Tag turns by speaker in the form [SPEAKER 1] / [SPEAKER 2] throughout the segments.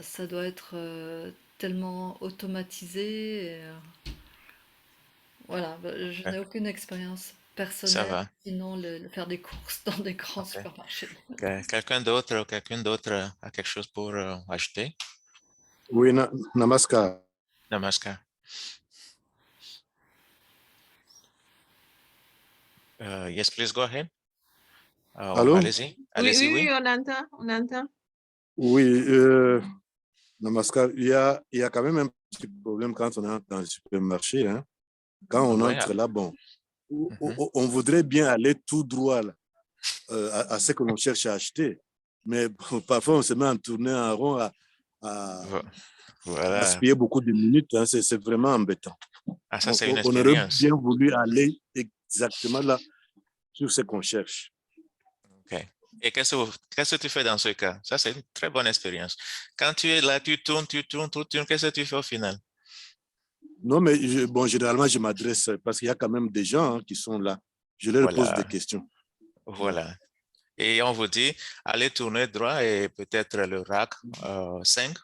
[SPEAKER 1] ça doit être tellement automatisé. Voilà, bah, je
[SPEAKER 2] Ok,
[SPEAKER 1] n'ai aucune expérience
[SPEAKER 2] ça
[SPEAKER 1] personnelle,
[SPEAKER 2] va.
[SPEAKER 1] sinon faire des courses dans des grands
[SPEAKER 2] Ok.
[SPEAKER 1] supermarchés.
[SPEAKER 2] Quelqu'un d'autre a quelque chose pour ajouter?
[SPEAKER 3] Oui, Namaskar.
[SPEAKER 2] Namaskar. Yes, please go ahead.
[SPEAKER 3] Allô?
[SPEAKER 2] Allez-y,
[SPEAKER 4] Oui,
[SPEAKER 2] allez-y,
[SPEAKER 4] oui, oui,
[SPEAKER 2] oui.
[SPEAKER 4] on entend, on entend.
[SPEAKER 3] Oui, Namaskar. Il y a quand même un petit problème quand on entre dans le supermarché, hein. Quand on
[SPEAKER 2] Oui,
[SPEAKER 3] entre là, bon,
[SPEAKER 2] mhm.
[SPEAKER 3] on voudrait bien aller tout droit là, à ce que l'on cherche à acheter. Mais bon, parfois, on se met à tourner en rond, à
[SPEAKER 2] Vo- Voilà.
[SPEAKER 3] gaspiller beaucoup de minutes, hein. C'est vraiment embêtant.
[SPEAKER 2] Ah, ça,
[SPEAKER 3] Donc,
[SPEAKER 2] c'est une
[SPEAKER 3] on aurait
[SPEAKER 2] expérience.
[SPEAKER 3] bien voulu aller exactement là sur ce qu'on cherche.
[SPEAKER 2] OK. Et qu'est-ce que tu fais dans ce cas? Ça, c'est une très bonne expérience. Quand tu es là, tu tournes, tu tournes, tu tournes. Qu'est-ce que tu fais au final?
[SPEAKER 3] Non, mais bon, généralement, je m'adresse parce qu'il y a quand même des gens, hein, qui sont là. Je leur pose des
[SPEAKER 2] Voilà,
[SPEAKER 3] questions.
[SPEAKER 2] voilà. Et on vous dit, allez tourner droit et peut-être le rack 5,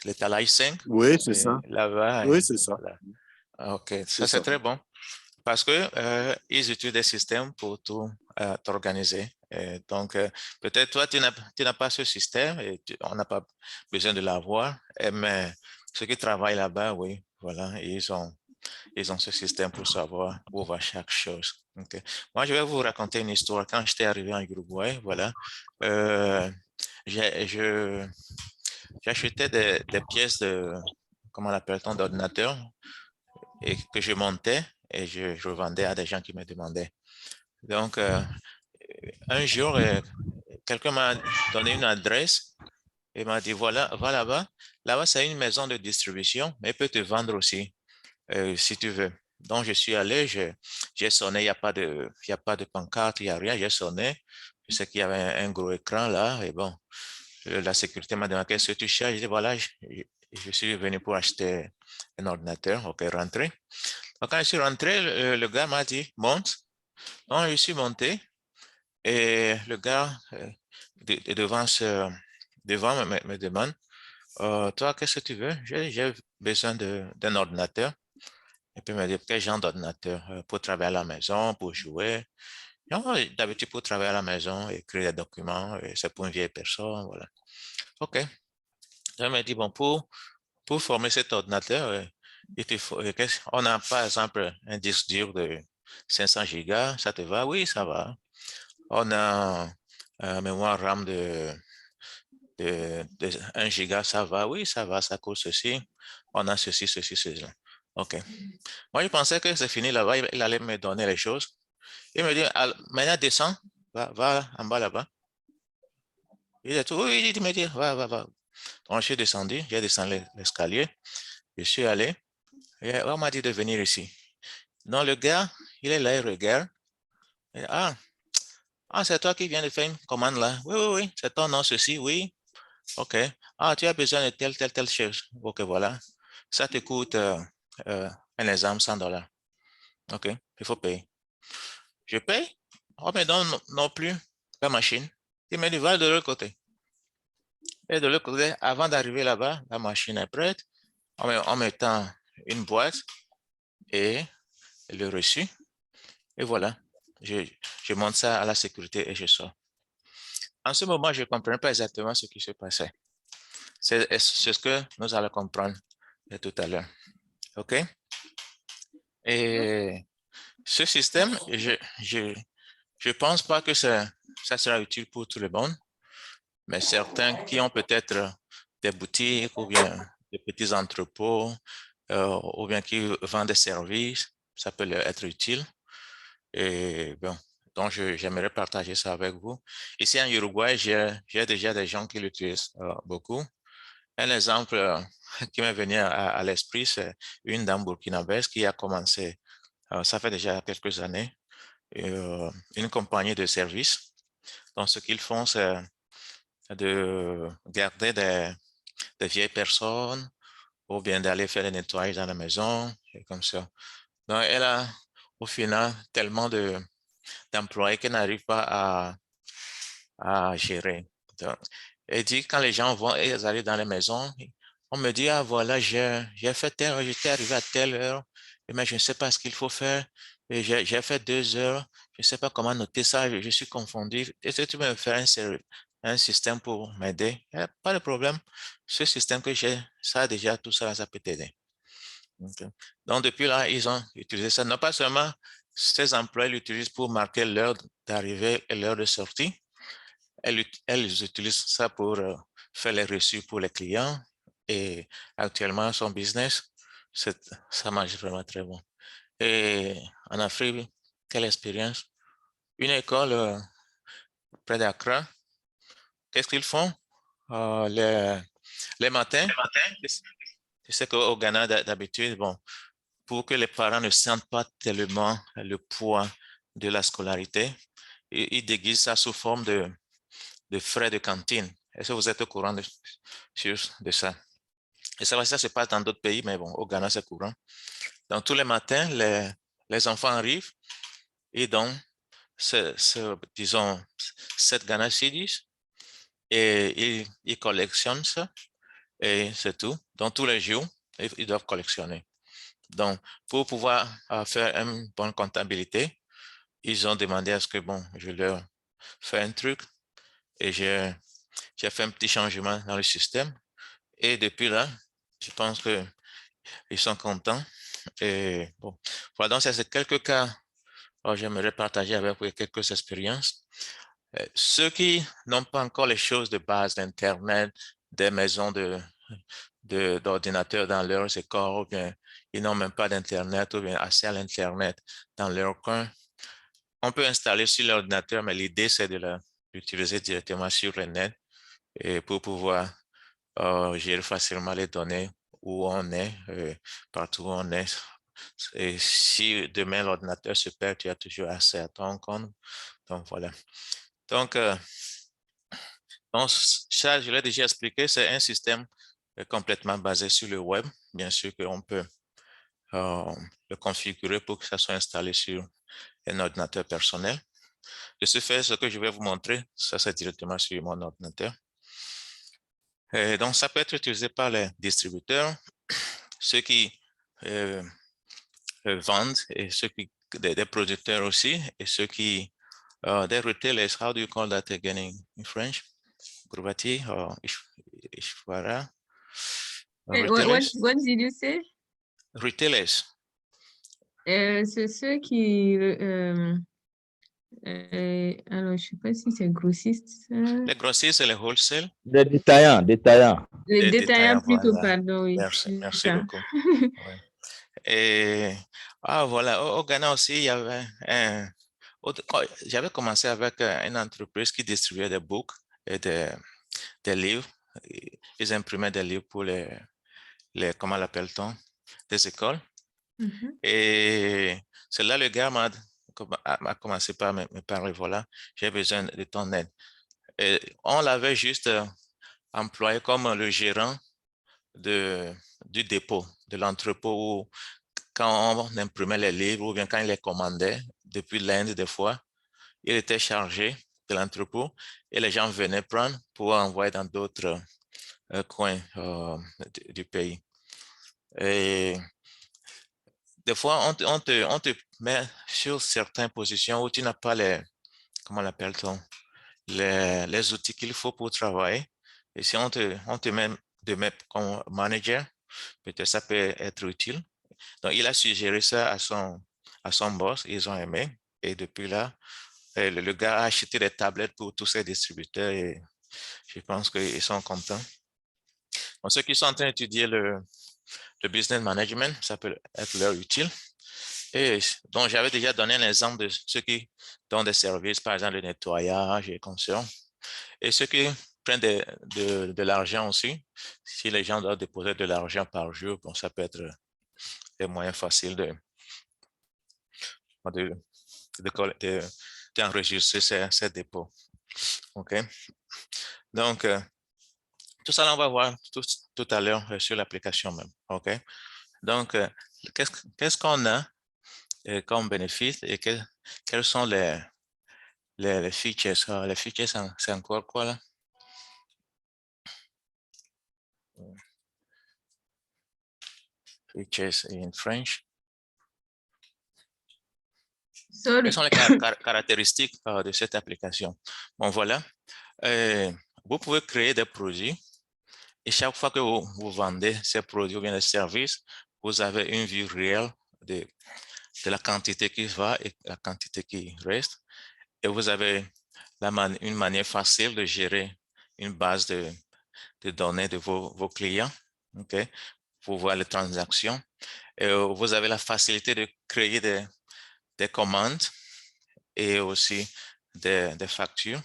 [SPEAKER 2] l'étalage 5,
[SPEAKER 3] Oui, c'est
[SPEAKER 2] et
[SPEAKER 3] ça.
[SPEAKER 2] là-bas,
[SPEAKER 3] Oui,
[SPEAKER 2] et
[SPEAKER 3] c'est ça.
[SPEAKER 2] voilà. OK,
[SPEAKER 3] C'est
[SPEAKER 2] ça c'est
[SPEAKER 3] ça.
[SPEAKER 2] très bon parce que ils utilisent des systèmes pour tout t'organiser. Et donc, peut-être toi, tu n'as pas ce système et on n'a pas besoin de l'avoir, mais ceux qui travaillent là-bas, oui, voilà, ils ont ce système pour savoir où va chaque chose. OK. Moi, je vais vous raconter une histoire. Quand j'étais arrivé en Uruguay, voilà, euh, j'ai je- j'achetais des pièces de, comment on appelle-t-on, d'ordinateur et que je montais et je vendais à des gens qui me demandaient. Donc, un jour, quelqu'un m'a donné une adresse et m'a dit, voilà, va là-bas. Là-bas, c'est une maison de distribution, mais il peut te vendre aussi, si tu veux. Donc, je suis allé, j'ai sonné, il y a pas de pancarte, il n'y a rien, j'ai sonné. Je sais qu'il y avait un gros écran là, et bon, la sécurité m'a demandé, qu'est-ce que tu cherches? Je dis, voilà, je suis venu pour acheter un ordinateur, ok, rentrez. Donc, quand je suis rentré, le gars m'a dit, monte. Donc, je suis monté et le gars devant me demande, toi, qu'est-ce que tu veux? J'ai besoin d'un ordinateur. Et puis, il m'a dit, quel genre d'ordinateur? Pour travailler à la maison, pour jouer. Non, d'habitude, pour travailler à la maison, écrire des documents, c'est pour une vieille personne, voilà. OK. Je me dit, bon, pour former cet ordinateur, il te faut, on a par exemple un disque dur de 500 gigas, ça te va? Oui, ça va. On a un mémoire RAM de 1 giga, ça va? Oui, ça va, ça coûte ceci. On a ceci, ceci, ceci. OK. Moi, je pensais que c'est fini là-bas, il allait me donner les choses. Il me dit, maintenant, descends, va en bas là-bas. Il dit, oui, il me dit, va. Donc, je suis descendu, j'ai descendu l'escalier, je suis allé, et on m'a dit de venir ici. Donc, le gars, il est là, il regarde. Et, c'est toi qui viens de faire une commande là. Oui, oui, oui, c'est ton nom, ceci, oui. OK. Tu as besoin de telle chose. OK, voilà. Ça te coûte, un exemple, $100. OK, il faut payer. Je paye. On me donne non plus la machine. Il me dit, va de l'autre côté. Et de l'autre côté, avant d'arriver là-bas, la machine est prête. On me tend une boîte et le reçu. Et voilà. Je, je monte ça à la sécurité et je sors. En ce moment, je ne comprenais pas exactement ce qui se passait. C'est ce que nous allons comprendre tout à l'heure. OK? Et ce système, je pense pas que ça sera utile pour tout le monde, mais certains qui ont peut-être des boutiques ou bien des petits entrepôts, ou bien qui vendent des services, ça peut leur être utile. Et bon, donc j'aimerais partager ça avec vous. Ici en Uruguay, j'ai déjà des gens qui l'utilisent beaucoup. Un exemple qui m'est venu à l'esprit, c'est une dame burkinabèse qui a commencé, ça fait déjà quelques années, une compagnie de services. Donc, ce qu'ils font, c'est de garder des vieilles personnes ou bien d'aller faire le nettoyage dans la maison, et comme ça. Donc, elle a au final tellement d'employés qu'elle n'arrive pas à gérer. Donc, et dit, quand les gens vont et ils arrivent dans les maisons, on me dit, ah voilà, j'ai fait telle, j'étais arrivé à telle heure, mais je ne sais pas ce qu'il faut faire. Et j'ai fait 2 heures, je ne sais pas comment noter ça, je suis confondu. Est-ce que tu peux me faire un système pour m'aider? Pas de problème. Ce système que j'ai, ça déjà, tout ça, ça peut t'aider. Okay. Donc, depuis là, ils ont utilisé ça. Non pas seulement ces employés l'utilisent pour marquer l'heure d'arrivée et l'heure de sortie, elles utilisent ça pour faire les reçus pour les clients. Et actuellement, son business, ça marche vraiment très bon. Et en Afrique, quelle expérience? Une école près d'Accra, qu'est-ce qu'ils font? Les matins, tu sais qu'au Ghana, d'habitude, bon, pour que les parents ne sentent pas tellement le poids de la scolarité, ils déguisent ça sous forme de frais de cantine. Est-ce que vous êtes au courant de ça? Et ça se passe dans d'autres pays, mais bon, au Ghana, c'est courant. Donc, tous les matins, les enfants arrivent et donc, disons, 7 Ghana cedis et ils collectionnent ça et c'est tout. Donc, tous les jours, ils doivent collectionner. Donc, pour pouvoir faire une bonne comptabilité, ils ont demandé à ce que, bon, je leur fais un truc et j'ai fait un petit changement dans le système. Et depuis là, je pense qu'ils sont contents. Et bon, voilà, donc ça, c'est quelques cas. J'aimerais partager avec vous quelques expériences. Ceux qui n'ont pas encore les choses de base d'Internet, des maisons d'ordinateurs dans leurs écoles, ou bien ils n'ont même pas d'Internet ou bien accès à l'Internet dans leur coin, on peut installer sur l'ordinateur, mais l'idée, c'est de l'utiliser directement sur le net et pour pouvoir gérer facilement les données où on est, partout où on est. Et si demain l'ordinateur se perd, tu as toujours accès à ton compte. Donc, voilà. Donc, ça, je l'ai déjà expliqué, c'est un système complètement basé sur le web. Bien sûr qu'on peut le configurer pour que ça soit installé sur un ordinateur personnel. De ce fait, ce que je vais vous montrer, ça c'est directement sur mon ordinateur. Et donc, ça peut être utilisé par les distributeurs, ceux qui vendent et ceux qui, des producteurs aussi, et ceux qui, des retailers, how do you call that again in French? Grubati or Ishwara? Retailers?
[SPEAKER 4] What did you say?
[SPEAKER 2] Retailers.
[SPEAKER 4] C'est ceux qui... alors, je sais pas si c'est grossiste.
[SPEAKER 2] Les grossistes et les wholesale.
[SPEAKER 5] Les détaillants.
[SPEAKER 4] Les
[SPEAKER 2] Les
[SPEAKER 4] détaillants plutôt,
[SPEAKER 2] voilà.
[SPEAKER 4] pardon, oui.
[SPEAKER 2] Merci beaucoup. Ouais. Et voilà, au Ghana aussi, il y avait j'avais commencé avec une entreprise qui distribuait des books et des livres. Ils imprimaient des livres pour les comment l'appelle-t-on, des écoles. Et c'est là le gars m'a commencé par me parler, voilà, j'ai besoin de ton aide. Et on l'avait juste employé comme le gérant du dépôt, de l'entrepôt où quand on imprimait les livres ou bien quand il les commandait depuis l'Inde des fois, il était chargé de l'entrepôt et les gens venaient prendre pour envoyer dans d'autres coins du pays. Et des fois, on te met sur certaines positions où tu n'as pas comment l'appelle-t-on, les outils qu'il faut pour travailler. Et si on te met de mettre comme manager, peut-être ça peut être utile. Donc, il a suggéré ça à son boss, ils ont aimé. Et depuis là, le gars a acheté des tablettes pour tous ses distributeurs et je pense qu'ils sont contents. Donc, ceux qui sont en train d'étudier le business management, ça peut être leur utile. Et donc, j'avais déjà donné un exemple de ceux qui donnent des services, par exemple le nettoyage et comme ça. Et ceux qui prennent de l'argent aussi, si les gens doivent déposer de l'argent par jour, bon, ça peut être des moyens faciles d'enregistrer ces dépôts. OK? Donc, tout ça, on va voir tout à l'heure sur l'application même. OK? Donc, qu'est-ce qu'on a comme bénéfice et quels sont les features? Les features, c'est encore quoi là? which is in French.
[SPEAKER 4] Sorry.
[SPEAKER 2] Quelles sont les caractéristiques de cette application? Bon, voilà. Vous pouvez créer des produits et chaque fois que vous vendez ces produits ou bien des services, vous avez une vue réelle de la quantité qui va et la quantité qui reste. Et vous avez une manière facile de gérer une base de données de vos clients, okay, pour voir les transactions. Et vous avez la facilité de créer des commandes et aussi des factures.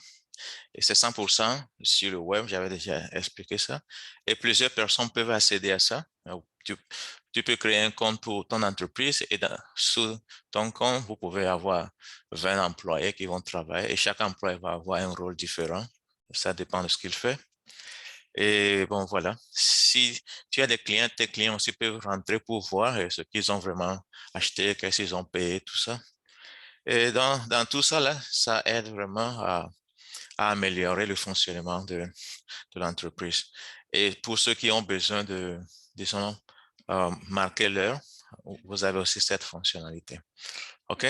[SPEAKER 2] Et c'est 100% sur le web, j'avais déjà expliqué ça. Et plusieurs personnes peuvent accéder à ça. Tu peux créer un compte pour ton entreprise et sous ton compte, vous pouvez avoir 20 employés qui vont travailler et chaque employé va avoir un rôle différent. Ça dépend de ce qu'il fait. Et bon, voilà. Si tu as des clients, tes clients aussi peuvent rentrer pour voir ce qu'ils ont vraiment acheté, qu'est-ce qu'ils ont payé, tout ça. Et dans tout ça, là, ça aide vraiment à améliorer le fonctionnement de l'entreprise. Et pour ceux qui ont besoin de, disons, marquer l'heure, vous avez aussi cette fonctionnalité. OK?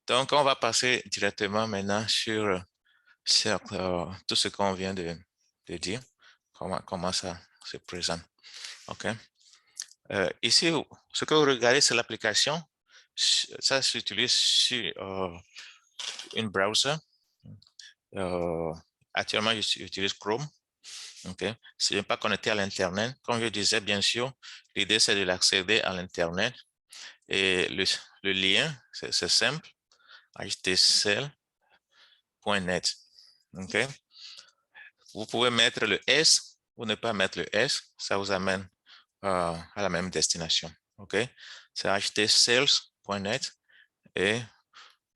[SPEAKER 2] Donc, on va passer directement maintenant sur tout ce qu'on vient de dire, comment ça se présente. OK? Ici, ce que vous regardez, c'est l'application. Ça s'utilise sur une browser. Actuellement, j'utilise Chrome. Okay. Si je n'ai pas connecté à l'Internet, comme je disais, bien sûr, l'idée, c'est de l'accéder à l'Internet. Et le lien, c'est simple, htcl.net. Okay. Vous pouvez mettre le S ou ne pas mettre le S, ça vous amène à la même destination. Okay. C'est htcl.net et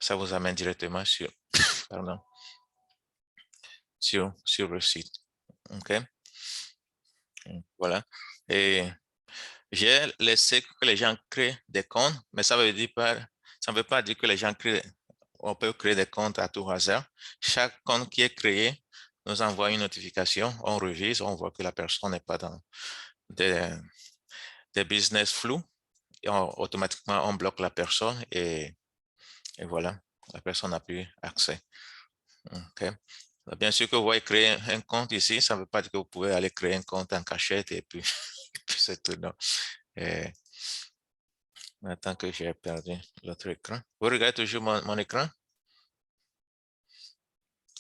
[SPEAKER 2] ça vous amène directement sur, pardon, sur le site. Okay. Voilà. Et j'ai laissé que les gens créent des comptes, mais ça ne veut pas dire que les gens on peut créer des comptes à tout hasard. Chaque compte qui est créé nous envoie une notification, on revise, on voit que la personne n'est pas dans des business flous. Et automatiquement, on bloque la personne et voilà, la personne n'a plus accès. Okay. Bien sûr que vous voyez créer un compte ici, ça ne veut pas dire que vous pouvez aller créer un compte en cachette et puis, c'est tout. Non. Et, attends que j'ai perdu l'autre écran. Vous regardez toujours mon écran?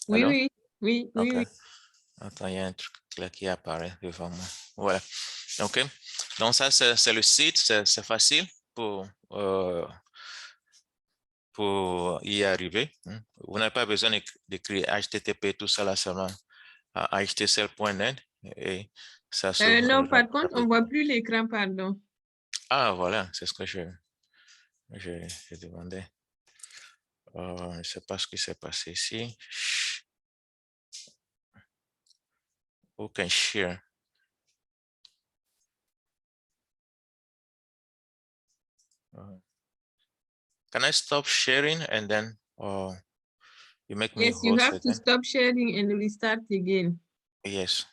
[SPEAKER 4] Oui,
[SPEAKER 2] Allô?
[SPEAKER 4] oui, oui, oui,
[SPEAKER 2] OK.
[SPEAKER 4] oui.
[SPEAKER 2] Attends, il y a un truc là qui apparaît devant moi. Voilà. OK. Donc ça, c'est le site, c'est facile pour y arriver. Vous n'avez pas besoin d'écrire HTTP, tout ça là seulement à htcl.net et ça s'ouvre
[SPEAKER 4] Non, par contre, on ne
[SPEAKER 2] rapidement.
[SPEAKER 4] voit plus l'écran, pardon.
[SPEAKER 2] Ah, voilà, c'est ce que je demandais. Je ne sais pas ce qui s'est passé ici. Who can share? Can I stop sharing and then you make me
[SPEAKER 4] Yes, you
[SPEAKER 2] host
[SPEAKER 4] have to
[SPEAKER 2] again?
[SPEAKER 4] stop sharing and restart again.
[SPEAKER 2] Yes,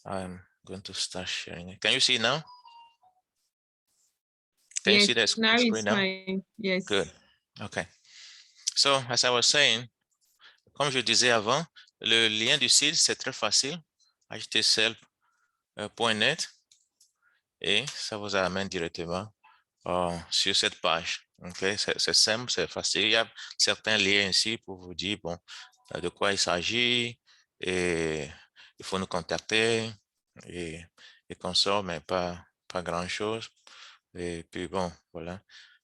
[SPEAKER 2] I'm going to start sharing it. Can you see now? Can you
[SPEAKER 4] Yes,
[SPEAKER 2] see the
[SPEAKER 4] now
[SPEAKER 2] screen
[SPEAKER 4] it's
[SPEAKER 2] now?
[SPEAKER 4] fine. Yes.
[SPEAKER 2] Good. Okay. So, as I was saying, comme je disais avant, le lien du site, c'est très facile, htcl.net, et ça vous amène directement sur cette page. Okay? C'est simple, c'est facile. Il y a certains liens ici pour vous dire bon, de quoi il s'agit, et il faut nous contacter, et consorts, mais pas grand-chose. Et puis bon, voilà.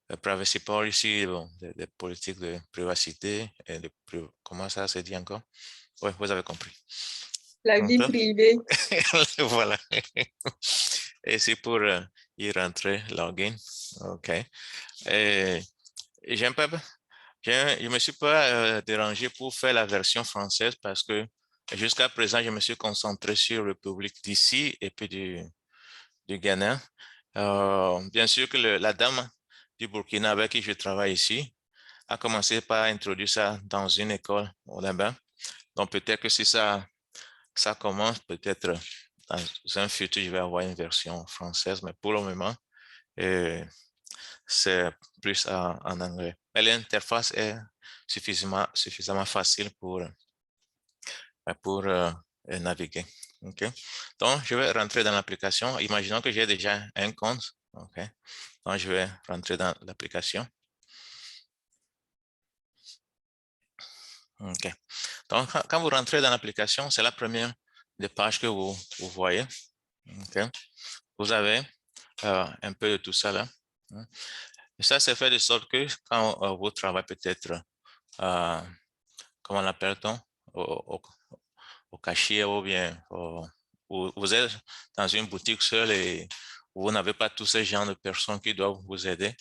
[SPEAKER 2] Le privacy policy, bon, des politiques de privacité, et comment ça se dit encore? Oui, vous avez compris.
[SPEAKER 4] La vie
[SPEAKER 2] Okay.
[SPEAKER 4] privée.
[SPEAKER 2] Voilà. Et c'est pour y rentrer, login. OK. Et je me suis pas dérangé pour faire la version française parce que jusqu'à présent, je me suis concentré sur le public d'ici et puis du Ghana. Bien sûr que la dame du Burkina avec qui je travaille ici a commencé par introduire ça dans une école au là-bas. Donc peut-être que si ça commence, peut-être dans un futur, je vais avoir une version française, mais pour le moment, et c'est plus en anglais. Mais l'interface est suffisamment facile pour naviguer. OK. Donc, je vais rentrer dans l'application. Imaginons que j'ai déjà un compte. OK. Donc, je vais rentrer dans l'application. OK. Donc, quand vous rentrez dans l'application, c'est la première des pages que vous voyez. OK. Vous avez un peu de tout ça là. Et ça, c'est fait de sorte que quand vous travaillez peut-être, comment l'appelle-t-on, au cashier ou bien vous êtes dans une boutique seule et vous n'avez pas tous ces genres de personnes qui doivent vous aider,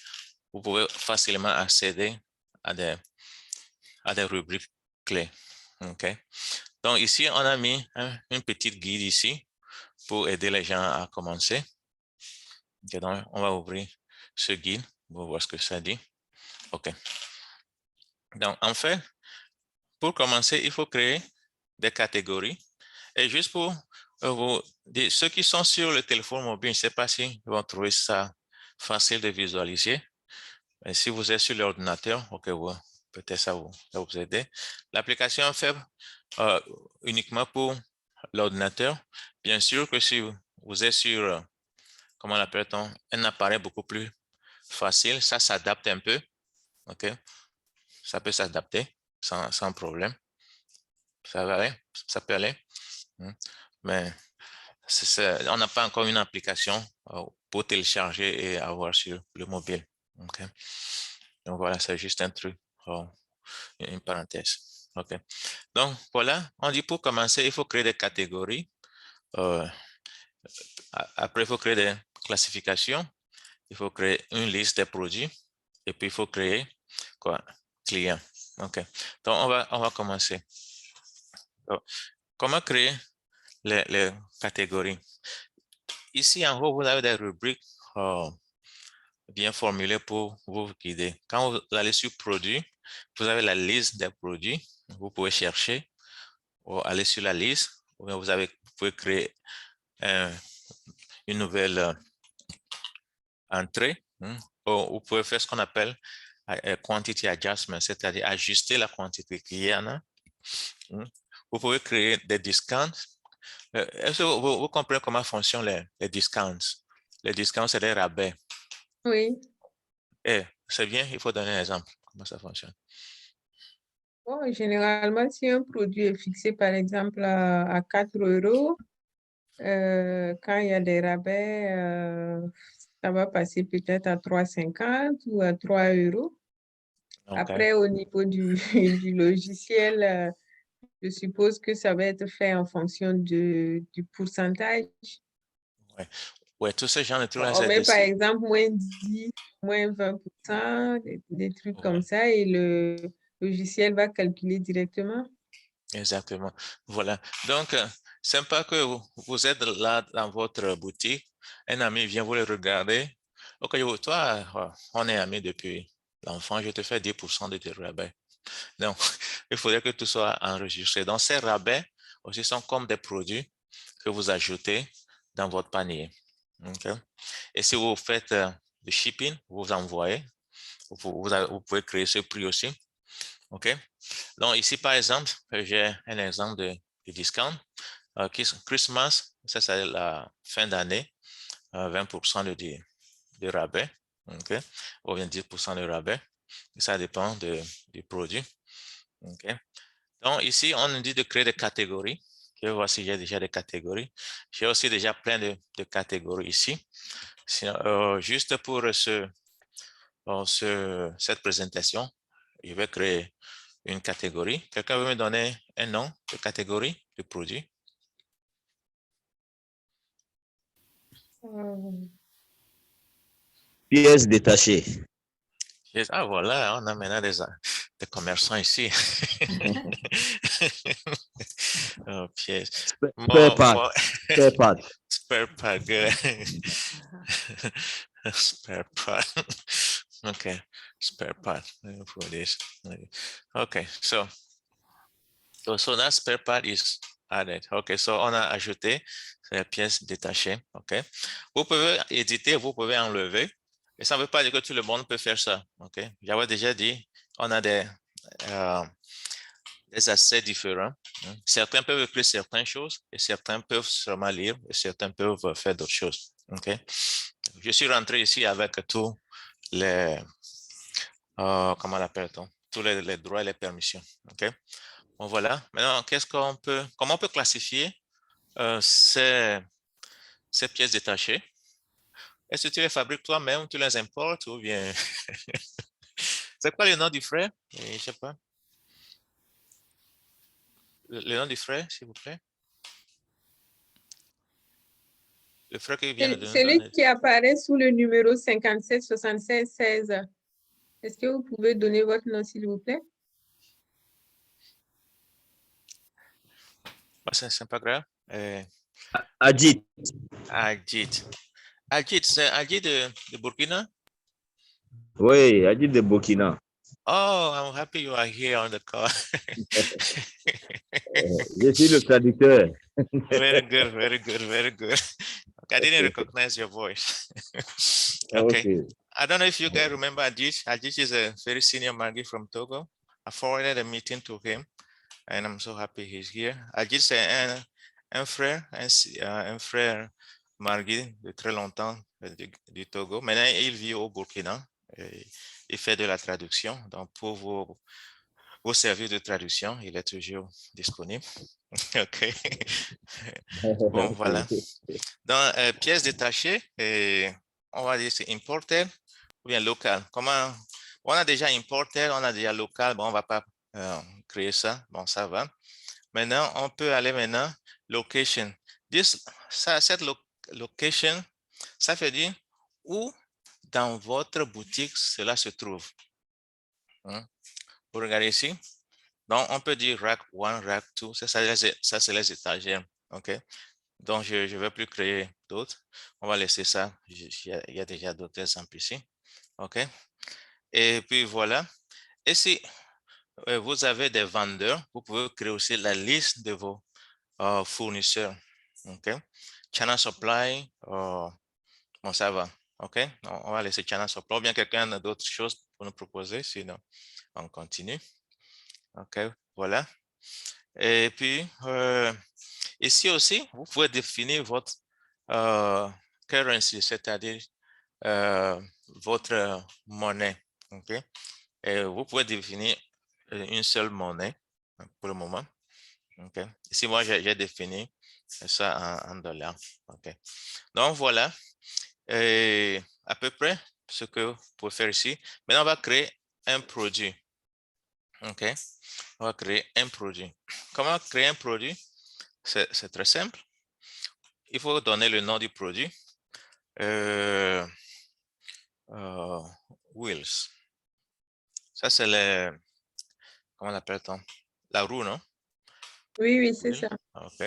[SPEAKER 2] vous pouvez facilement accéder à des rubriques clés. OK. Donc ici, on a mis une petite guide ici pour aider les gens à commencer. Okay, donc, on va ouvrir ce guide pour voir ce que ça dit. OK. Donc, en fait, pour commencer, il faut créer des catégories. Et juste pour vous dire, ceux qui sont sur le téléphone mobile, je ne sais pas si vont trouver ça facile de visualiser. Mais si vous êtes sur l'ordinateur, OK, peut-être ça va vous aider. L'application est faite uniquement pour l'ordinateur. Bien sûr que si vous êtes sur, comment l'appelle-t-on, un appareil beaucoup plus facile, ça s'adapte un peu. OK, ça peut s'adapter sans problème. Ça va aller, ça peut aller. Mais on n'a pas encore une application pour télécharger et avoir sur le mobile. Okay. Donc voilà, c'est juste un truc, une parenthèse. OK. Donc voilà, on dit pour commencer, il faut créer des catégories. Après, il faut créer des classifications. Il faut créer une liste des produits. Et puis, il faut créer quoi? Clients. OK. Donc, on va commencer. Donc, comment créer les catégories? Ici, en haut, vous avez des rubriques bien formulées pour vous guider. Quand vous allez sur produits, vous avez la liste des produits. Vous pouvez chercher ou aller sur la liste. Ou bien vous pouvez créer une nouvelle entrée. Ou vous pouvez faire ce qu'on appelle quantity adjustment, c'est-à-dire ajuster la quantité qu'il y en a. Vous pouvez créer des discounts. Est-ce que vous comprenez comment fonctionnent les discounts? Les discounts, c'est des rabais.
[SPEAKER 4] Oui.
[SPEAKER 2] C'est bien, il faut donner un exemple. Comment ça fonctionne?
[SPEAKER 4] Bon, généralement, si un produit est fixé, par exemple, à 4 €, quand il y a des rabais, ça va passer peut-être à 3,50 ou à 3 €.
[SPEAKER 2] Okay.
[SPEAKER 4] Après, au niveau du logiciel, je suppose que ça va être fait en fonction du pourcentage.
[SPEAKER 2] Ouais, tous ces gens de trucs là,
[SPEAKER 4] On met par exemple moins 10, moins 20%, des trucs comme ça, et le logiciel va calculer directement.
[SPEAKER 2] Exactement. Voilà. Donc, sympa que vous êtes là dans votre boutique. Un ami vient vous le regarder. OK, toi, on est amis depuis l'enfant, je te fais 10% de tes rabais. Donc, il faudrait que tout soit enregistré. Donc, ces rabais aussi sont comme des produits que vous ajoutez dans votre panier. Okay? Et si vous faites le shipping, vous envoyez, vous pouvez créer ce prix aussi. OK? Donc, ici, par exemple, j'ai un exemple de discount. Christmas, ça, c'est la fin d'année, 20% de rabais. OK? Ou bien 10% de rabais. Ça dépend du produit. OK? Donc, ici, on nous dit de créer des catégories. Je vais voir si j'ai déjà des catégories. J'ai aussi déjà plein de catégories ici. Juste pour cette présentation, je vais créer une catégorie. Quelqu'un veut me donner un nom de catégorie de produit?
[SPEAKER 5] Pièces détachées.
[SPEAKER 2] Ah, voilà, on a maintenant des commerçants ici. Oh, pièces.
[SPEAKER 5] Spare part. Spare part.
[SPEAKER 2] Spare part, good. Spare part. Okay, spare part for this. Okay, so that spare part is added. Okay, so on a ajouté la pièce détachée. Okay, vous pouvez éditer, vous pouvez enlever. Et ça ne veut pas dire que tout le monde peut faire ça. OK? J'avais déjà dit, on a des assets différents. Certains peuvent écrire certaines choses et certains peuvent seulement lire et certains peuvent faire d'autres choses. OK? Je suis rentré ici avec tous les, comment on appelle-t-on? Tous les droits et les permissions. OK? Bon, voilà. Maintenant, comment on peut classifier ces pièces détachées? Est-ce que tu les fabriques toi-même, tu les importes ou bien... C'est quoi le nom du frère? Je ne sais pas. Le nom du frère, s'il vous plaît. Le frère qui vient de nous
[SPEAKER 4] Celui
[SPEAKER 2] donner.
[SPEAKER 4] qui apparaît sous le numéro 57 76 16. Est-ce que vous pouvez donner votre nom, s'il vous plaît?
[SPEAKER 2] C'est pas grave.
[SPEAKER 5] Adjit.
[SPEAKER 2] Ajit. Ajit, c'est Ajit de Burkina?
[SPEAKER 5] Oui, Adjit de Burkina.
[SPEAKER 2] Oh, I'm happy you are here on the call.
[SPEAKER 5] Je suis le traducteur.
[SPEAKER 2] Very good, very good, very good. Okay, I didn't recognize your voice. Okay.
[SPEAKER 5] Okay.
[SPEAKER 2] I don't know if you guys remember Ajit. Ajit is a very senior Margi from Togo. I forwarded a meeting to him, and I'm so happy he's here. Ajit, c'est un frère Margi de très longtemps du Togo. Maintenant, il vit au Burkina. Et il fait de la traduction. Donc, pour vos services de traduction, il est toujours disponible. OK. Bon, voilà. Dans pièces détachées, on va dire c'est imported ou bien local. Comment on a déjà imported, on a déjà local, bon, on va pas créer ça, bon, ça va. Maintenant, on peut aller maintenant location. Cette location, ça veut dire où dans votre boutique cela se trouve. Vous regardez ici. Donc, on peut dire rack 1, rack 2, ça c'est les étagères. OK? Donc, je ne vais plus créer d'autres. On va laisser ça. Il y a déjà d'autres exemples ici. OK? Et puis, voilà. Et si vous avez des vendeurs, vous pouvez créer aussi la liste de vos fournisseurs. OK? Channel supply, bon, ça va. OK? On va laisser channel supply. Ou bien quelqu'un a d'autres choses pour nous proposer, sinon on continue. OK? Voilà. Et puis, ici aussi, vous pouvez définir votre currency, c'est-à-dire votre monnaie. Okay? Et vous pouvez définir une seule monnaie pour le moment. Okay? Ici, moi, j'ai défini ça en dollars. Okay? Donc, voilà à peu près ce que vous pouvez faire ici. Maintenant, on va créer un produit. OK? On va créer un produit. Comment créer un produit? C'est très simple. Il faut donner le nom du produit. Wheels. Ça, c'est comment on appelle-t-on? La roue, non?
[SPEAKER 4] Oui, oui, c'est ça.
[SPEAKER 2] OK.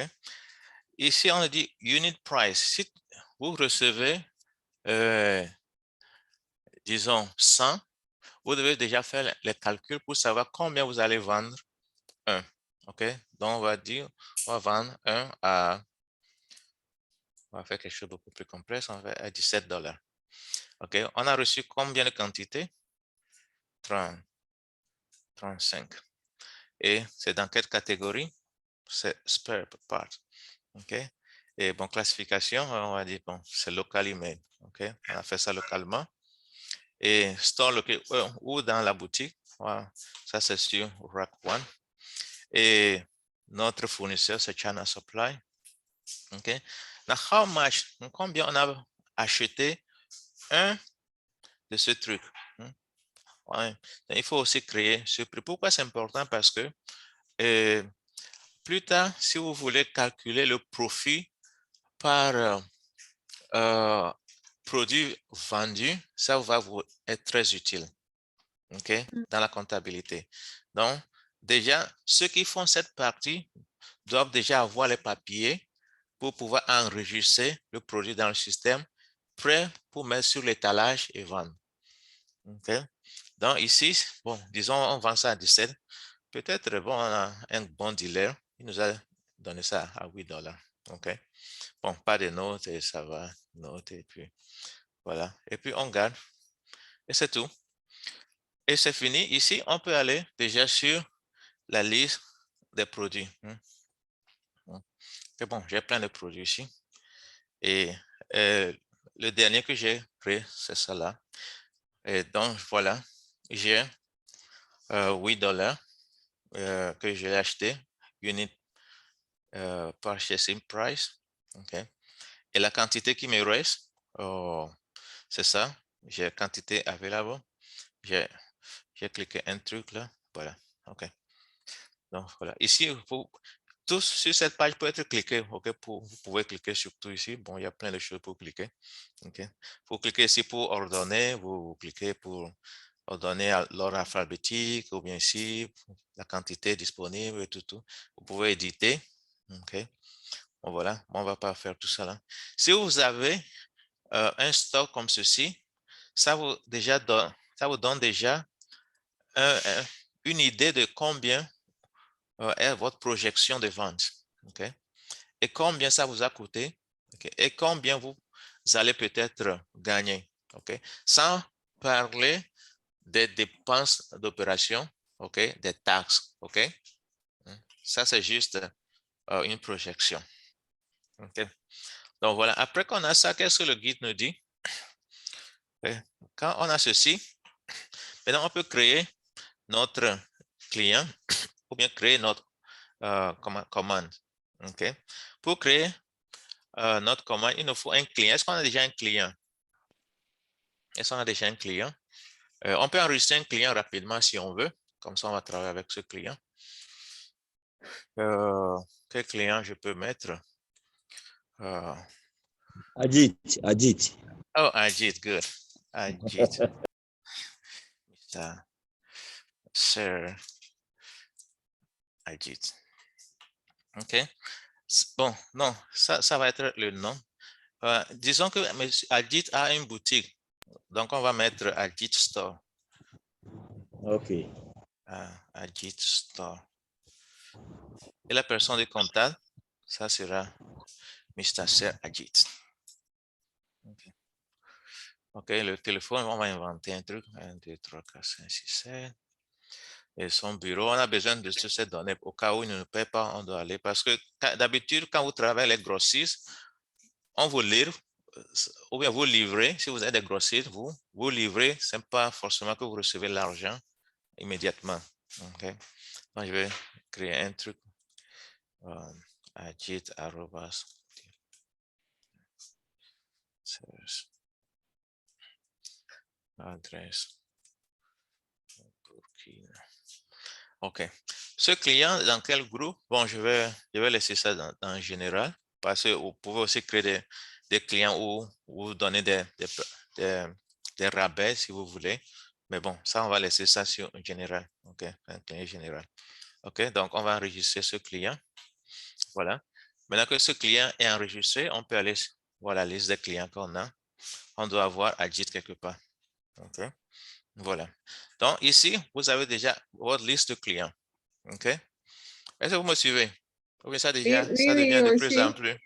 [SPEAKER 2] Ici, on a dit unit price. Si vous recevez, disons, 100, vous devez déjà faire les calculs pour savoir combien vous allez vendre un. OK? Donc, on va dire, on va vendre un à, on va faire quelque chose de beaucoup plus complexe, on va faire à $17. OK? On a reçu combien de quantités? 30, 35. Et c'est dans quelle catégorie? C'est spare part. OK? Et bon, classification, on va dire, bon, c'est local email. OK? On a fait ça localement. Et store local, ou dans la boutique. Voilà. Ça, c'est sur Rack 1. Et notre fournisseur, c'est Channel Supply. OK? Now, how much? Combien on a acheté un de ce truc? Ouais. Il faut aussi créer ce prix. Pourquoi c'est important? Parce que plus tard, si vous voulez calculer le profit par produit vendu, ça va vous être très utile, OK, dans la comptabilité. Donc, déjà, ceux qui font cette partie doivent déjà avoir les papiers pour pouvoir enregistrer le produit dans le système, prêt pour mettre sur l'étalage et vendre. OK? Donc, ici, bon, disons, on vend ça à 17. Peut-être, bon, on a un bon dealer, il nous a donné ça à $8. OK? Bon, pas de notes et ça va, notes et puis voilà. Et puis on garde Et c'est tout. Et c'est fini. Ici, on peut aller déjà sur la liste des produits. C'est bon, j'ai plein de produits ici. Et le dernier que j'ai créé, c'est ça là. Et donc, voilà, j'ai $8 que j'ai acheté, unit purchasing price. OK. Et la quantité qui me reste, c'est ça. J'ai quantité available. J'ai cliqué un truc là. Voilà. OK. Donc, voilà. Ici, tout sur cette page peut être cliqué. OK. Vous pouvez cliquer sur tout ici. Bon, il y a plein de choses pour cliquer. OK. Vous cliquez ici pour ordonner. Vous cliquez pour ordonner l'ordre alphabétique ou bien ici, la quantité disponible et tout. Vous pouvez éditer. OK. Bon, voilà. On ne va pas faire tout ça là. Si vous avez un stock comme ceci, ça vous donne déjà une idée de combien est votre projection de vente. Okay? Et combien ça vous a coûté. Okay? Et combien vous allez peut-être gagner. Okay? Sans parler des dépenses d'opération, okay? Des taxes. Okay? Ça, c'est juste une projection. Okay? Donc, voilà. Après qu'on a ça, qu'est-ce que le guide nous dit? Okay? Quand on a ceci, maintenant, on peut créer notre client ou bien créer notre commande. Okay? Pour créer notre commande, il nous faut un client. Est-ce qu'on a déjà un client? Est-ce qu'on a déjà un client? On peut enregistrer un client rapidement si on veut. Comme ça, on va travailler avec ce client. Quel client je peux mettre?
[SPEAKER 5] Ajit.
[SPEAKER 2] Oh, Ajit, good. Ajit. Sir Ajit. OK. Bon, non, ça va être le nom. Disons que M. Ajit a une boutique. Donc, on va mettre Ajit Store.
[SPEAKER 5] OK.
[SPEAKER 2] Ajit Store. Et la personne de contact, ça sera Mr. Sir Ajit. OK, le téléphone, on va inventer un truc. 1, 2, 3, 4, 5, 6, 7. Et son bureau, on a besoin de toutes ces données. Au cas où il ne paie pas, on doit aller. Parce que d'habitude, quand vous travaillez les grossistes, on vous livre, ou bien vous livrez, si vous êtes des grossistes, vous livrez, ce n'est pas forcément que vous recevez l'argent immédiatement. Okay? Donc, je vais créer un truc. Ajit arrobas. Adresse. OK. Ce client, dans quel groupe? Bon, je vais laisser ça dans général parce que vous pouvez aussi créer des clients où vous donnez des rabais si vous voulez. Mais bon, ça, on va laisser ça sur général. OK, un client général. OK, donc on va enregistrer ce client. Voilà. Maintenant que ce client est enregistré, on peut aller voir la liste des clients qu'on a. On doit avoir Ajit quelque part. OK. Voilà. Donc, ici, vous avez déjà votre liste de clients. OK? Est-ce que vous me suivez? Ou bien ça devient
[SPEAKER 4] Oui,
[SPEAKER 2] de plus en
[SPEAKER 4] aussi.
[SPEAKER 2] plus.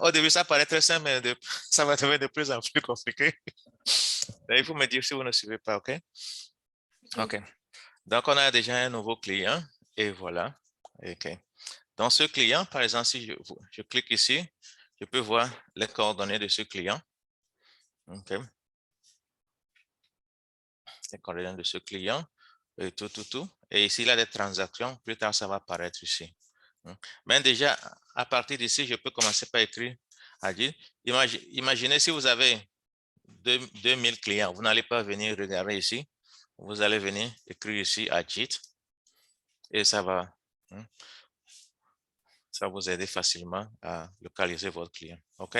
[SPEAKER 2] Au début, ça paraît très simple, mais ça va devenir de plus en plus compliqué. Donc, il faut me dire si vous ne suivez pas, OK? OK. Donc, on a déjà un nouveau client et voilà. OK. Dans ce client, par exemple, si je clique ici, je peux voir les coordonnées de ce client. OK. Les coordonnées de ce client et tout. Et ici, il a des transactions. Plus tard, ça va apparaître ici. Mais déjà, à partir d'ici, je peux commencer par écrire Ajit. Imaginez si vous avez 2000 clients, vous n'allez pas venir regarder ici. Vous allez venir écrire ici Ajit et ça va vous aider facilement à localiser votre client. OK?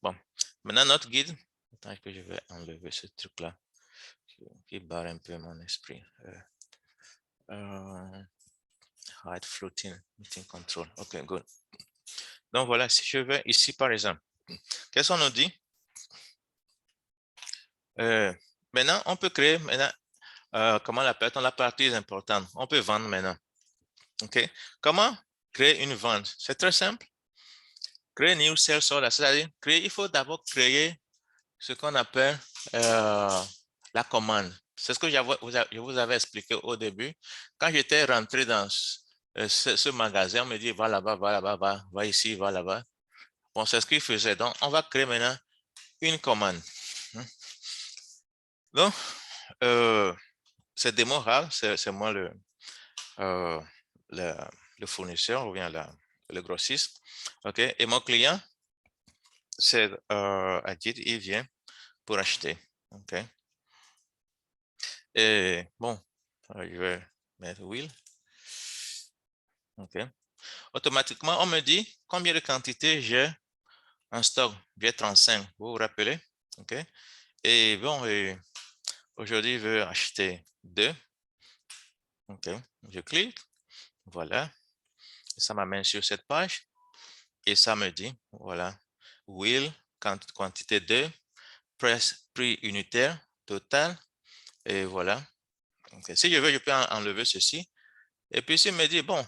[SPEAKER 2] Bon, maintenant notre guide. Attends que je vais enlever ce truc-là qui barre un peu mon esprit. Hide floating meeting control. OK, good. Donc voilà, si je vais ici par exemple, qu'est-ce qu'on nous dit? Maintenant, on peut créer maintenant, comment l'appelle-t-on, la partie importante. On peut vendre maintenant. OK? Comment créer une vente? C'est très simple. Créer new sales order, c'est-à-dire il faut d'abord créer ce qu'on appelle la commande. C'est ce que je vous avais expliqué au début. Quand j'étais rentré dans ce magasin, on me dit, va là-bas, va là-bas, va ici, va là-bas. Bon, c'est ce qu'il faisait. Donc, on va créer maintenant une commande. Donc, c'est démorable, c'est moi euh, le, le fournisseur ou bien le grossiste. OK? Et mon client, c'est Adit, il vient pour acheter. OK? Et bon, je vais mettre Will. OK? Automatiquement, on me dit combien de quantités j'ai en stock. J'ai 35, vous vous rappelez? OK? Et bon, aujourd'hui, je veux acheter 2. OK? Je clique. Voilà. Ça m'amène sur cette page. Et ça me dit, voilà, Will, quantité 2, prix unitaire, total. Et voilà. Okay. Si je veux, je peux enlever ceci. Et puis, s'il me dit, bon,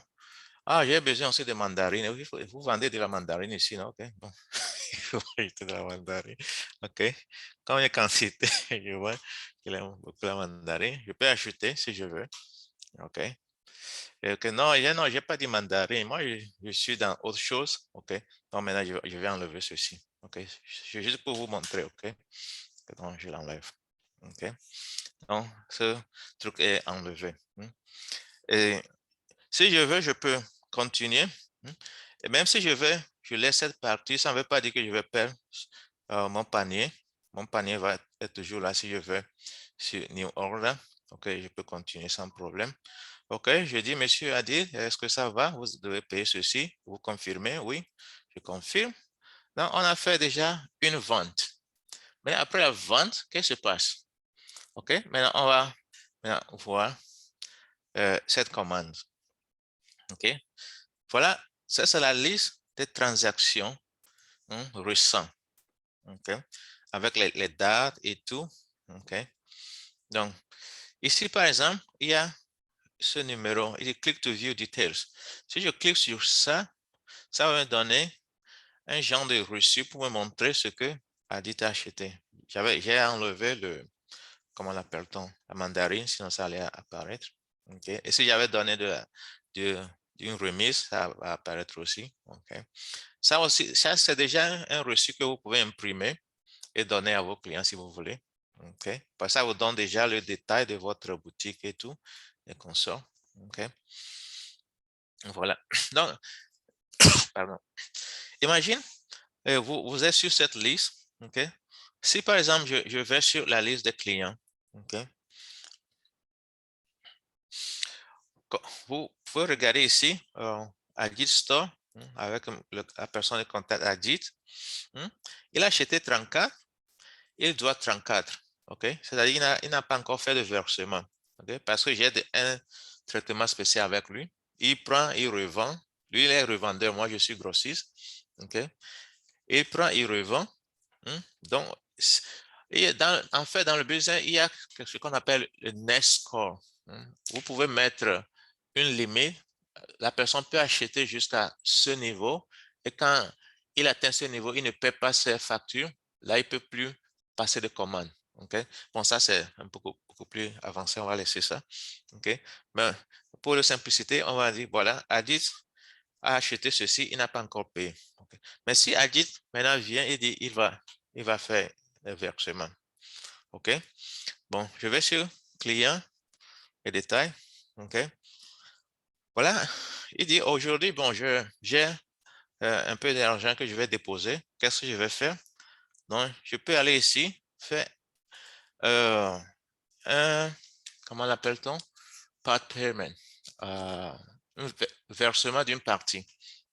[SPEAKER 2] j'ai besoin aussi de mandarine. Vous vendez de la mandarine ici, non? OK. Bon. Vous vendez de la mandarine. OK. Combien de quantité? Je vois qu'il aime beaucoup la mandarine. Je peux acheter si je veux. OK. Et OK. Non, j'ai pas dit mandarine. Moi, je suis dans autre chose. OK. Donc, maintenant, je vais enlever ceci. OK. Juste pour vous montrer. OK. Donc, je l'enlève. OK. Donc, ce truc est enlevé. Et si je veux, je peux continuer. Et même si je laisse cette partie, ça ne veut pas dire que je vais perdre mon panier. Mon panier va être toujours là si je veux sur New Order. OK, je peux continuer sans problème. OK, je dis, monsieur Adil, est-ce que ça va? Vous devez payer ceci. Vous confirmez? Oui, je confirme. Donc, on a fait déjà une vente. Mais après la vente, qu'est-ce qui se passe? OK, maintenant, on va voir cette commande. OK, voilà, ça c'est la liste des transactions récentes. OK, avec les dates et tout. OK, donc ici par exemple, il y a ce numéro, il dit click to view details. Si je clique sur ça, ça va me donner un genre de reçu pour me montrer ce que Adit a acheté. J'ai enlevé comment l'appelle-t-on, la mandarine, sinon ça allait apparaître. Okay. Et si j'avais donné d'une remise, ça va apparaître aussi. Okay. Ça aussi, ça c'est déjà un reçu que vous pouvez imprimer et donner à vos clients si vous voulez. Okay. Parce que ça vous donne déjà le détail de votre boutique et tout, et consorts. Okay. Voilà. Donc, pardon. Imagine, vous êtes sur cette liste. Okay. Si par exemple, je vais sur la liste des clients, okay. Vous pouvez regarder ici, Adit Store, avec la personne de contact Adit. Il a acheté 34, il doit 34. Okay? C'est-à-dire qu'il n'a pas encore fait de versement. Okay? Parce que j'ai un traitement spécial avec lui. Il prend, il revend. Lui, il est revendeur, moi, je suis grossiste. Okay? Il prend, il revend. Donc, en fait, dans le business, il y a ce qu'on appelle le net score. Vous pouvez mettre une limite. La personne peut acheter jusqu'à ce niveau et quand il atteint ce niveau, il ne paie pas ses factures. Là, il ne peut plus passer de commande. Okay? Bon, ça, c'est un peu beaucoup plus avancé. On va laisser ça. Okay? Mais pour la simplicité, on va dire, voilà, Adit a acheté ceci, il n'a pas encore payé. Okay? Mais si Adit maintenant vient et dit, il va faire le versement. OK? Bon, je vais sur client et détails. OK? Voilà. Il dit aujourd'hui, bon, j'ai un peu d'argent que je vais déposer. Qu'est-ce que je vais faire? Donc, je peux aller ici, faire un, comment l'appelle-t-on? Part payment. Un versement d'une partie.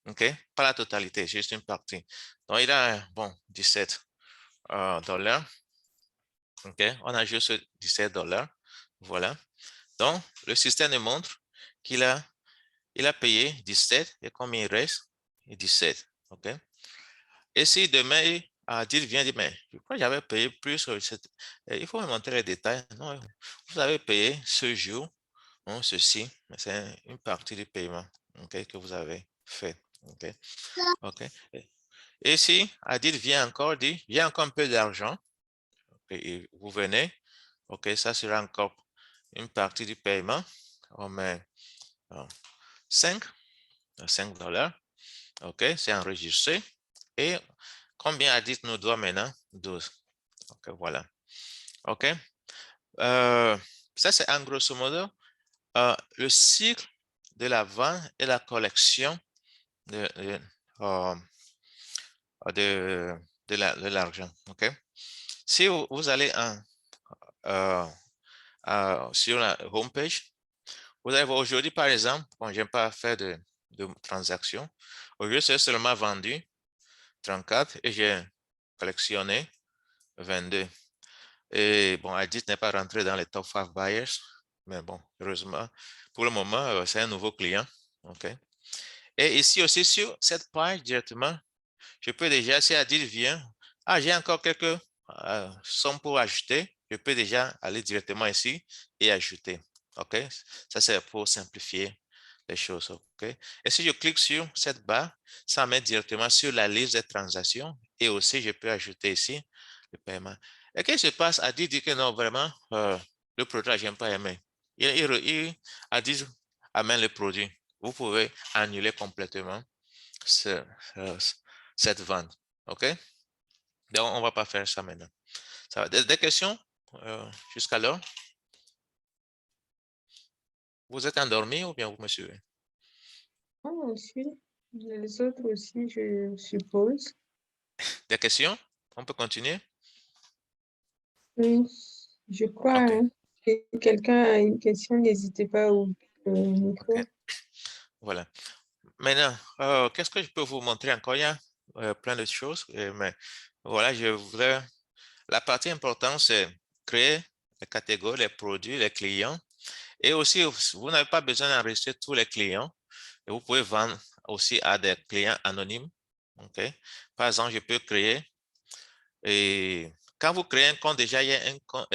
[SPEAKER 2] OK? Pas la totalité, juste une partie. Donc, il a, bon, 17 dollars. OK? On a juste 17 dollars. Voilà. Donc, le système nous montre qu'il a payé 17 et combien il reste? 17. OK? Et si demain, Adil vient dire, mais je crois que j'avais payé plus, il faut me montrer les détails. Non, vous avez payé ce jour, ceci, mais c'est une partie du paiement, okay, que vous avez fait. OK? OK? Et si Adil vient encore dire, j'ai encore un peu d'argent, Et vous venez, OK, ça sera encore une partie du paiement. On met 5 $. OK, c'est enregistré. Et combien Adit nous doit maintenant? 12. OK, voilà. OK. Ça, c'est en grosso modo le cycle de la vente et la collection de l'argent. OK. Si vous allez sur la homepage, vous allez voir aujourd'hui, par exemple, bon, j'aime pas faire de transactions. Aujourd'hui, c'est seulement vendu 34 et j'ai collectionné 22. Et bon, Adit n'est pas rentré dans les top 5 buyers, mais bon, heureusement, pour le moment, c'est un nouveau client. OK. Et ici aussi, sur cette page directement, je peux déjà, si Adit vient, j'ai encore quelques sommes pour ajouter, je peux déjà aller directement ici et ajouter. OK. Ça, c'est pour simplifier les choses. OK. Et si je clique sur cette barre, ça met directement sur la liste des transactions et aussi, je peux ajouter ici le paiement. Et qu'est-ce qui se passe? Adit dit que non, vraiment, le produit, je n'aime pas aimer. Il a dit, amène le produit. Vous pouvez annuler complètement cette vente. OK? Donc, on ne va pas faire ça maintenant. Ça va. Des questions jusqu'alors? Vous êtes endormi ou bien vous me suivez?
[SPEAKER 4] Moi aussi. Les autres aussi, je suppose.
[SPEAKER 2] Des questions? On peut continuer?
[SPEAKER 4] Oui, je crois.
[SPEAKER 2] OK.
[SPEAKER 4] Hein. Si quelqu'un a une question, n'hésitez pas à ouvrir le micro.
[SPEAKER 2] OK. Voilà. Maintenant, qu'est-ce que je peux vous montrer encore? Il y a plein de choses, mais voilà, je voudrais. La partie importante, c'est créer les catégories, les produits, les clients. Et aussi, vous n'avez pas besoin d'enregistrer tous les clients. Et vous pouvez vendre aussi à des clients anonymes. OK? Par exemple, je peux créer. Et quand vous créez un compte, déjà, il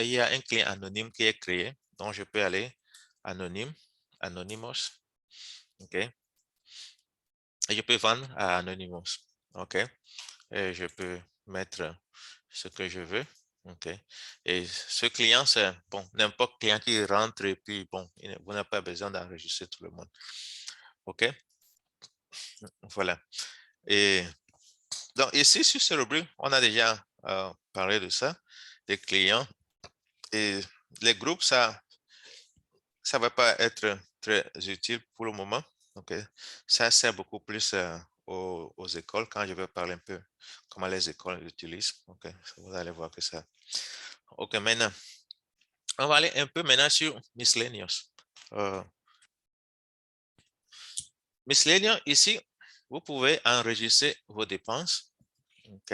[SPEAKER 2] y a un client anonyme qui est créé. Donc, je peux aller anonyme, Anonymous. OK? Et je peux vendre à Anonymous. OK? Et je peux mettre ce que je veux. OK. Et ce client, c'est bon, n'importe client qui rentre et puis bon, vous n'avez pas besoin d'enregistrer tout le monde. OK. Voilà. Et donc ici, sur ce rubrique, on a déjà parlé de ça, des clients. Et les groupes, ça ne va pas être très utile pour le moment. OK. Ça sert beaucoup plus aux écoles quand je vais parler un peu comment les écoles l'utilisent. OK. Vous allez voir que ça. OK, maintenant, on va aller un peu maintenant sur Miscellaneous. Miscellaneous, ici, vous pouvez enregistrer vos dépenses. OK.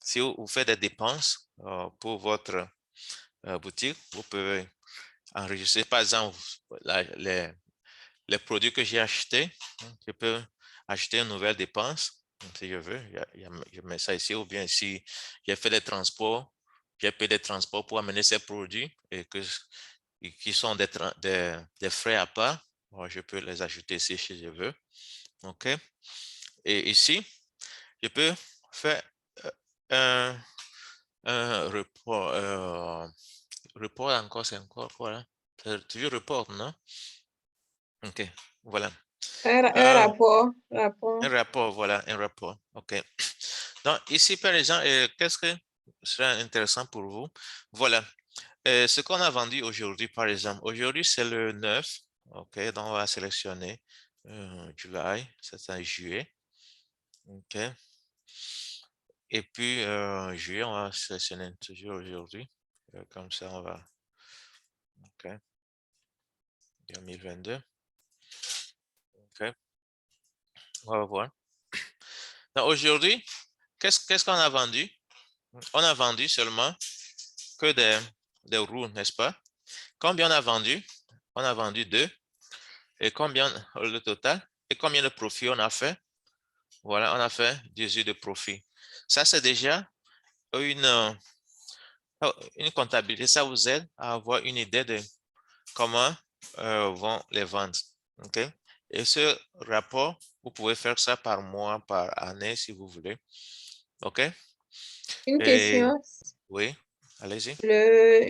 [SPEAKER 2] Si vous faites des dépenses pour votre boutique, vous pouvez enregistrer, par exemple, les produits que j'ai achetés. Je peux acheter une nouvelle dépense, si je veux. Je mets ça ici, ou bien si j'ai fait des transports, j'ai payé des transports pour amener ces produits et qui sont des frais à part. Bon, je peux les ajouter ici si je veux. OK. Et ici, je peux faire un report. Report encore, c'est encore quoi là? C'est toujours report, non? OK, voilà.
[SPEAKER 4] Un rapport.
[SPEAKER 2] Un rapport, voilà, un rapport. OK. Donc, ici, par exemple, qu'est-ce que serait intéressant pour vous? Voilà. Ce qu'on a vendu aujourd'hui, par exemple. Aujourd'hui, c'est le 9. OK, donc on va sélectionner July, c'est un juillet. OK. Et puis, juillet, on va sélectionner toujours aujourd'hui. Comme ça, on va. OK. 2022. OK. On va voir. Donc, aujourd'hui, qu'est-ce qu'on a vendu? On a vendu seulement que des roues, n'est-ce pas? Combien on a vendu? On a vendu 2. Et combien le total? Et combien de profit on a fait? Voilà, on a fait 18 de profit. Ça, c'est déjà une comptabilité. Ça vous aide à avoir une idée de comment vont les ventes. OK? Et ce rapport, vous pouvez faire ça par mois, par année, si vous voulez. OK?
[SPEAKER 4] Une
[SPEAKER 2] Et
[SPEAKER 4] question.
[SPEAKER 2] oui. Allez-y.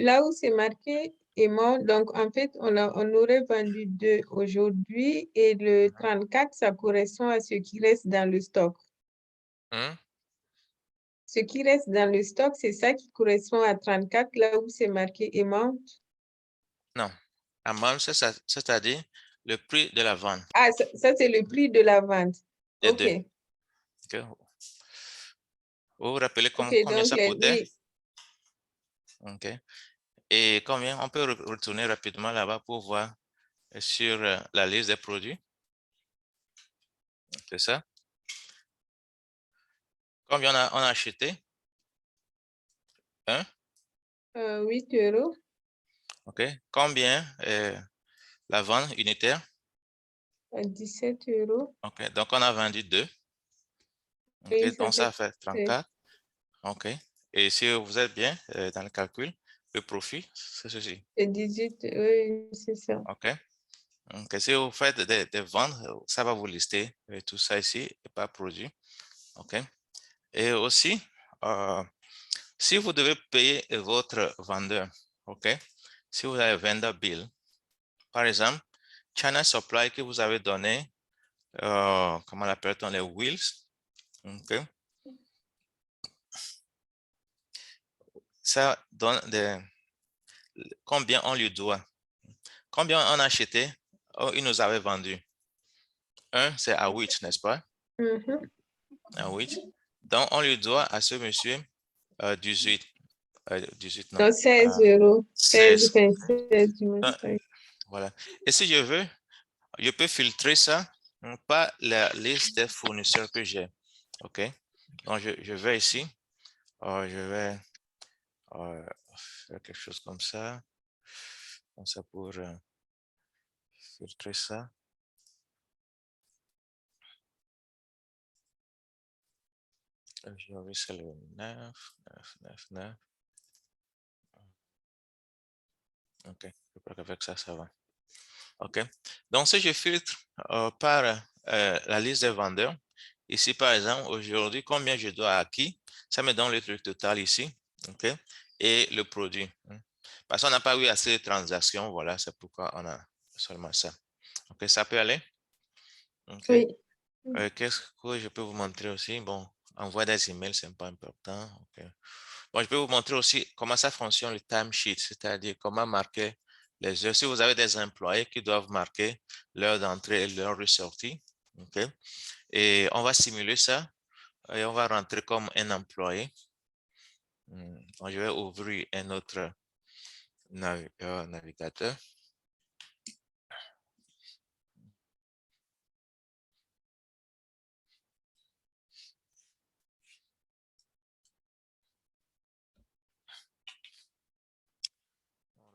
[SPEAKER 4] Là où c'est marqué aimant, donc en fait, on aurait vendu 2 aujourd'hui et le 34, ça correspond à ce qui reste dans le stock.
[SPEAKER 2] Hmm?
[SPEAKER 4] Ce qui reste dans le stock, c'est ça qui correspond à 34, là où c'est marqué aimant.
[SPEAKER 2] Non. Amount, c'est-à-dire le prix de la vente
[SPEAKER 4] Ah, ça c'est le prix de la vente.
[SPEAKER 2] des
[SPEAKER 4] OK.
[SPEAKER 2] deux. OK. Vous vous rappelez
[SPEAKER 4] OK,
[SPEAKER 2] combien
[SPEAKER 4] donc
[SPEAKER 2] ça coûtait?
[SPEAKER 4] oui.
[SPEAKER 2] OK. Et combien? On peut retourner rapidement là-bas pour voir sur la liste des produits. C'est ça? Combien on a acheté?
[SPEAKER 4] 8 euros.
[SPEAKER 2] OK. Combien la vente unitaire?
[SPEAKER 4] 17 euros.
[SPEAKER 2] OK. Donc, on a vendu 2. OK.
[SPEAKER 4] Oui, ça
[SPEAKER 2] Donc, ça
[SPEAKER 4] fait
[SPEAKER 2] fait 34. OK. Et si vous êtes bien dans le calcul, le profit, c'est ceci.
[SPEAKER 4] 18, oui, c'est ça.
[SPEAKER 2] OK. OK. Si vous faites des ventes, ça va vous lister tout ça ici et pas produit. OK. Et aussi, si vous devez payer votre vendeur, OK, si vous avez vendeur bill, par exemple, China Supply que vous avez donné, comment l'appelle-t-on, les wheels, OK, ça donne combien on lui doit. Combien on a acheté, il nous avait vendu. Un, c'est à 8, n'est-ce pas?
[SPEAKER 4] Mhm.
[SPEAKER 2] À 8. Donc, on lui doit à ce monsieur 18. 18, non.
[SPEAKER 4] Donc 16 euros. 16,
[SPEAKER 2] 16.
[SPEAKER 4] 16 du moins. Oui.
[SPEAKER 2] Voilà. Et si je veux, je peux filtrer ça par la liste des fournisseurs que j'ai. OK? Donc, je vais ici. Je vais faire quelque chose comme ça. Comme ça pour filtrer ça. Aujourd'hui, c'est le 9, 9, 9, 9. OK. Je crois qu'avec ça, ça va. OK. Donc, si je filtre par la liste des vendeurs, ici, par exemple, aujourd'hui, combien je dois à qui? Ça me donne le truc total ici. OK. Et le produit. Parce qu'on n'a pas eu assez de transactions. Voilà, c'est pourquoi on a seulement ça. OK, ça peut aller? OK.
[SPEAKER 4] Oui.
[SPEAKER 2] Qu'est-ce que je peux vous montrer aussi? Bon, envoyer des emails, c'est pas important. OK. Bon, je peux vous montrer aussi comment ça fonctionne le timesheet, c'est-à-dire comment marquer les heures. Si vous avez des employés qui doivent marquer l'heure d'entrée et l'heure de sortie, OK? Et on va simuler ça et on va rentrer comme un employé. Donc, je vais ouvrir un autre navigateur.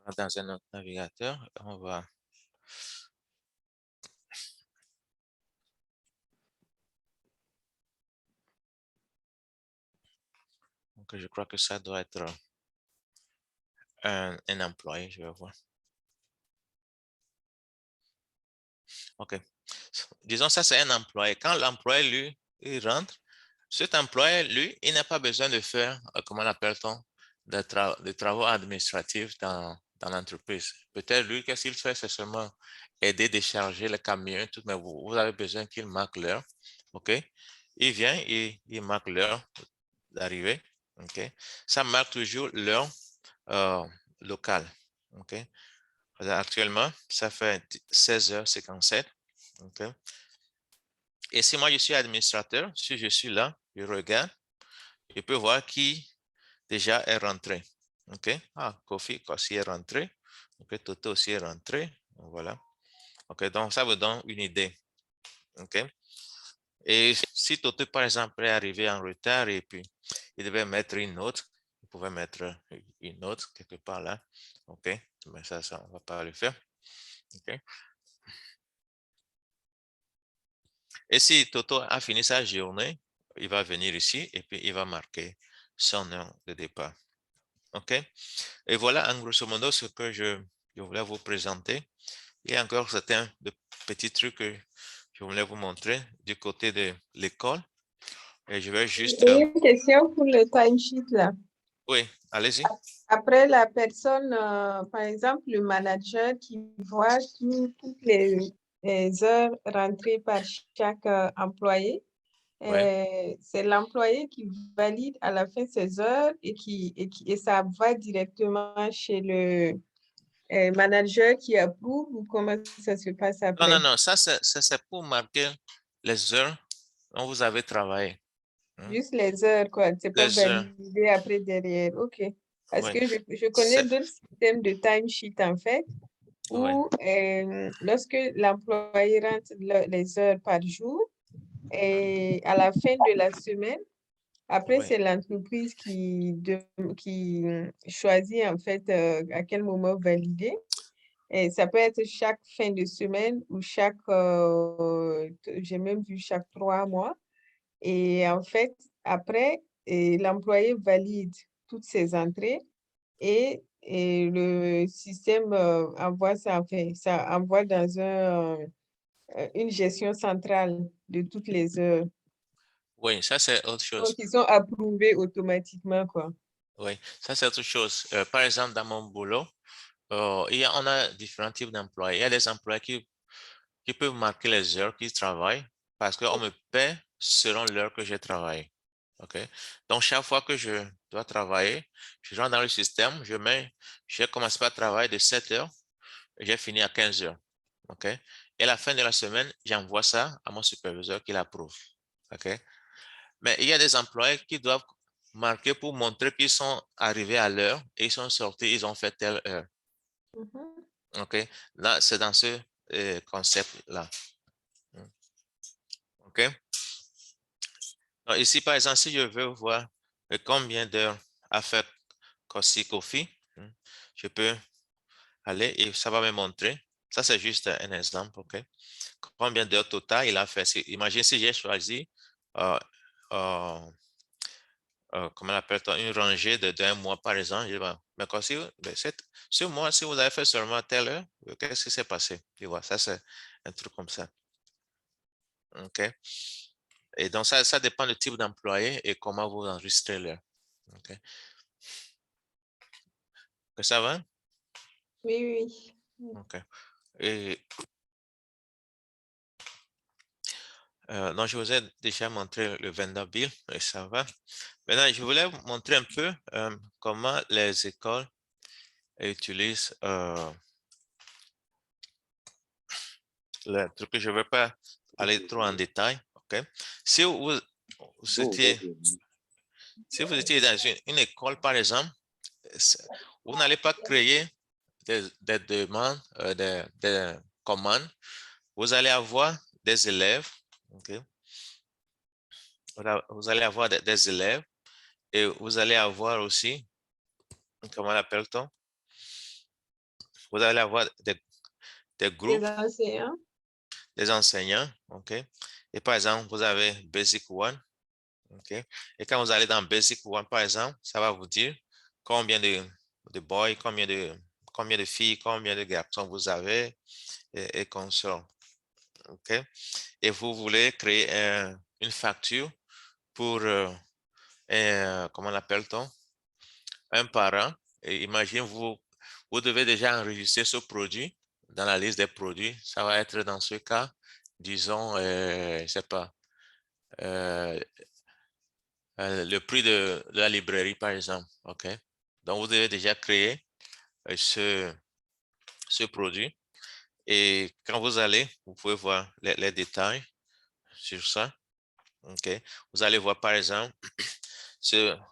[SPEAKER 2] On va dans un autre navigateur. On va donc, je crois que ça doit être un employé, je vais voir. OK. Disons ça, c'est un employé. Quand l'employé, lui, il rentre, cet employé, lui, il n'a pas besoin de faire, comment l'appelle-t-on, des travaux administratifs dans l'entreprise. Peut-être lui, qu'est-ce qu'il fait? C'est seulement aider, décharger le camion, tout, mais vous avez besoin qu'il marque l'heure. OK? Il vient et il marque l'heure d'arrivée. OK? Ça marque toujours l'heure locale. OK? Actuellement, ça fait 16h57. OK? Et si moi, je suis administrateur, si je suis là, je regarde, je peux voir qui déjà est rentré. OK? Ah, Kofi aussi est rentré. OK, Toto aussi est rentré. Voilà. OK, donc ça vous donne une idée. OK? Et si Toto, par exemple, est arrivé en retard et puis il devait mettre une note, il pouvait mettre une note quelque part là. OK? Mais ça, on ne va pas le faire. OK? Et si Toto a fini sa journée, il va venir ici et puis il va marquer son heure de départ. OK? Et voilà, en grosso modo, ce que je voulais vous présenter. Il y a encore certains petits trucs que je voulais vous montrer du côté de l'école. Et je vais juste...
[SPEAKER 4] Et une question pour le timesheet là.
[SPEAKER 2] Oui, allez-y.
[SPEAKER 4] Après, la personne, par exemple, le manager qui voit toutes les heures rentrées par chaque employé,
[SPEAKER 2] Ouais.
[SPEAKER 4] c'est l'employé qui valide à la fin ses heures et ça va directement chez le manager qui approuve ou comment ça se passe
[SPEAKER 2] Non, non,
[SPEAKER 4] après?
[SPEAKER 2] non, ça c'est pour marquer les heures dont vous avez travaillé. Hein.
[SPEAKER 4] Juste les heures, quoi. C'est pas
[SPEAKER 2] Les heures,
[SPEAKER 4] validé après derrière. OK. Parce
[SPEAKER 2] oui.
[SPEAKER 4] que je connais
[SPEAKER 2] C'est,
[SPEAKER 4] d'autres systèmes de timesheet, en fait,
[SPEAKER 2] oui,
[SPEAKER 4] où lorsque l'employé rentre les heures par jour, et à la fin de la semaine, après,
[SPEAKER 2] oui,
[SPEAKER 4] c'est l'entreprise qui choisit en fait à quel moment valider. Et ça peut être chaque fin de semaine ou j'ai même vu chaque 3 mois. Et en fait, après, l'employé valide toutes ses entrées et le système envoie ça, enfin, ça envoie dans une gestion centrale de toutes les heures.
[SPEAKER 2] oui, ça c'est autre
[SPEAKER 4] Donc,
[SPEAKER 2] chose.
[SPEAKER 4] ils sont approuvés automatiquement, quoi.
[SPEAKER 2] Oui, ça c'est autre chose. Par exemple, dans mon boulot, on a différents types d'employés. Il y a des employés qui peuvent marquer les heures qu'ils travaillent parce qu'on me paie selon l'heure que j'ai travaillé. OK? Donc, chaque fois que je dois travailler, je rentre dans le système, j'ai commencé par travailler de 7 heures et j'ai fini à 15 heures. OK? Et à la fin de la semaine, j'envoie ça à mon superviseur qui l'approuve. OK? Mais il y a des employés qui doivent marquer pour montrer qu'ils sont arrivés à l'heure et ils sont sortis, ils ont fait telle heure.
[SPEAKER 4] Mhm.
[SPEAKER 2] OK? Là, c'est dans ce concept-là. OK? Donc, ici, par exemple, si je veux voir combien d'heures a fait Kosi Kofi, je peux aller et ça va me montrer. Ça, c'est juste un exemple, OK? Combien d'heures total il a fait. Imagine si j'ai choisi, euh, euh, comment on appelle ça, une rangée d'un mois, par exemple. Je dis, ben, mais Kosi, ben, ce mois, si vous avez fait seulement telle heure, qu'est-ce qui s'est passé? Tu vois, ça, c'est un truc comme ça. OK? Et donc, ça dépend du type d'employé et comment vous enregistrez l'heure. OK? Que ça va?
[SPEAKER 4] Oui, oui.
[SPEAKER 2] OK. Et donc, je vous ai déjà montré le vendor bill et ça va. Maintenant, je voulais vous montrer un peu comment les écoles utilisent le truc. Je ne vais pas aller trop en détail. OK? Si vous, vous
[SPEAKER 3] Bon,
[SPEAKER 2] étiez, si vous étiez dans une école, par exemple, vous n'allez pas créer des demandes, des commandes. Vous allez avoir des élèves. OK? Vous allez avoir des élèves et vous allez avoir aussi, comment l'appelle-t-on? Vous allez avoir des
[SPEAKER 4] Les
[SPEAKER 2] groupes,
[SPEAKER 4] enseignants.
[SPEAKER 2] des enseignants, OK? Et par exemple, vous avez Basic One, OK? Et quand vous allez dans Basic One, par exemple, ça va vous dire combien de boys, combien de filles, combien de garçons vous avez et consorts, OK? Et vous voulez créer une facture pour, comment l'appelle-t-on? Un parent. Et imagine, vous devez déjà enregistrer ce produit dans la liste des produits. Ça va être dans ce cas, disons, je ne sais pas, euh, le prix de la librairie, par exemple. OK? Donc, vous devez déjà créer ce produit. Et quand vous allez, vous pouvez voir les détails sur ça. OK? Vous allez voir, par exemple,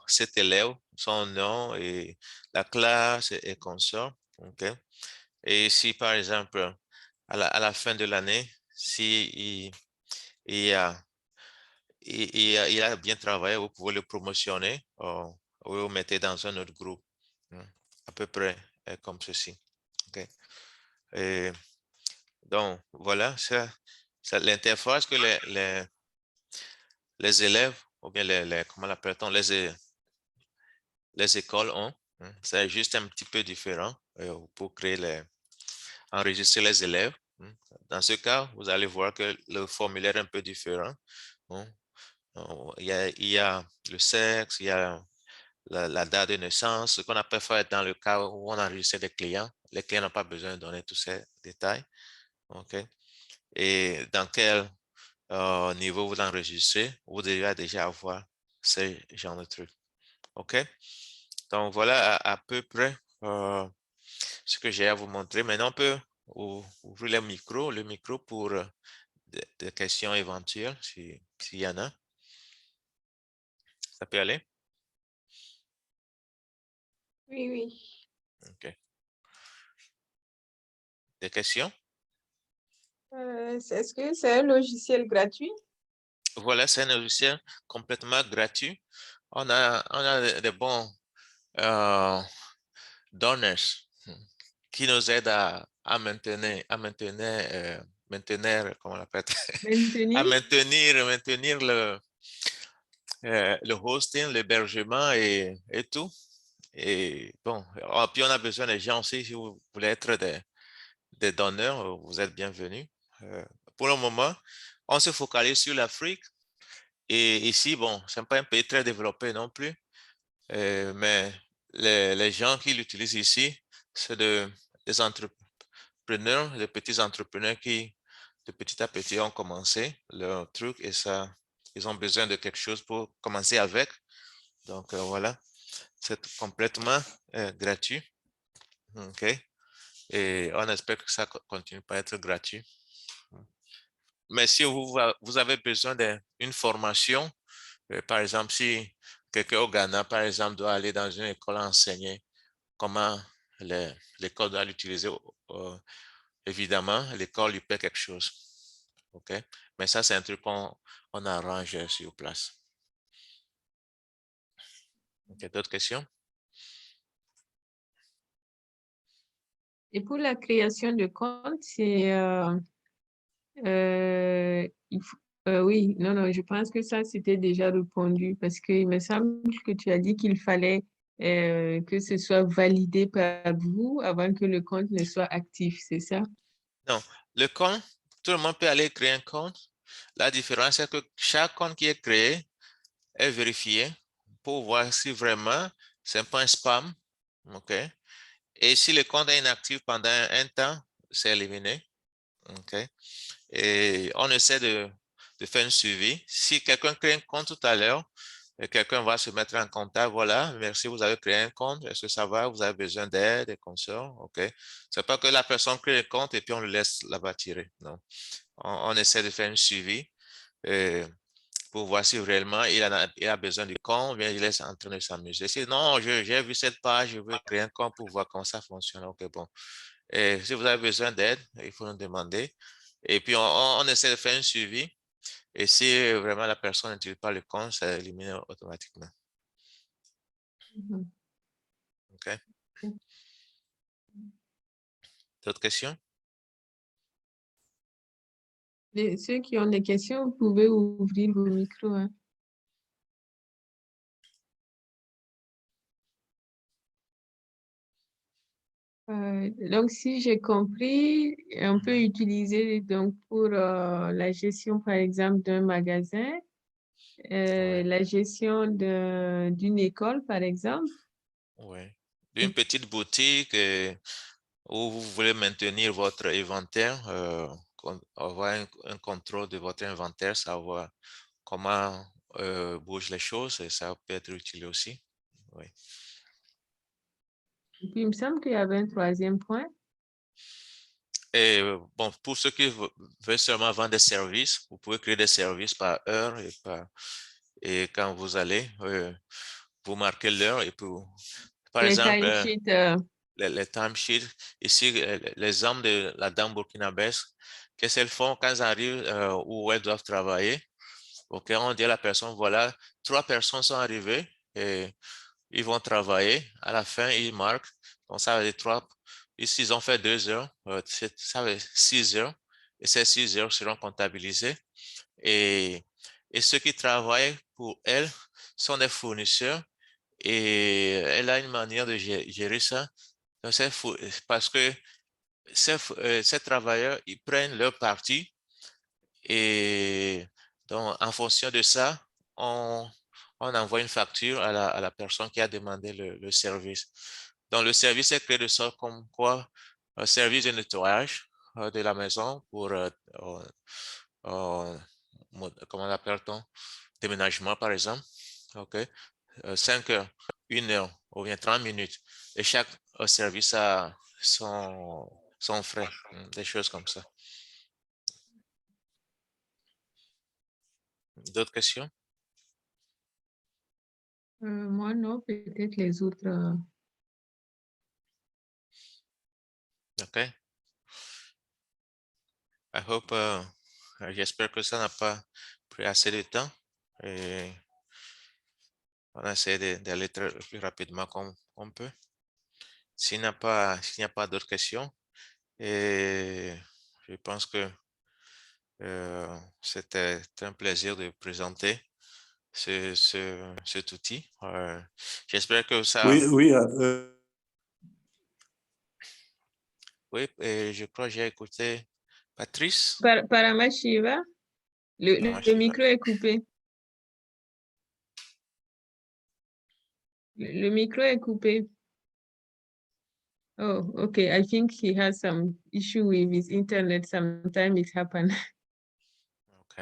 [SPEAKER 2] cet élève, son nom et la classe et consort. OK? Et si, par exemple, à la fin de l'année, si il a, il a bien travaillé, vous pouvez le promotionner ou vous mettez dans un autre groupe, à peu près comme ceci. OK? Et donc, voilà, l'interface que les élèves, ou bien comment l'appelle-t-on, les écoles ont, c'est juste un petit peu différent pour enregistrer les élèves. Dans ce cas, vous allez voir que le formulaire est un peu différent. Il y a le sexe, il y a la date de naissance, ce qu'on a pu faire dans le cas où on enregistrait des clients. Les clients n'ont pas besoin de donner tous ces détails. OK? Et dans quel niveau vous enregistrez, vous devez déjà avoir ce genre de trucs. OK? Donc, voilà à peu près ce que j'ai à vous montrer. Maintenant, on peut ouvrir le micro pour des questions éventuelles, s'il y en a. Ça peut aller?
[SPEAKER 4] Oui, oui.
[SPEAKER 2] OK. Des questions?
[SPEAKER 4] Est-ce que c'est un logiciel gratuit?
[SPEAKER 2] Voilà, c'est un logiciel complètement gratuit. On a des bons donneurs qui nous aident à maintenir, comment on appelle, à
[SPEAKER 4] Maintenir?
[SPEAKER 2] maintenir le hosting, l'hébergement et tout. Et bon, puis on a besoin des gens aussi, si vous voulez être des donneurs, vous êtes bienvenus. Pour le moment, on se focalise sur l'Afrique. Et ici, bon, ce n'est pas un pays très développé non plus, mais les gens qui l'utilisent ici, c'est des entrepreneurs, des petits entrepreneurs qui, de petit à petit, ont commencé leur truc et ça, ils ont besoin de quelque chose pour commencer avec. Donc, voilà, c'est complètement gratuit. OK. Et on espère que ça continue pas à être gratuit. Mais si vous avez besoin d'une formation, par exemple, si quelqu'un au Ghana, par exemple, doit aller dans une école enseigner comment l'école doit l'utiliser, évidemment, l'école lui paie quelque chose. OK? Mais ça, c'est un truc qu'on arrange sur place. OK, d'autres questions?
[SPEAKER 4] Et pour la création de compte, c'est oui, non, je pense que ça, c'était déjà répondu parce qu'il me semble que tu as dit qu'il fallait que ce soit validé par vous avant que le compte ne soit actif, c'est ça?
[SPEAKER 2] Non, le compte, tout le monde peut aller créer un compte. La différence, c'est que chaque compte qui est créé est vérifié pour voir si vraiment c'est pas un spam. OK? Et si le compte est inactif pendant un temps, c'est éliminé. OK? Et on essaie de faire un suivi. Si quelqu'un crée un compte tout à l'heure, quelqu'un va se mettre en contact. Voilà, merci, vous avez créé un compte. Est-ce que ça va? Vous avez besoin d'aide, des consorts? OK. C'est pas que la personne crée le compte et puis on le laisse là-bas tirer. Non. On essaie de faire un suivi pour voir si réellement il a besoin du compte, ou bien il est en train de s'amuser. Si non, j'ai vu cette page, je veux créer un compte pour voir comment ça fonctionne. OK, bon. Et si vous avez besoin d'aide, il faut nous demander. Et puis, on essaie de faire un suivi. Et si vraiment la personne n'utilise pas le compte, ça élimine automatiquement.
[SPEAKER 4] Mhm.
[SPEAKER 2] OK? D'autres questions?
[SPEAKER 4] Ceux qui ont des questions, vous pouvez ouvrir vos micros, hein. Donc, si j'ai compris, on peut utiliser donc pour la gestion, par exemple, d'un magasin,
[SPEAKER 2] Ouais.
[SPEAKER 4] la gestion d'une école, par exemple.
[SPEAKER 2] Ouais. D'une petite boutique où vous voulez maintenir votre inventaire, avoir un contrôle de votre inventaire, savoir comment bougent les choses, et ça peut être utile aussi. Oui.
[SPEAKER 4] Et puis, il me semble qu'il y avait un troisième point.
[SPEAKER 2] Et bon, pour ceux qui veulent seulement vendre des services, vous pouvez créer des services par heure et quand vous allez, vous marquez l'heure et puis, par
[SPEAKER 4] Les
[SPEAKER 2] exemple,
[SPEAKER 4] timesheets,
[SPEAKER 2] les timesheets, ici, l'exemple de la dame burkinabèse, qu'est-ce qu'elles font quand elles arrivent où elles doivent travailler? OK, on dit à la personne, voilà, 3 personnes sont arrivées et ils vont travailler. À la fin, ils marquent. Donc, ça veut dire 3. Ici, ils ont fait 2 heures. Ça veut dire 6 heures. Et ces 6 heures seront comptabilisées. Et, et ceux qui travaillent pour elle sont des fournisseurs. Et elle a une manière de gérer ça. Donc, parce que ces travailleurs, ils prennent leur partie et donc en fonction de ça, on on envoie une facture à la personne qui a demandé le service. Donc, le service est créé de sorte comme quoi un service de nettoyage de la maison pour, comment l'appelle-t-on? Déménagement, par exemple. OK. 5 heures, 1 heure ou bien 30 minutes. Et chaque service a son frais, des choses comme ça. D'autres questions?
[SPEAKER 4] Moi, non, peut-être les autres.
[SPEAKER 2] OK. I hope, j'espère que ça n'a pas pris assez de temps. Et on a essayé d'aller le plus rapidement comme on peut. S'il n'y a pas d'autres questions, et je pense que c'était un plaisir de présenter cet outil. J'espère que ça...
[SPEAKER 3] Oui, oui.
[SPEAKER 2] Oui, et je crois que j'ai écouté Patrice.
[SPEAKER 4] Paramashiva, le micro est coupé. Le micro est coupé. Oh, okay. I think he has some issue with his internet. Sometimes it happens.
[SPEAKER 2] OK.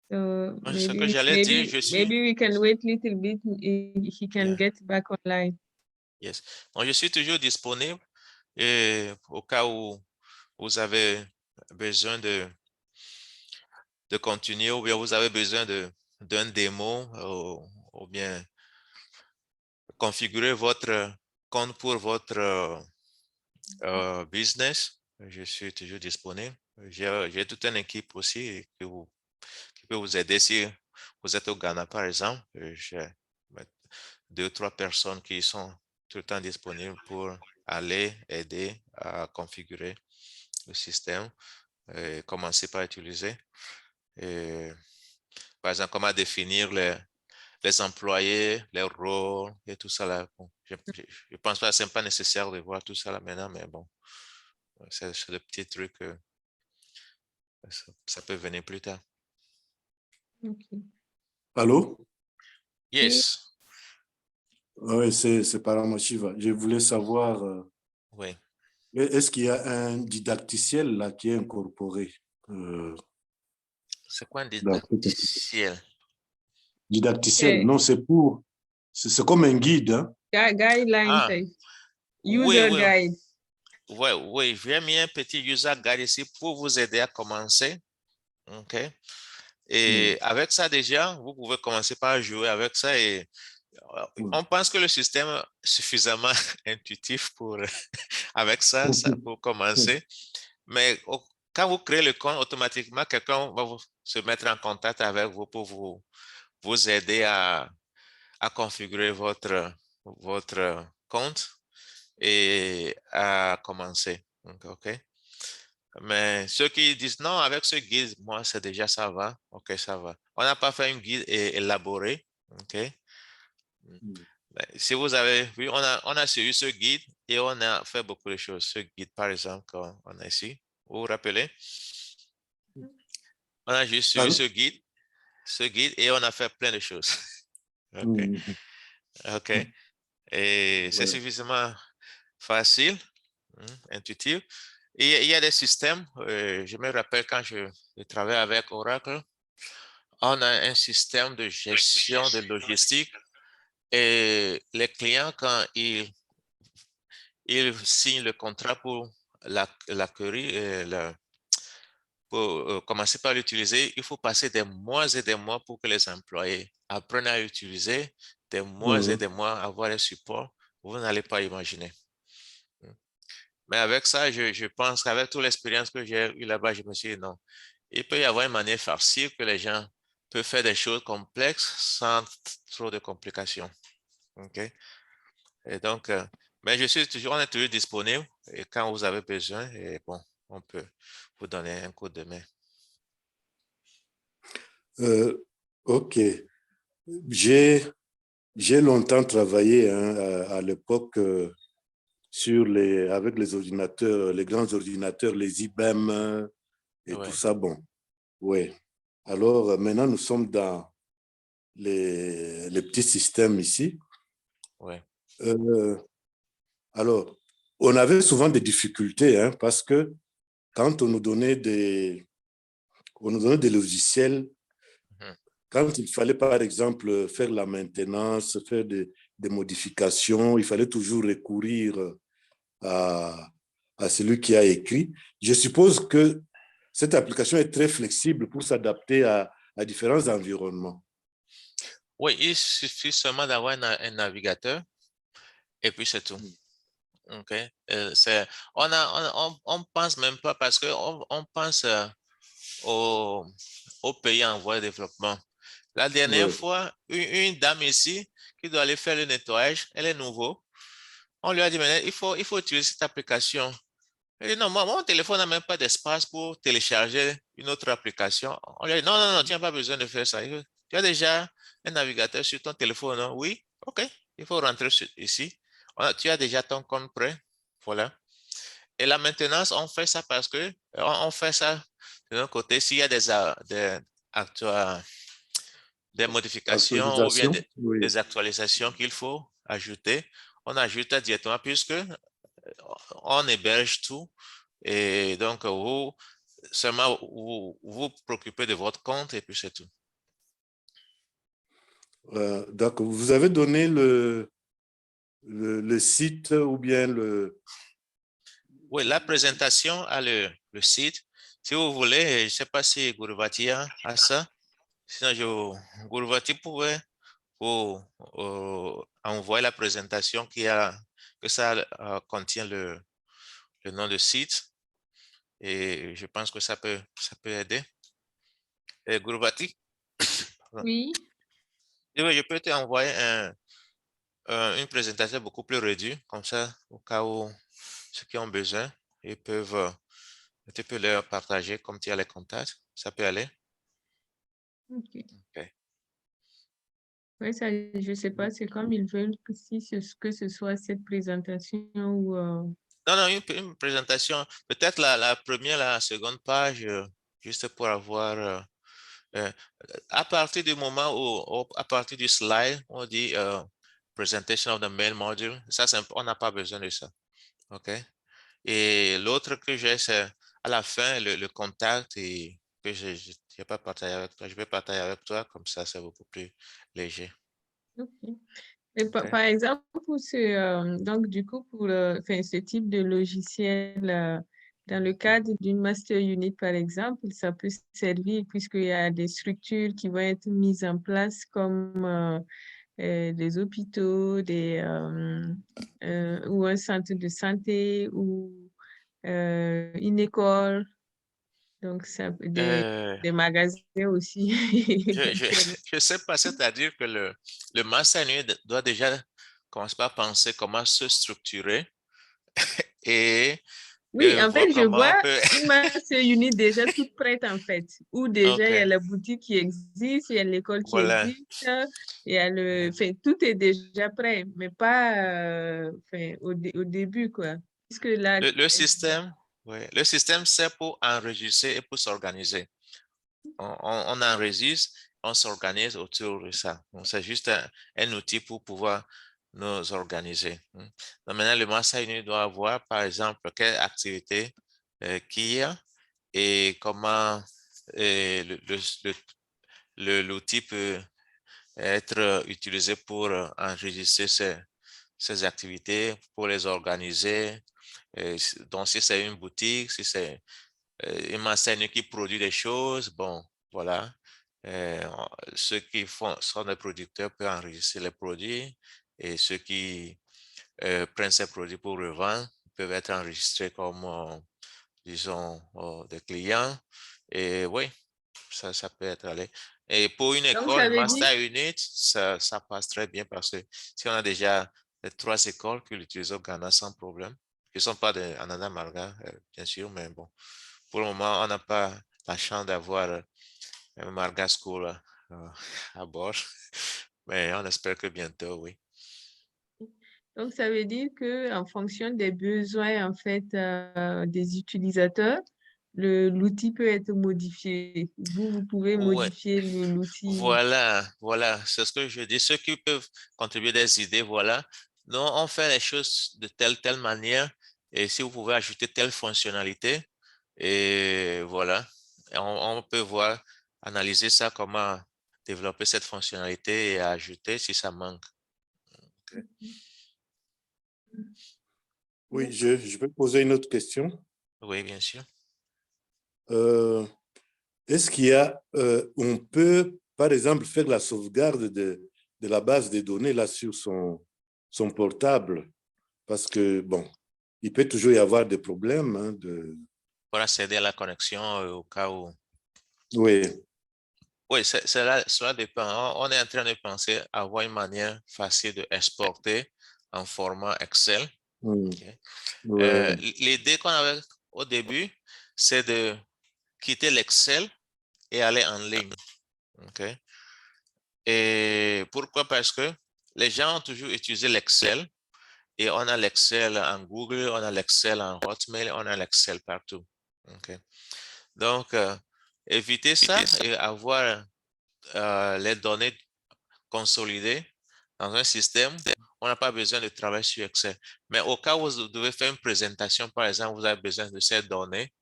[SPEAKER 4] So
[SPEAKER 2] Ce que j'allais dire, je suis...
[SPEAKER 4] maybe we can wait a little bit. He can get back online.
[SPEAKER 2] Yes. Donc, je suis toujours disponible et au cas où vous avez besoin de continuer ou bien vous avez besoin d'un démo ou bien configurer votre compte pour votre business, je suis toujours disponible. J'ai toute une équipe aussi qui peut vous aider si vous êtes au Ghana, par exemple. J'ai 2 ou 3 personnes qui sont tout le temps disponibles pour aller aider à configurer le système et commencer par utiliser. Et, par exemple, comment définir les employés, les rôles et tout ça là. Bon, je pense pas que c'est pas nécessaire de voir tout ça là maintenant, mais bon, c'est le petit truc que ça peut venir plus tard.
[SPEAKER 4] Okay.
[SPEAKER 3] Allô?
[SPEAKER 2] Yes.
[SPEAKER 3] Oui, c'est Paramashiva. Je voulais savoir,
[SPEAKER 2] Oui.
[SPEAKER 3] est-ce qu'il y a un didacticiel là qui est incorporé
[SPEAKER 2] C'est quoi un
[SPEAKER 3] dans cette application?
[SPEAKER 2] didacticiel?
[SPEAKER 3] Didacticiel, non, c'est comme un guide. Hein?
[SPEAKER 4] Guidelines,
[SPEAKER 2] Ah,
[SPEAKER 4] user
[SPEAKER 2] oui.
[SPEAKER 4] guide.
[SPEAKER 2] Oui, j'ai mis un petit user guide ici pour vous aider à commencer. OK. Et avec ça, déjà, vous pouvez commencer par jouer avec ça et on pense que le système est suffisamment intuitif pour, avec ça, pour commencer. Mais quand vous créez le compte, automatiquement, quelqu'un va se mettre en contact avec vous pour vous aider à configurer votre compte et à commencer. OK? Mais ceux qui disent non, avec ce guide, moi, c'est déjà ça va. OK, ça va. On n'a pas fait un guide élaboré. OK? Si vous avez vu, on a suivi ce guide et on a fait beaucoup de choses. Ce guide, par exemple, qu'on a ici. Vous vous rappelez? On a juste suivi ce guide et on a fait plein de choses. OK. OK. Et c'est suffisamment facile, intuitif. Et il y a des systèmes, je me rappelle quand je travaillais avec Oracle, on a un système de gestion de logistique et les clients, quand ils signent le contrat pour l'acquérir, pour commencer par l'utiliser, il faut passer des mois et des mois pour que les employés apprennent à l'utiliser, des mois et des mois à avoir un support. Vous n'allez pas imaginer. Mais avec ça, je pense qu'avec toute l'expérience que j'ai eue là-bas, je me suis dit non. Il peut y avoir une manière facile que les gens peuvent faire des choses complexes sans trop de complications. OK? Et donc, mais on est toujours disponible et quand vous avez besoin, et bon, on peut vous donner un coup de main.
[SPEAKER 3] OK. J'ai longtemps travaillé à l'époque avec les ordinateurs, les grands ordinateurs, les IBM et tout ça. Bon, ouais. Alors maintenant, nous sommes dans les petits systèmes ici.
[SPEAKER 2] Ouais.
[SPEAKER 3] Alors, on avait souvent des difficultés hein, parce que quand on nous donnait des logiciels, quand il fallait par exemple faire la maintenance, faire des modifications, il fallait toujours recourir à celui qui a écrit. Je suppose que cette application est très flexible pour s'adapter à différents environnements.
[SPEAKER 2] Oui, il suffit seulement d'avoir un navigateur et puis c'est tout. OK. On pense même pas parce qu'on pense aux pays en voie de développement. La dernière fois, une dame ici qui doit aller faire le nettoyage, elle est nouveau. On lui a dit, mais il faut utiliser cette application. Elle dit, non, mon téléphone n'a même pas d'espace pour télécharger une autre application. On lui a dit, non, non, non, tu n'as pas besoin de faire ça. Tu as déjà un navigateur sur ton téléphone, non? Oui, OK. Il faut rentrer ici. Tu as déjà ton compte prêt. Voilà. Et la maintenance, on fait ça parce que on fait ça de notre côté. S'il y a des modifications ou bien des actualisations qu'il faut ajouter, on ajoute directement puisque on héberge tout. Et donc, vous seulement vous préoccupez de votre compte et puis c'est tout.
[SPEAKER 3] D'accord. Vous avez donné le site ou bien le...
[SPEAKER 2] Oui, la présentation a le site. Si vous voulez, je ne sais pas si Guruvati a ça. Sinon, Guruvati pouvait vous envoyer la présentation que ça contient le nom de site. Et je pense que ça peut aider. Et Guruvati,
[SPEAKER 4] Oui.
[SPEAKER 2] je peux t'envoyer une présentation beaucoup plus réduite, comme ça, au cas où ceux qui ont besoin, ils peuvent, tu peux leur partager comme tu as les contacts. Ça peut aller.
[SPEAKER 4] OK.
[SPEAKER 2] Okay.
[SPEAKER 4] Oui, ça, je ne sais pas, c'est comme ils veulent que, que ce soit cette présentation ou...
[SPEAKER 2] Non, non, une présentation, peut-être la première, la seconde page, juste pour avoir... à partir du moment où, à partir du slide, on dit presentation of the main module, ça, on n'a pas besoin de ça. OK? Et l'autre que j'ai, c'est à la fin, le contact et que je n'ai pas partagé avec toi. Je vais partager avec toi, comme ça, c'est beaucoup plus léger.
[SPEAKER 4] OK. Et
[SPEAKER 2] OK.
[SPEAKER 4] par exemple, donc du coup, pour ce type de logiciel, dans le cadre d'une master unit, par exemple, ça peut servir puisqu'il y a des structures qui vont être mises en place comme des hôpitaux, ou un centre de santé ou une école. Donc, ça, des magasins aussi.
[SPEAKER 2] Je sais pas, c'est-à-dire que le master unit doit déjà commencer par penser comment se structurer et
[SPEAKER 4] Oui, en
[SPEAKER 2] voir
[SPEAKER 4] fait, je
[SPEAKER 2] comment
[SPEAKER 4] vois
[SPEAKER 2] on peut...
[SPEAKER 4] une master unit déjà toute prête, en fait, où déjà il y a
[SPEAKER 2] OK,
[SPEAKER 4] la boutique qui existe, il y a l'école qui
[SPEAKER 2] voilà.
[SPEAKER 4] existe, il y a enfin, tout est déjà prêt, mais pas au début, quoi. Puisque là,
[SPEAKER 2] Le système, ouais, le système, c'est pour enregistrer et pour s'organiser. On enregistre, on s'organise autour de ça. C'est juste un outil pour pouvoir nous organiser. Donc maintenant, le master unit doit avoir, par exemple, quelle activité qu'il y a et comment l'outil peut être utilisé pour enregistrer ces activités, pour les organiser. Donc, si c'est une boutique, si c'est une enseigne qui produit des choses, bon, voilà. Ceux qui sont des producteurs peuvent enregistrer les produits et ceux qui prennent ces produits pour revendre peuvent être enregistrés comme, disons, des clients. Et oui, ça peut être allé. Et pour une
[SPEAKER 4] donc
[SPEAKER 2] école,
[SPEAKER 4] ça veut dire,
[SPEAKER 2] Master Unit, ça passe très bien parce que si on a déjà les 3 écoles qui l'utilisent au Ghana sans problème, qui ne sont pas de Ananda Marga, bien sûr, mais bon, pour le moment, on n'a pas la chance d'avoir un Marga School à bord, mais on espère que bientôt, oui.
[SPEAKER 4] donc ça veut dire que en fonction des besoins, en fait, des utilisateurs, l'outil peut être modifié. Vous pouvez
[SPEAKER 2] Ouais,
[SPEAKER 4] modifier l'outil.
[SPEAKER 2] voilà, c'est ce que je dis. Ceux qui peuvent contribuer des idées, voilà. Donc, on fait les choses de telle manière. Et si vous pouvez ajouter telle fonctionnalité, et voilà, et on peut voir, analyser ça, comment développer cette fonctionnalité et ajouter si ça manque. Ok.
[SPEAKER 3] Oui, je peux poser une autre question.
[SPEAKER 2] Oui, bien sûr.
[SPEAKER 3] Est-ce qu'il y a, on peut, par exemple, faire la sauvegarde de la base des données là sur son portable? Parce que, bon, il peut toujours y avoir des problèmes. Hein,
[SPEAKER 2] Pour accéder à la connexion au cas où.
[SPEAKER 3] Oui.
[SPEAKER 2] Oui, cela dépend. On est en train de penser à avoir une manière facile de exporter en format Excel. Ok.
[SPEAKER 3] Ouais.
[SPEAKER 2] L'idée qu'on avait au début, c'est de quitter l'Excel et aller en ligne. Ok. Et pourquoi? Parce que les gens ont toujours utilisé l'Excel et on a l'Excel en Google, on a l'Excel en Hotmail, on a l'Excel partout. Ok. Donc, éviter ça et avoir les données consolidées dans un système, on n'a pas besoin de travailler sur Excel. Mais au cas où vous devez faire une présentation, par exemple, vous avez besoin de ces données,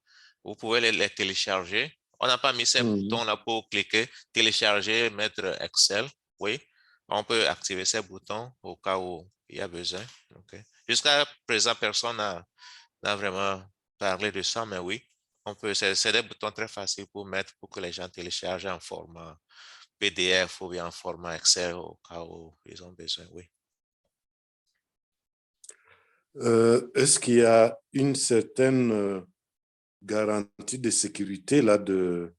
[SPEAKER 2] vous pouvez les télécharger. On n'a pas mis ces boutons-là pour cliquer, télécharger, mettre Excel. Oui, on peut activer ces boutons au cas où il y a besoin. Okay. Jusqu'à présent, personne n'a vraiment parlé de ça, mais oui, on peut. C'est des boutons très faciles pour mettre pour que les gens téléchargent en format PDF ou bien en format Excel au cas où ils ont besoin, oui.
[SPEAKER 3] Est-ce qu'il y a une certaine garantie de sécurité là, de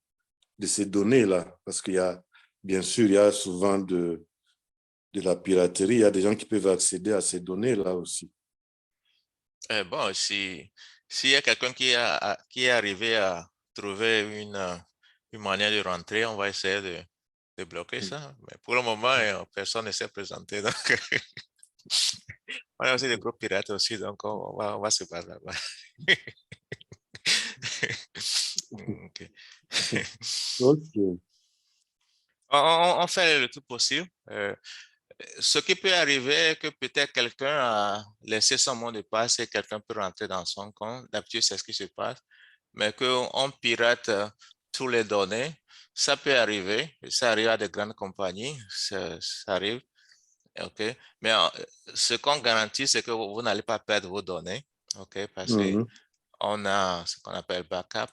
[SPEAKER 3] ces données-là? Parce qu'il y a, bien sûr, il y a souvent de la piraterie, il y a des gens qui peuvent accéder à ces données-là aussi.
[SPEAKER 2] Bon, s'il y a quelqu'un qui est arrivé à trouver une manière de rentrer, on va essayer de bloquer ça. Mais pour le moment, personne ne s'est présenté. Donc, on a aussi des gros pirates aussi, donc on va se battre là-bas. Okay.
[SPEAKER 3] Ok.
[SPEAKER 2] On fait le tout possible. Ce qui peut arriver est que peut-être quelqu'un a laissé son mot de passe et quelqu'un peut rentrer dans son compte. D'habitude, c'est ce qui se passe. Mais qu'on pirate tous les données, ça peut arriver. Ça arrive à de grandes compagnies. Ça arrive. OK. Mais ce qu'on garantit, c'est que vous n'allez pas perdre vos données. OK. Parce qu'on a ce qu'on appelle backup.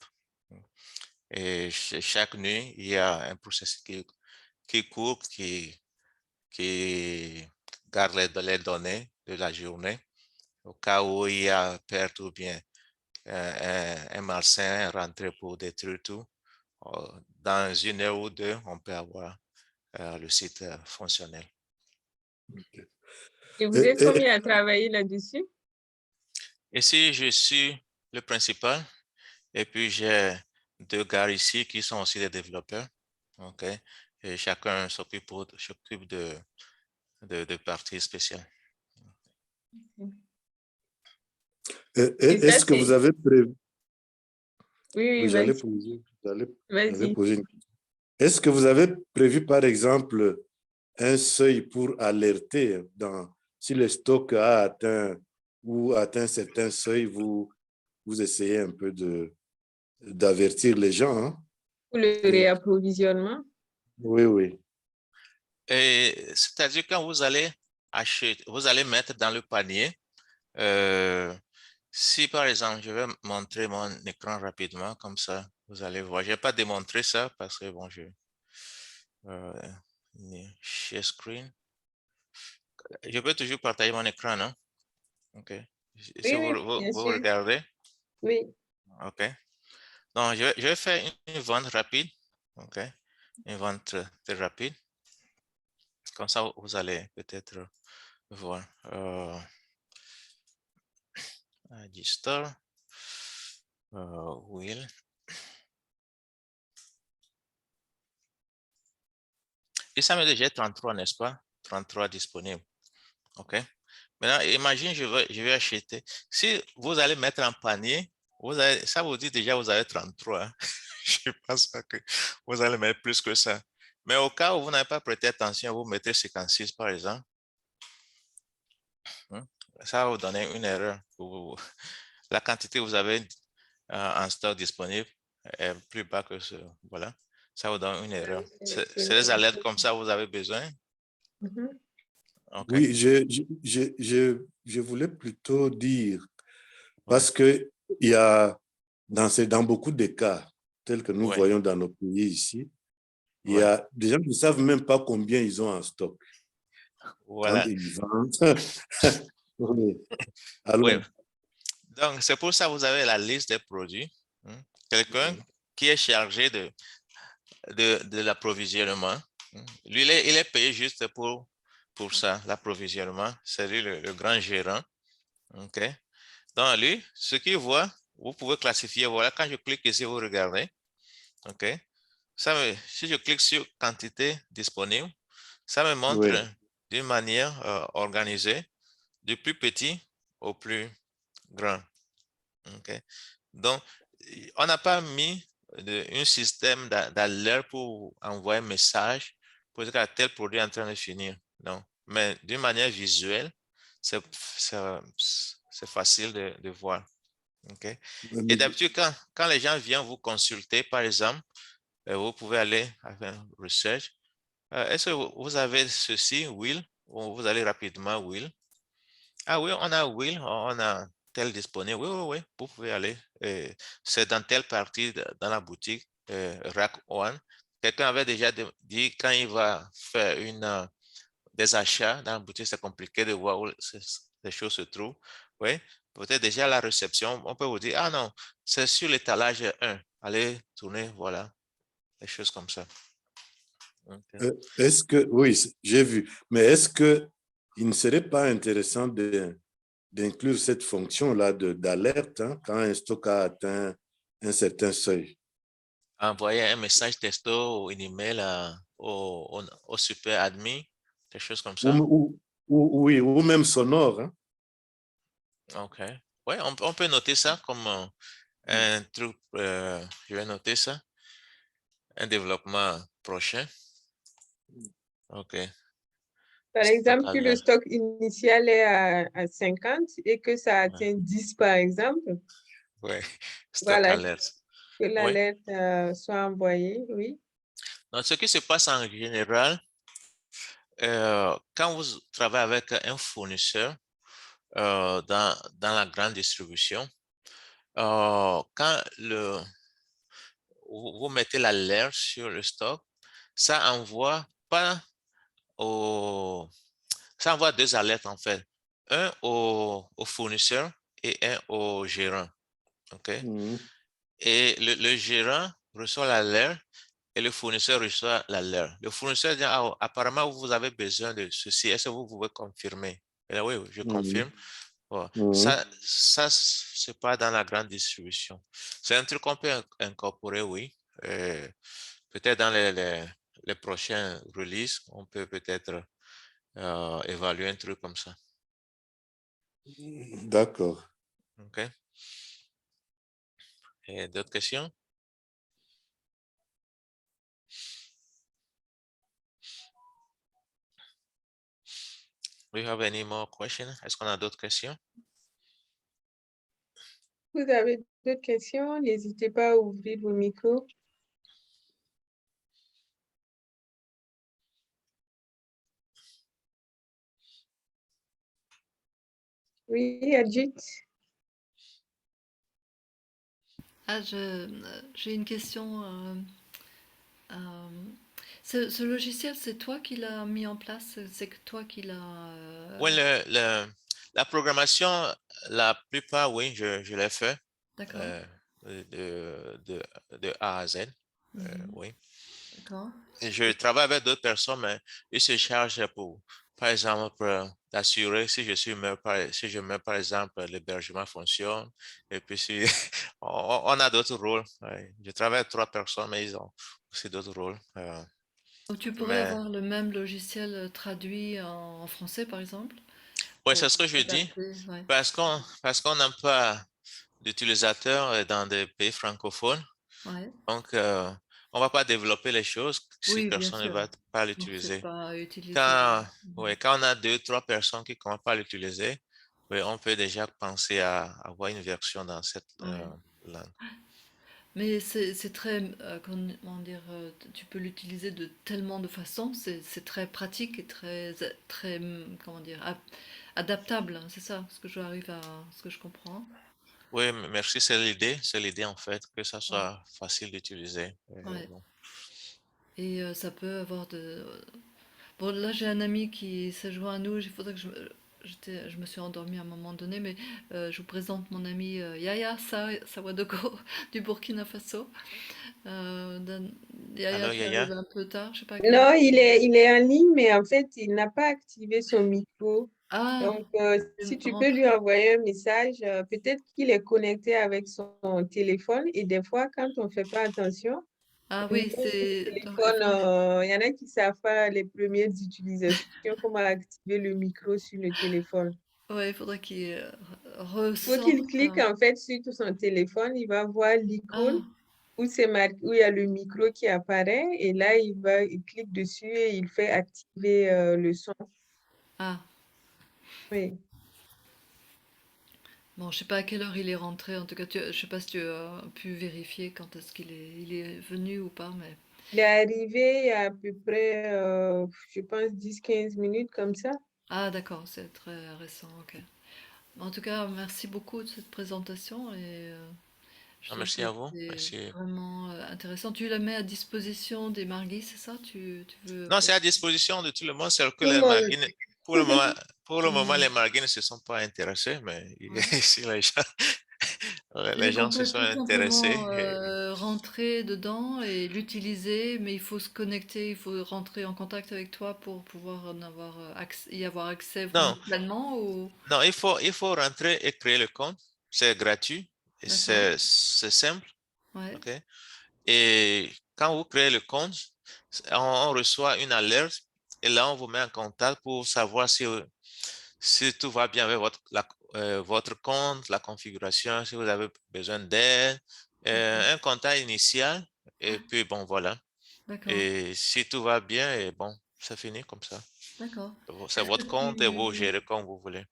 [SPEAKER 2] Et chaque nuit, il y a un processus qui court, qui garde les données de la journée au cas où il y a perte ou bien un malsain rentré pour détruire tout. Dans une heure ou deux, on peut avoir le site fonctionnel.
[SPEAKER 3] Okay.
[SPEAKER 4] Et vous êtes combien à travailler là-dessus?
[SPEAKER 2] Ici, je suis le principal et puis j'ai 2 gars ici qui sont aussi des développeurs. OK. Et chacun s'occupe de parties spéciales.
[SPEAKER 3] Est-ce que vous avez prévu...
[SPEAKER 4] Oui,
[SPEAKER 3] j'allais
[SPEAKER 4] vas-y.
[SPEAKER 3] poser une question. Est-ce que vous avez prévu, par exemple, un seuil pour alerter si le stock a atteint un certain seuil, vous essayez un peu d'avertir les gens? Hein?
[SPEAKER 4] Pour le réapprovisionnement?
[SPEAKER 3] Oui, oui.
[SPEAKER 2] Et c'est-à-dire quand vous allez acheter, vous allez mettre dans le panier. Si par exemple, je vais montrer mon écran rapidement, comme ça, vous allez voir. Je n'ai pas démontré ça parce que bon, share screen. Je peux toujours partager mon écran, non? OK. Si
[SPEAKER 4] Oui, bien
[SPEAKER 2] vous
[SPEAKER 4] sûr.
[SPEAKER 2] regardez.
[SPEAKER 4] Oui.
[SPEAKER 2] OK. Donc, je vais faire une vente rapide. OK. Une vente très rapide. Comme ça, vous allez peut-être voir. Store. Will. Et ça me dit, j'ai 33, n'est-ce pas? 33 disponibles. OK. Maintenant, imagine, je vais acheter. Si vous allez mettre en panier, ça vous dit déjà, vous avez 33. Hein. Je pense pas que vous allez mettre plus que ça. Mais au cas où vous n'avez pas prêté attention, vous mettez 56 par exemple. Hein, ça va vous donner une erreur. La quantité que vous avez en stock disponible est plus bas que ce. Voilà. Ça vous donne une erreur. C'est les alertes comme ça vous avez besoin. Okay.
[SPEAKER 3] Oui, je voulais plutôt dire, parce que il y a, dans beaucoup de cas, tels que nous voyons dans nos pays ici, il y a des gens qui ne savent même pas combien ils ont en stock.
[SPEAKER 2] Voilà.
[SPEAKER 3] Quand ils vendent. Oui. Alors,
[SPEAKER 2] Donc, c'est pour ça que vous avez la liste des produits. Hein. Quelqu'un qui est chargé de l'approvisionnement. Lui, il est payé juste pour ça, l'approvisionnement. C'est lui le grand gérant. OK. Donc, lui, ce qu'il voit, vous pouvez classifier. Voilà, quand je clique ici, vous regardez. OK. Si je clique sur quantité disponible, ça me montre d'une manière organisée, du plus petit au plus grand. OK. Donc, on n'a pas mis un système d'alerte pour envoyer un message pour dire que tel produit est en train de finir. Non. Mais d'une manière visuelle, c'est facile de voir. OK. Et d'habitude, quand les gens viennent vous consulter, par exemple, vous pouvez aller faire un research. Est-ce que vous avez ceci, Will? Ou vous allez rapidement, Will? Ah oui, on a Will, on a tel disponible. Oui, vous pouvez aller. C'est dans telle partie dans la boutique, Rack One. Quelqu'un avait déjà dit quand il va faire des achats dans la boutique, c'est compliqué de voir où les choses se trouvent. Oui, peut-être déjà à la réception, on peut vous dire, ah non, c'est sur l'étalage 1. Allez tourner, voilà, des choses comme ça. Okay.
[SPEAKER 3] Est-ce que, oui, j'ai vu, mais est-ce qu'il ne serait pas intéressant d'inclure cette fonction-là d'alerte quand un stock a atteint un certain seuil?
[SPEAKER 2] Envoyer un message texto ou un email au super admin, des choses comme ça.
[SPEAKER 3] Oui, ou même sonore. Hein?
[SPEAKER 2] OK. Oui, on peut noter ça comme un truc, je vais noter ça, un développement prochain. OK.
[SPEAKER 4] Par exemple, si le stock initial est à 50 et que ça atteint 10, par exemple.
[SPEAKER 2] Oui, stock
[SPEAKER 4] voilà,
[SPEAKER 2] alert.
[SPEAKER 4] Que l'alerte soit envoyée, oui.
[SPEAKER 2] Donc, ce qui se passe en général, quand vous travaillez avec un fournisseur dans la grande distribution, quand vous mettez l'alerte sur le stock, ça envoie ça envoie deux alertes en fait. Un au fournisseur et un au gérant. OK? Et le gérant reçoit l'alerte et le fournisseur reçoit l'alerte. Le fournisseur dit, ah, apparemment, vous avez besoin de ceci. Est-ce que vous pouvez confirmer? Et là, oui, je confirme. Ça, c'est pas dans la grande distribution. C'est un truc qu'on peut incorporer, oui. Peut-être dans les prochains releases, on peut peut-être évaluer un truc comme ça.
[SPEAKER 3] D'accord.
[SPEAKER 2] OK. Et d'autres questions? Do you have any more questions? Est-ce qu'on a d'autres questions?
[SPEAKER 4] Vous avez d'autres questions? N'hésitez pas à ouvrir vos micros. Oui, Adjit.
[SPEAKER 1] Ah, j'ai une question. Ce logiciel, c'est toi qui l'as mis en place? C'est que toi qui l'as...
[SPEAKER 2] Oui, la programmation, la plupart, oui, je l'ai fait.
[SPEAKER 1] D'accord.
[SPEAKER 2] De A à Z. Oui.
[SPEAKER 1] D'accord.
[SPEAKER 2] Et je travaille avec d'autres personnes, mais ils se chargent par exemple, d'assurer si je mets, par exemple, l'hébergement fonctionne. Et puis, si on a d'autres rôles. Ouais. Je travaille avec 3 personnes, mais ils ont aussi d'autres rôles.
[SPEAKER 1] Donc, tu pourrais avoir le même logiciel traduit en français, par exemple?
[SPEAKER 2] Oui, c'est ce que je dis.
[SPEAKER 1] Ouais.
[SPEAKER 2] Parce qu'on n'a pas d'utilisateurs dans des pays francophones.
[SPEAKER 1] Ouais.
[SPEAKER 2] Donc, on va pas développer les choses si
[SPEAKER 1] Oui, bien
[SPEAKER 2] personne ne
[SPEAKER 1] sûr.
[SPEAKER 2] va pas
[SPEAKER 1] Donc, c'est
[SPEAKER 2] l'utiliser.
[SPEAKER 1] pas utilisé.
[SPEAKER 2] Quand, ouais, quand on a 2, 3 personnes qui commencent pas à l'utiliser, oui, on peut déjà penser à avoir une version dans cette
[SPEAKER 1] Ouais.
[SPEAKER 2] langue.
[SPEAKER 1] Mais c'est très, comment dire, tu peux l'utiliser de tellement de façons, c'est très pratique et très, comment dire, adaptable, hein, c'est ça, ce que je comprends.
[SPEAKER 2] Oui, merci, c'est l'idée en fait, que ça
[SPEAKER 1] Ouais.
[SPEAKER 2] soit facile d'utiliser.
[SPEAKER 1] Ouais.
[SPEAKER 2] Bon.
[SPEAKER 1] Et ça peut avoir de... Bon, là, j'ai un ami qui s'est joint à nous, il faudrait que je me suis endormie à un moment donné, mais je vous présente mon ami Yaya Sawadogo du Burkina Faso. Yaya,
[SPEAKER 2] Alors,
[SPEAKER 1] tu
[SPEAKER 2] Yaya?
[SPEAKER 1] arrives un peu tard, je sais pas à quelle heure.
[SPEAKER 4] Non, il est en ligne, mais en fait, il n'a pas activé son micro.
[SPEAKER 1] Ah,
[SPEAKER 4] Donc, si
[SPEAKER 1] je
[SPEAKER 4] tu peux lui envoyer un message, peut-être qu'il est connecté avec son téléphone et des fois, quand on ne fait pas attention,
[SPEAKER 1] Ah
[SPEAKER 4] nous,
[SPEAKER 1] oui,
[SPEAKER 4] le
[SPEAKER 1] c'est donc il
[SPEAKER 4] téléphone,
[SPEAKER 1] faut
[SPEAKER 4] il y en a qui savent pas les premières utilisations, comment activer le micro sur le téléphone.
[SPEAKER 1] ouais, il faudrait qu'il
[SPEAKER 4] Il faut qu'il
[SPEAKER 1] ressorte.
[SPEAKER 4] clique en fait sur son téléphone, il va voir l'icône
[SPEAKER 1] Ah,
[SPEAKER 4] où c'est marqué, où il y a le micro qui apparaît et là, il clique dessus et il fait activer le son.
[SPEAKER 1] ah.
[SPEAKER 4] Oui.
[SPEAKER 1] Bon, je sais pas à quelle heure il est rentré. En tout cas, je sais pas si tu as pu vérifier quand est-ce il est venu ou pas, mais
[SPEAKER 4] Il est arrivé il y a à peu près, je pense, 10-15 minutes comme ça.
[SPEAKER 1] ah d'accord, c'est très récent. Ok. En tout cas, merci beaucoup de cette présentation et je
[SPEAKER 2] Ah,
[SPEAKER 1] trouve
[SPEAKER 2] merci
[SPEAKER 1] que
[SPEAKER 2] à vous.
[SPEAKER 1] c'est
[SPEAKER 2] Merci.
[SPEAKER 1] vraiment intéressant. Tu la mets à disposition des Marguis, c'est ça? Tu veux
[SPEAKER 2] Non, c'est à disposition de tout le monde, c'est que
[SPEAKER 4] Tout le
[SPEAKER 2] les
[SPEAKER 4] monde.
[SPEAKER 2] marguines, pour le moment,
[SPEAKER 1] Hmm.
[SPEAKER 2] les marguines ne se sont pas intéressés, mais
[SPEAKER 1] Ouais.
[SPEAKER 2] ici, les
[SPEAKER 1] Donc on
[SPEAKER 2] gens se
[SPEAKER 1] peut
[SPEAKER 2] sont
[SPEAKER 1] tout
[SPEAKER 2] intéressés.
[SPEAKER 1] simplement rentrer dedans et l'utiliser, mais il faut se connecter, il faut rentrer en contact avec toi pour pouvoir y avoir accès vraiment
[SPEAKER 2] Non,
[SPEAKER 1] pleinement ou...
[SPEAKER 2] non, il faut rentrer et créer le compte. C'est gratuit et
[SPEAKER 1] D'accord?
[SPEAKER 2] c'est simple.
[SPEAKER 1] Ouais.
[SPEAKER 2] OK? Et quand vous créez le compte, on reçoit une alerte et là, on vous met en contact pour savoir si tout va bien avec votre compte, la configuration, si vous avez besoin d'aide,
[SPEAKER 1] D'accord.
[SPEAKER 2] un contact initial, et puis bon, voilà.
[SPEAKER 1] D'accord.
[SPEAKER 2] Et si tout va bien, et bon, c'est fini comme ça.
[SPEAKER 1] D'accord.
[SPEAKER 2] C'est
[SPEAKER 1] Est-ce que
[SPEAKER 2] votre compte et vous gérez comme vous voulez.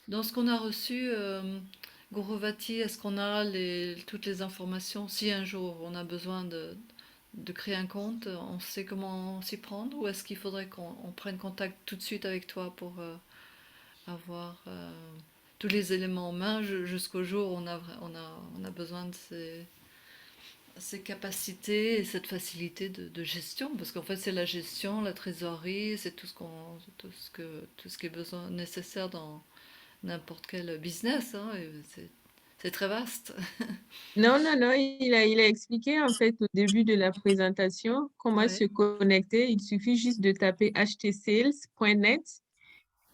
[SPEAKER 1] dans ce qu'on a reçu, Gourovati, est-ce qu'on a toutes les informations? Si un jour on a besoin de créer un compte, on sait comment s'y prendre ou est-ce qu'il faudrait qu'on prenne contact tout de suite avec toi pour avoir tous les éléments en main jusqu'au jour où on a besoin de ces capacités et cette facilité de gestion? Parce qu'en fait, c'est la gestion, la trésorerie, c'est tout ce qui est besoin nécessaire dans n'importe quel business, hein, et c'est très vaste.
[SPEAKER 4] Non, non, non, il a expliqué en fait au début de la présentation comment
[SPEAKER 1] Ouais,
[SPEAKER 4] se connecter. Il suffit juste de taper htsales.net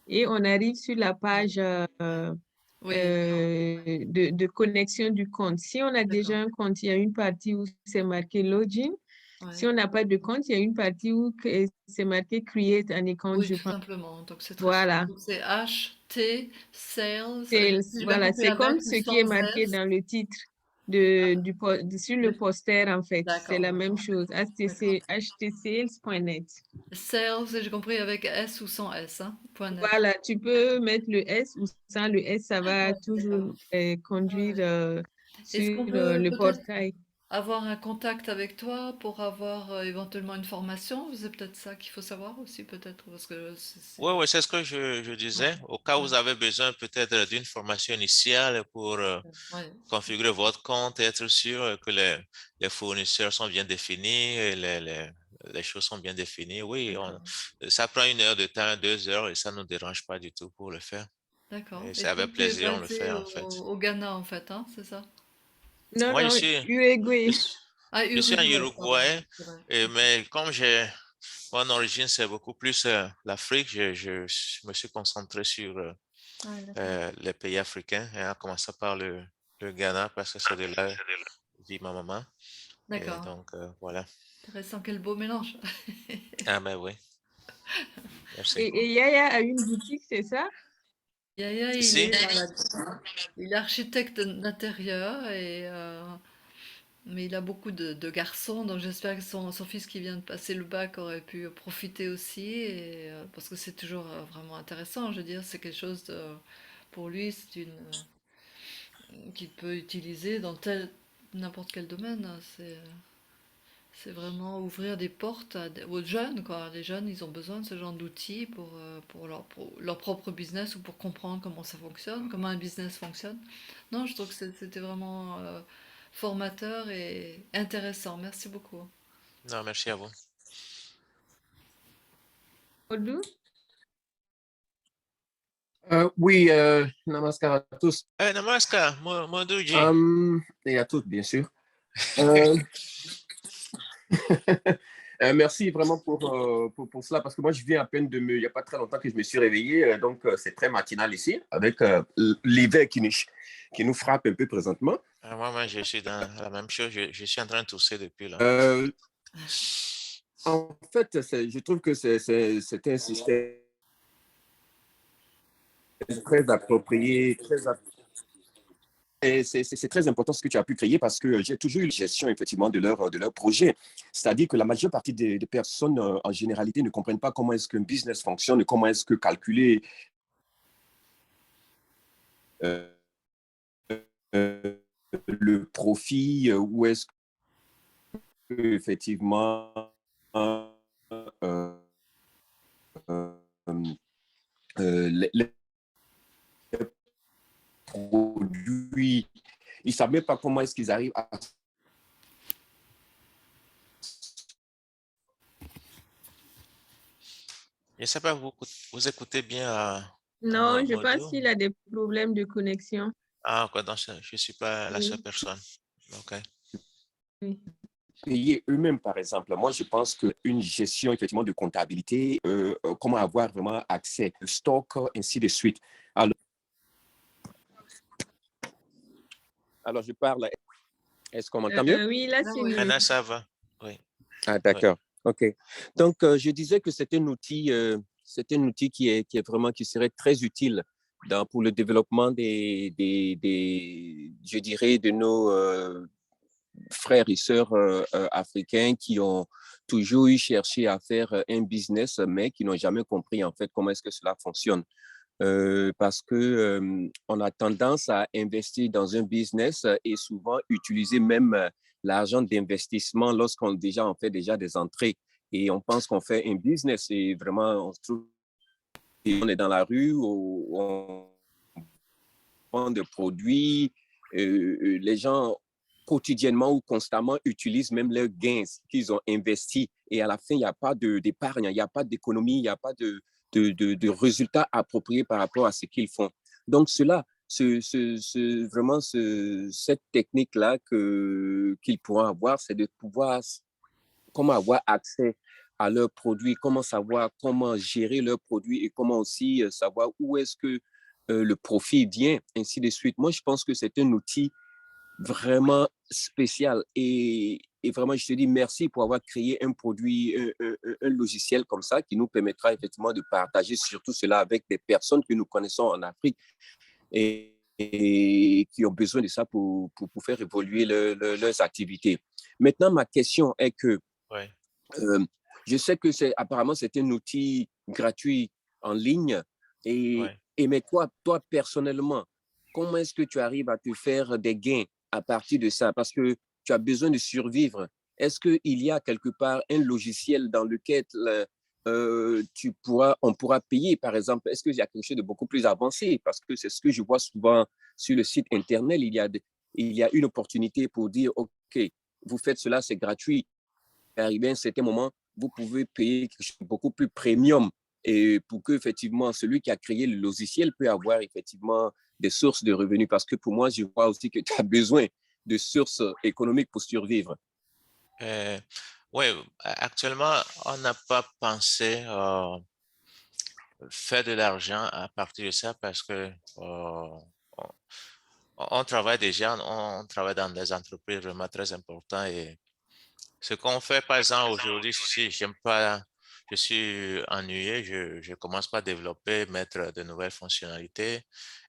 [SPEAKER 4] et on arrive sur la
[SPEAKER 1] ouais.
[SPEAKER 4] page
[SPEAKER 1] Oui, d'accord,
[SPEAKER 4] de connexion du compte. Si on a
[SPEAKER 1] d'accord.
[SPEAKER 4] déjà un compte, il y a une partie où c'est marqué login. Si
[SPEAKER 1] Ouais.
[SPEAKER 4] on n'a pas de compte, il y a une partie où c'est marqué create an account,
[SPEAKER 1] Oui,
[SPEAKER 4] je
[SPEAKER 1] tout
[SPEAKER 4] pense.
[SPEAKER 1] simplement. Donc c'est très simple.
[SPEAKER 4] Voilà.
[SPEAKER 1] Donc c'est H-T, sales.
[SPEAKER 4] Sales,
[SPEAKER 1] J'ai bien
[SPEAKER 4] voilà,
[SPEAKER 1] compris
[SPEAKER 4] c'est
[SPEAKER 1] avec
[SPEAKER 4] comme
[SPEAKER 1] ou
[SPEAKER 4] ce qui est
[SPEAKER 1] sans
[SPEAKER 4] marqué
[SPEAKER 1] S.
[SPEAKER 4] dans le titre sur le
[SPEAKER 1] Le-
[SPEAKER 4] poster, en fait. C'est
[SPEAKER 1] D'accord,
[SPEAKER 4] la même
[SPEAKER 1] d'accord,
[SPEAKER 4] chose.
[SPEAKER 1] d'accord.
[SPEAKER 4] htsales.net.
[SPEAKER 1] Sales, j'ai compris avec S ou sans S, hein, point net.
[SPEAKER 4] Voilà, tu peux mettre le S ou sans le S, ça va
[SPEAKER 1] Ouais,
[SPEAKER 4] toujours
[SPEAKER 1] d'accord. Ah
[SPEAKER 4] conduire
[SPEAKER 1] ouais. Est-ce
[SPEAKER 4] sur
[SPEAKER 1] qu'on peut
[SPEAKER 4] le
[SPEAKER 1] peut-être
[SPEAKER 4] portail.
[SPEAKER 1] avoir un contact avec toi pour avoir éventuellement une formation? C'est peut-être ça qu'il faut savoir aussi, peut-être, parce que
[SPEAKER 2] Oui, oui, c'est ce que je
[SPEAKER 1] Ouais,
[SPEAKER 2] disais. Au cas où
[SPEAKER 1] ouais,
[SPEAKER 2] vous avez besoin peut-être d'une formation initiale pour
[SPEAKER 1] ouais,
[SPEAKER 2] configurer votre compte et être sûr que les fournisseurs sont bien définis et les choses sont bien définies. Oui,
[SPEAKER 1] d'accord,
[SPEAKER 2] ça prend 1 heure de temps, 2 heures et ça ne nous dérange pas du tout pour le faire.
[SPEAKER 1] d'accord.
[SPEAKER 2] Et c'est
[SPEAKER 1] Et toi,
[SPEAKER 2] avec
[SPEAKER 1] tu es
[SPEAKER 2] plaisir on le fait
[SPEAKER 1] basé
[SPEAKER 2] en fait.
[SPEAKER 1] au Ghana, en fait, hein, c'est ça?
[SPEAKER 4] Non,
[SPEAKER 2] Moi,
[SPEAKER 4] non, Uruguay.
[SPEAKER 2] je suis,
[SPEAKER 1] Ah,
[SPEAKER 2] je suis en
[SPEAKER 1] Uruguay, pardon.
[SPEAKER 2] Uruguay,
[SPEAKER 1] C'est vrai.
[SPEAKER 2] mais comme mon origine, c'est beaucoup plus l'Afrique, je me suis concentré sur
[SPEAKER 1] Ah, ouais, d'accord.
[SPEAKER 2] les pays africains, et en commençant par le Ghana, parce que c'est de là vit ma maman. Et
[SPEAKER 1] D'accord.
[SPEAKER 2] donc, voilà.
[SPEAKER 1] Intéressant, quel beau mélange.
[SPEAKER 2] Ah, ben oui, merci.
[SPEAKER 4] Et Yaya a une boutique, c'est ça?
[SPEAKER 1] Yaya,
[SPEAKER 2] Ici?
[SPEAKER 1] il est architecte d'intérieur mais il a beaucoup de garçons, donc j'espère que son fils qui vient de passer le bac aurait pu profiter aussi, parce que c'est toujours vraiment intéressant, je veux dire, c'est quelque chose pour lui, qu'il peut utiliser dans n'importe quel domaine, hein. C'est vraiment ouvrir des portes aux jeunes, quoi. Les jeunes, ils ont besoin de ce genre d'outils pour leur propre business ou pour comprendre comment ça fonctionne, comment un business fonctionne. Non, je trouve que c'était vraiment formateur et intéressant. Merci beaucoup.
[SPEAKER 2] Non, merci à vous.
[SPEAKER 4] Odou?
[SPEAKER 6] Oui, namaskar à tous
[SPEAKER 2] Namaskar, Moduji.
[SPEAKER 6] et à toutes, bien sûr. Euh, merci vraiment pour cela, parce que moi, je viens à peine il n'y a pas très longtemps que je me suis réveillé, donc c'est très matinal ici, avec l'hiver qui nous frappe un peu présentement.
[SPEAKER 2] Moi, je suis dans la même chose. Je suis en train de tousser depuis là.
[SPEAKER 6] En fait, je trouve que c'est un système très approprié, et c'est très important ce que tu as pu créer, parce que j'ai toujours eu la gestion effectivement de leur projet. C'est-à-dire que la majeure partie des personnes en généralité ne comprennent pas comment est-ce qu'un business fonctionne, comment est-ce que calculer euh, le profit, où est-ce que effectivement les produits, ils ne savent même pas comment est-ce qu'ils arrivent à...
[SPEAKER 2] Je ne sais pas, vous écoutez bien
[SPEAKER 4] Non, je
[SPEAKER 2] Modu?
[SPEAKER 4] pense qu'il a des problèmes de connexion.
[SPEAKER 2] Ah, ok, donc je ne suis pas la seule
[SPEAKER 4] Oui.
[SPEAKER 2] personne. Ok.
[SPEAKER 4] Oui.
[SPEAKER 6] Payer eux-mêmes, par exemple. Moi, je pense qu'une gestion effectivement de comptabilité, comment avoir vraiment accès au stock, ainsi de suite. Alors je parle. Est-ce qu'on m'entend mieux?
[SPEAKER 4] Oui, là,
[SPEAKER 1] Ah
[SPEAKER 4] c'est
[SPEAKER 1] oui.
[SPEAKER 4] mieux.
[SPEAKER 2] Maintenant, ça va. Oui.
[SPEAKER 6] Ah, d'accord. OK. Donc, je disais que c'est un outil qui est vraiment, qui serait très utile pour le développement je dirais, de nos frères et sœurs africains qui ont toujours eu cherché à faire un business, mais qui n'ont jamais compris en fait comment est-ce que cela fonctionne. Parce que on a tendance à investir dans un business et souvent utiliser même l'argent d'investissement lorsqu'on déjà on fait déjà des entrées, et on pense qu'on fait un business, et vraiment on se trouve, on est dans la rue, on vend des produits, les gens quotidiennement ou constamment utilisent même leurs gains qu'ils ont investis, et à la fin il n'y a pas d'épargne, il n'y a pas d'économie, il n'y a pas de résultats appropriés par rapport à ce qu'ils font. Donc vraiment cette technique-là qu'ils pourront avoir, c'est de pouvoir comment avoir accès à leurs produits, comment savoir comment gérer leurs produits, et comment aussi savoir où est-ce que le profit vient, ainsi de suite. Moi, je pense que c'est un outil vraiment spécial, et vraiment, je te dis merci pour avoir créé un produit, un logiciel comme ça qui nous permettra effectivement de partager surtout cela avec des personnes que nous connaissons en Afrique, et qui ont besoin de ça pour faire évoluer leurs activités. Maintenant, ma question est que
[SPEAKER 2] Oui.
[SPEAKER 6] je sais que apparemment c'est un outil gratuit en ligne,
[SPEAKER 2] Oui.
[SPEAKER 6] mais toi personnellement, comment est-ce que tu arrives à te faire des gains à partir de ça? Parce que tu as besoin de survivre. Est-ce qu'il y a quelque part un logiciel dans lequel on pourra payer, par exemple? Est-ce qu'il y a quelque chose de beaucoup plus avancé? Parce que c'est ce que je vois souvent sur le site Internet. Il y a une opportunité pour dire, OK, vous faites cela, c'est gratuit. Arrivé à un certain moment, vous pouvez payer quelque chose de beaucoup plus premium, et pour que effectivement celui qui a créé le logiciel peut avoir effectivement des sources de revenus. Parce que pour moi, je vois aussi que tu as besoin de sources économiques pour survivre.
[SPEAKER 2] Oui, actuellement, on n'a pas pensé faire de l'argent à partir de ça, parce que on travaille déjà, on travaille dans des entreprises vraiment très importantes, et ce qu'on fait, par exemple, aujourd'hui, si j'aime pas je suis ennuyé, je commence par développer, mettre de nouvelles fonctionnalités.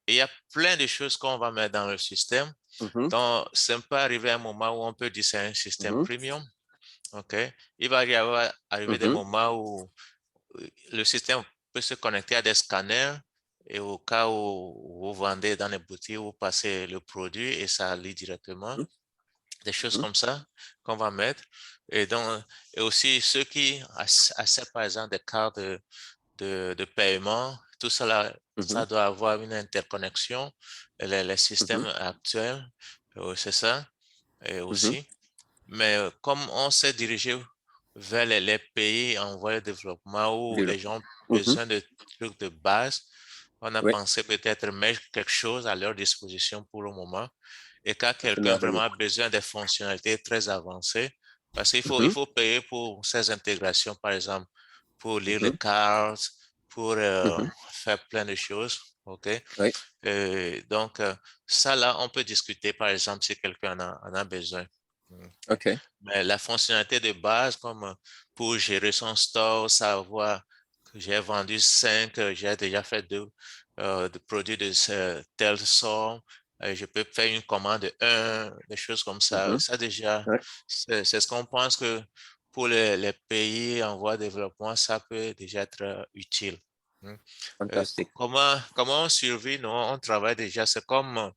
[SPEAKER 2] Et il y a plein de choses qu'on va mettre dans le système. Donc, ça peut arriver à un moment où on peut dire c'est un système premium. OK? Il va y avoir arriver des moments où le système peut se connecter à des scanners et au cas où vous vendez dans les boutiques, vous passez le produit et ça lit directement. Des choses comme ça qu'on va mettre. Et donc, et aussi ceux qui acceptent par exemple des cartes de paiement, tout cela, ça doit avoir une interconnexion. Les systèmes actuels, c'est ça, et aussi. Mais comme on s'est dirigé vers les pays en voie de développement où les gens ont besoin de trucs de base, on a pensé peut-être mettre quelque chose à leur disposition pour le moment. Et quand quelqu'un vraiment a besoin de fonctionnalités très avancées, parce qu'il faut payer pour ces intégrations, par exemple, pour lire les cartes, pour faire plein de choses. OK? Donc, ça là, on peut discuter, par exemple, si quelqu'un en a besoin.
[SPEAKER 6] OK.
[SPEAKER 2] Mais la fonctionnalité de base, comme pour gérer son store, savoir que j'ai vendu 5, j'ai déjà fait 2 de produits de telle sorte, je peux faire une commande de 1, des choses comme ça. Ça déjà, c'est ce qu'on pense que pour les pays en voie de développement, ça peut déjà être utile.
[SPEAKER 6] Fantastique.
[SPEAKER 2] Comment on survit? Nous, on travaille déjà, c'est comme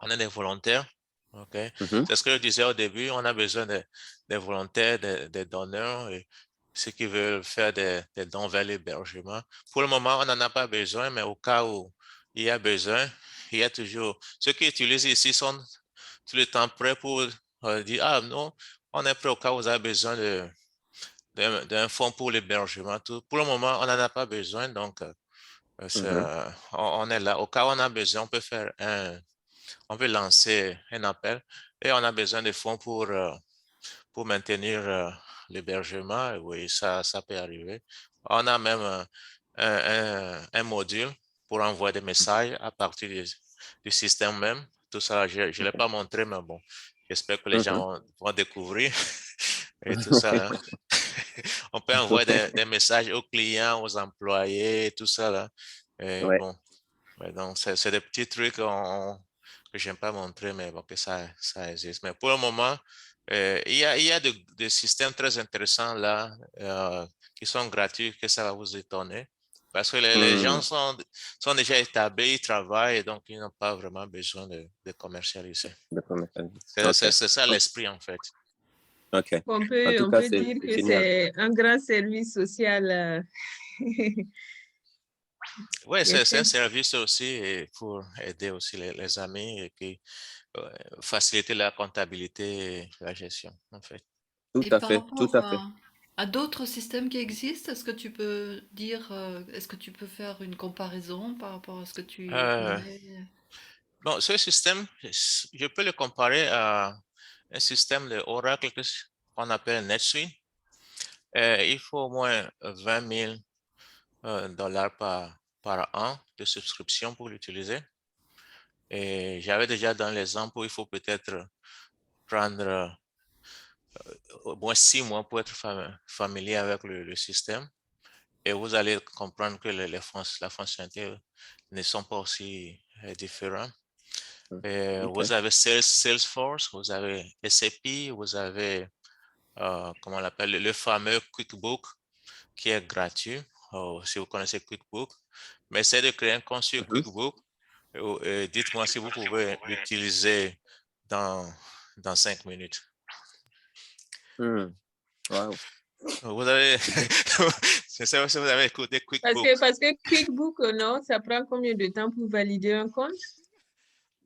[SPEAKER 2] on est des volontaires. OK. C'est ce que je disais au début, on a besoin des volontaires, des donneurs, et ceux qui veulent faire des dons vers l'hébergement. Pour le moment, on n'en a pas besoin, mais au cas où il y a besoin, il y a toujours, ceux qui utilisent ici sont tout le temps prêts pour dire, ah non, on est prêt au cas où vous avez besoin d'un fonds pour l'hébergement. Pour le moment, on n'en a pas besoin, donc on est là. Au cas où on a besoin, on peut faire on peut lancer un appel et on a besoin de fonds pour maintenir l'hébergement. Oui, ça peut arriver. On a même un module pour envoyer des messages à partir du système même. Tout ça, je ne l'ai pas montré, mais bon, j'espère que les gens vont découvrir et tout ça. On peut envoyer des messages aux clients, aux employés, tout ça là. Et bon, donc c'est des petits trucs que j'aime pas montrer, mais bon, que ça existe. Mais pour le moment, il y a des systèmes très intéressants là qui sont gratuits, que ça va vous étonner. Parce que les gens sont déjà établis, ils travaillent, et donc ils n'ont pas vraiment besoin de commercialiser. C'est ça l'esprit, en fait.
[SPEAKER 6] OK.
[SPEAKER 4] On
[SPEAKER 6] En
[SPEAKER 4] peut
[SPEAKER 6] tout cas, c'est
[SPEAKER 4] dire que
[SPEAKER 6] génial.
[SPEAKER 4] c'est un grand service social.
[SPEAKER 2] Oui,
[SPEAKER 4] qui est
[SPEAKER 2] c'est un
[SPEAKER 4] fait.
[SPEAKER 2] service aussi et pour aider aussi les amis et puis faciliter la comptabilité et la gestion, en fait.
[SPEAKER 6] Tout
[SPEAKER 1] Et
[SPEAKER 6] à
[SPEAKER 1] par
[SPEAKER 6] fait, tout
[SPEAKER 1] rapport
[SPEAKER 6] à fait.
[SPEAKER 1] à d'autres systèmes qui existent, est-ce que tu peux dire, est-ce que tu peux faire une comparaison par rapport à ce que tu
[SPEAKER 2] Euh,
[SPEAKER 1] connais?
[SPEAKER 2] bon, ce système, je peux le comparer à un système de Oracle qu'on appelle NetSuite. Il faut au moins 20 000 dollars par an de subscription pour l'utiliser. Et j'avais déjà dans l'exemple où il faut peut-être prendre au moins 6 mois pour être familier avec le système. Et vous allez comprendre que la fonctionnalité ne sont pas aussi différentes. Vous avez Salesforce, vous avez SAP, vous avez, comment on l'appelle, le fameux QuickBook qui est gratuit, si vous connaissez QuickBook. Mais essayez de créer un compte sur QuickBook. Dites-moi si vous pouvez l'utiliser dans 5 minutes.
[SPEAKER 6] Wow.
[SPEAKER 2] Vous avez, c'est ça, si vous avez écouté QuickBook.
[SPEAKER 4] Parce que QuickBook, non, ça prend combien de temps pour valider un compte?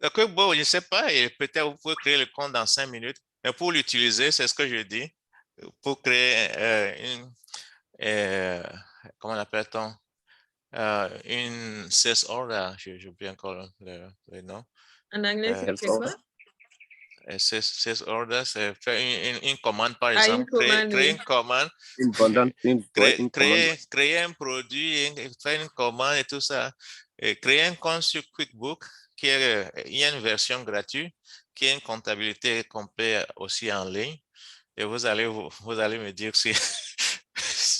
[SPEAKER 2] Le QuickBook, je ne sais pas, et peut-être vous pouvez créer le compte dans 5 minutes, mais pour l'utiliser, c'est ce que je dis, pour créer comment l'appelle-t-on? Une sales order, j'ai oublié encore le nom.
[SPEAKER 4] En anglais, c'est quoi?
[SPEAKER 2] Sales order, c'est faire une commande, par
[SPEAKER 4] Ah, une
[SPEAKER 2] exemple,
[SPEAKER 4] commande,
[SPEAKER 2] créer
[SPEAKER 4] oui.
[SPEAKER 2] une commande,
[SPEAKER 6] Une commande.
[SPEAKER 2] créer un produit, faire une commande et tout ça. Et créer un compte sur QuickBook, il y a une version gratuite, qui a une comptabilité complète aussi en ligne. Et vous allez me dire si,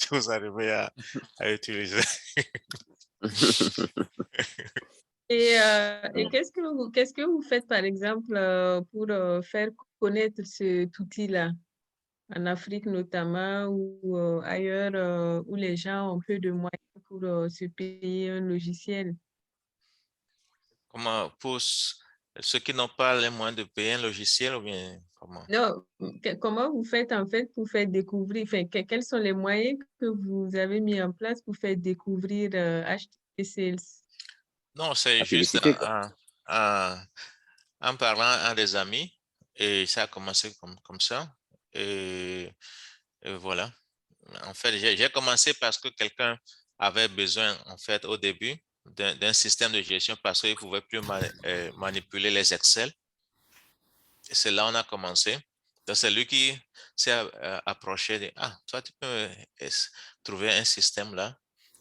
[SPEAKER 2] si vous arrivez à utiliser.
[SPEAKER 4] Et qu'est-ce que vous faites, par exemple, pour faire connaître cet outil-là, en Afrique notamment, ou ailleurs, où les gens ont peu de moyens pour se payer un logiciel?
[SPEAKER 2] Comment pour ceux qui n'ont pas les moyens de payer un logiciel ou bien comment?
[SPEAKER 4] Non, comment vous faites en fait pour faire découvrir, enfin, quels sont les moyens que vous avez mis en place pour faire découvrir HTTP Sales?
[SPEAKER 2] Non, c'est
[SPEAKER 6] La
[SPEAKER 2] juste
[SPEAKER 6] publicité, quoi.
[SPEAKER 2] en parlant à des amis et ça a commencé comme ça. Et voilà. En fait, j'ai commencé parce que quelqu'un avait besoin, en fait, au début, d'un système de gestion parce qu'il ne pouvait plus manipuler les Excel. Et c'est là où on a commencé. Donc, c'est lui qui s'est approché de, ah, toi, tu peux trouver un système là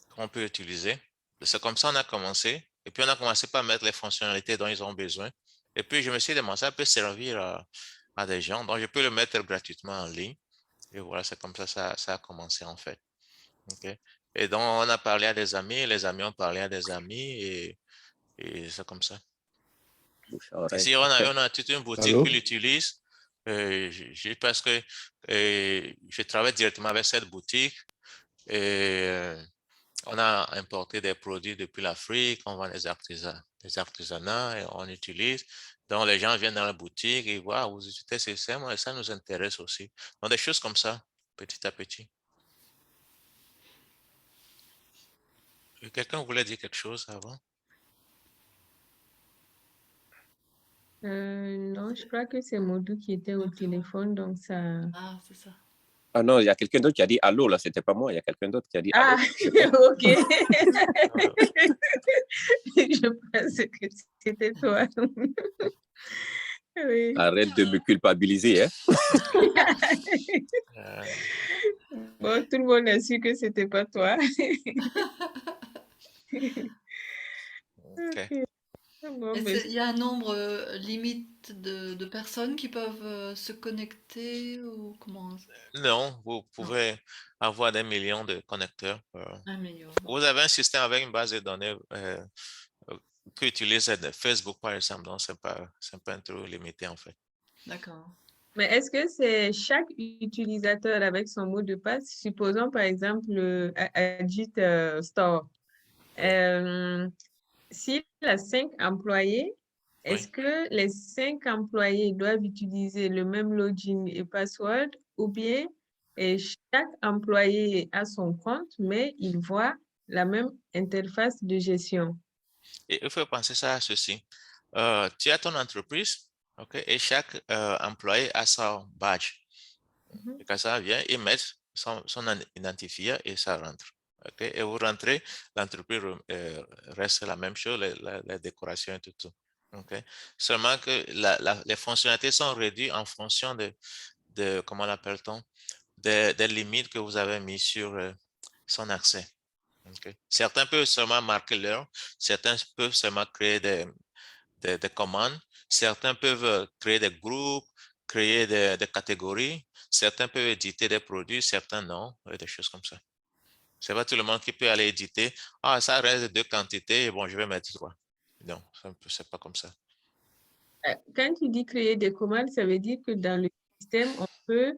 [SPEAKER 2] qu'on peut utiliser. C'est comme ça qu'on a commencé. Et puis, on a commencé par mettre les fonctionnalités dont ils ont besoin. Et puis, je me suis demandé, ça peut servir à des gens. Donc, je peux le mettre gratuitement en ligne. Et voilà, c'est comme ça a commencé en fait. OK? Et donc, on a parlé à des amis, les amis ont parlé à des amis et c'est comme ça.
[SPEAKER 6] Bouche à oreille.
[SPEAKER 2] Ici,
[SPEAKER 6] OK.
[SPEAKER 2] on a toute une boutique
[SPEAKER 3] Allô?
[SPEAKER 2] qui l'utilise. Parce que je travaille directement avec cette boutique et on a importé des produits depuis l'Afrique, on vend des artisanats et on utilise. Donc, les gens viennent dans la boutique et voient, ah, vous utilisez ce système et ça nous intéresse aussi. Donc, des choses comme ça, petit à petit. Quelqu'un voulait dire quelque chose avant?
[SPEAKER 4] Non, je crois que c'est Modou qui était au téléphone, donc ça...
[SPEAKER 1] Ah, c'est ça.
[SPEAKER 6] Ah non, il y a quelqu'un d'autre qui a dit allô, là, c'était pas moi. Il y a quelqu'un d'autre qui a dit allô.
[SPEAKER 4] Ah, ok. Je pensais que c'était toi. Oui.
[SPEAKER 6] Arrête de me culpabiliser, hein.
[SPEAKER 2] Euh,
[SPEAKER 4] Bon, tout le monde a su que c'était pas toi.
[SPEAKER 2] OK.
[SPEAKER 4] Ok. Bon,
[SPEAKER 1] Et
[SPEAKER 4] ben,
[SPEAKER 1] il y a un nombre limite de personnes qui peuvent se connecter ou comment?
[SPEAKER 2] Non, vous
[SPEAKER 1] Non,
[SPEAKER 2] pouvez avoir des millions de connecteurs.
[SPEAKER 1] 1 million. Bon,
[SPEAKER 2] Vous avez un système avec une base de données qui utilise Facebook, par exemple, donc c'est pas un truc limité, en fait.
[SPEAKER 1] d'accord.
[SPEAKER 4] mais est-ce que c'est chaque utilisateur avec son mot de passe? Supposons par exemple le Agit Store.
[SPEAKER 2] Oui,
[SPEAKER 4] S'il a 5 employés,
[SPEAKER 2] oui.
[SPEAKER 4] est-ce que les 5 employés doivent utiliser le même login et password ou bien chaque employé a son compte, mais il voit la même interface de gestion?
[SPEAKER 2] Et il faut penser ça à ceci. Tu as ton entreprise, OK, et chaque employé a son badge.
[SPEAKER 4] Mhm.
[SPEAKER 2] Et quand ça vient, ils mettent son identifiant et ça rentre. OK, et vous rentrez, l'entreprise reste la même chose, les décorations et tout. OK. Seulement que les fonctionnalités sont réduites en fonction de comment l'appelle-t-on, des limites que vous avez mis sur son accès. OK. Certains peuvent seulement marquer l'heure, certains peuvent seulement créer des commandes, certains peuvent créer des groupes, créer des catégories, certains peuvent éditer des produits, certains non, et des choses comme ça. C'est pas tout le monde qui peut aller éditer. Ah, ça reste 2 quantités, bon, je vais mettre 3. Non, c'est pas comme ça.
[SPEAKER 4] Quand tu dis créer des commandes, ça veut dire que dans le système, on peut,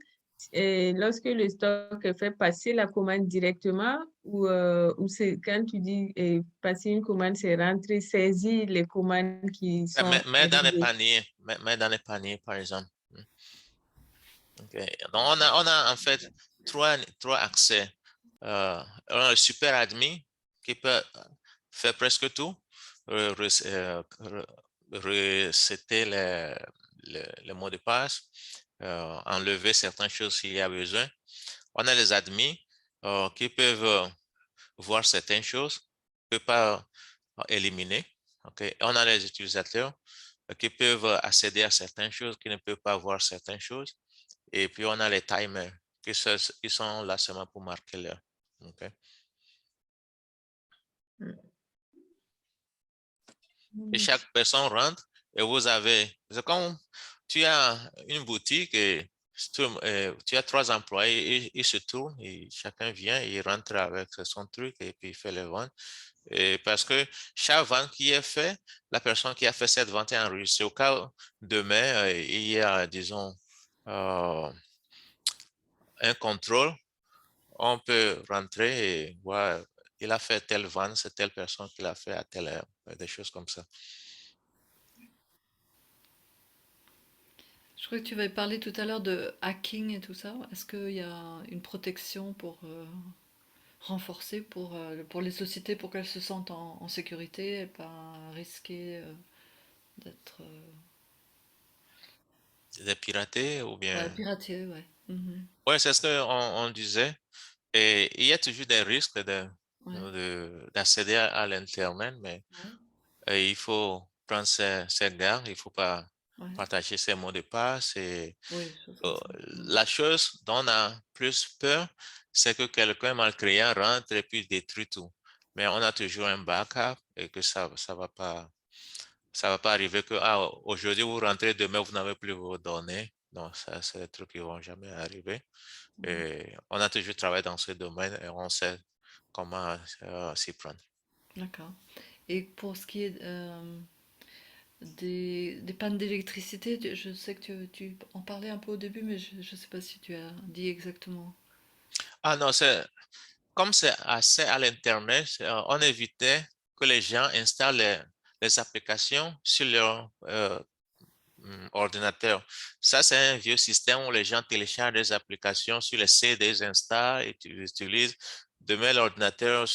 [SPEAKER 4] lorsque le stock fait passer la commande directement ou c'est quand tu dis passer une commande, c'est rentrer, saisir les commandes qui sont
[SPEAKER 2] Mais dans les
[SPEAKER 4] arrivées.
[SPEAKER 2] paniers, mais dans les paniers, par exemple. Okay. Donc, on a en fait trois accès. On a le super admin qui peut faire presque tout, resetter les mots de passe, enlever certaines choses s'il y a besoin. On a les admins qui peuvent voir certaines choses, ne peuvent pas éliminer. Okay. On a les utilisateurs qui peuvent accéder à certaines choses, qui ne peuvent pas voir certaines choses. Et puis, on a les timers qui sont là seulement pour marquer l'heure. OK. Et
[SPEAKER 4] Mm.
[SPEAKER 2] chaque personne rentre et vous avez, c'est comme tu as une boutique et tu as 3 employés, ils se tournent et chacun vient, il rentre avec son truc et puis il fait les ventes. Et parce que chaque vente qui est faite, la personne qui a fait cette vente est enregistrée. Au cas où demain, il y a, disons, un contrôle, on peut rentrer et voir, il a fait telle vente, c'est telle personne qui l'a fait à telle heure, des choses comme ça.
[SPEAKER 1] Je crois que tu avais parlé tout à l'heure de hacking et tout ça. Est-ce qu'il y a une protection pour renforcer pour les sociétés pour qu'elles se sentent en sécurité et pas risquer d'être
[SPEAKER 2] Des piratés ou
[SPEAKER 1] ouais,
[SPEAKER 2] bien...
[SPEAKER 1] piratées, ouais. Mhm.
[SPEAKER 2] Oui, c'est ce qu'on disait. Et il y a toujours des risques
[SPEAKER 1] Ouais,
[SPEAKER 2] d'accéder à l'Internet, mais
[SPEAKER 1] ouais,
[SPEAKER 2] il faut prendre ses gardes, il ne faut pas
[SPEAKER 1] ouais.
[SPEAKER 2] partager ses mots de passe. Et,
[SPEAKER 1] Oui, des choses comme ça. Mhm.
[SPEAKER 2] la chose dont on a plus peur, c'est que quelqu'un malcréant rentre et puis détruit tout. Mais on a toujours un backup et que ça va pas arriver que aujourd'hui vous rentrez, demain vous n'avez plus vos données. Non, ça, c'est des trucs qui vont jamais arriver.
[SPEAKER 1] Mhm.
[SPEAKER 2] Et on a toujours travaillé dans ce domaine et on sait comment s'y prendre.
[SPEAKER 1] D'accord. Et pour ce qui est des pannes d'électricité, je sais que tu en parlais un peu au début, mais je ne sais pas si tu as dit exactement.
[SPEAKER 2] Ah non, comme c'est assez à l'Internet, on évitait que les gens installent les applications sur leur ordinateur. Ça, c'est un vieux système où les gens téléchargent des applications sur les CD, les installent et tu les utilises. Demain, l'ordinateur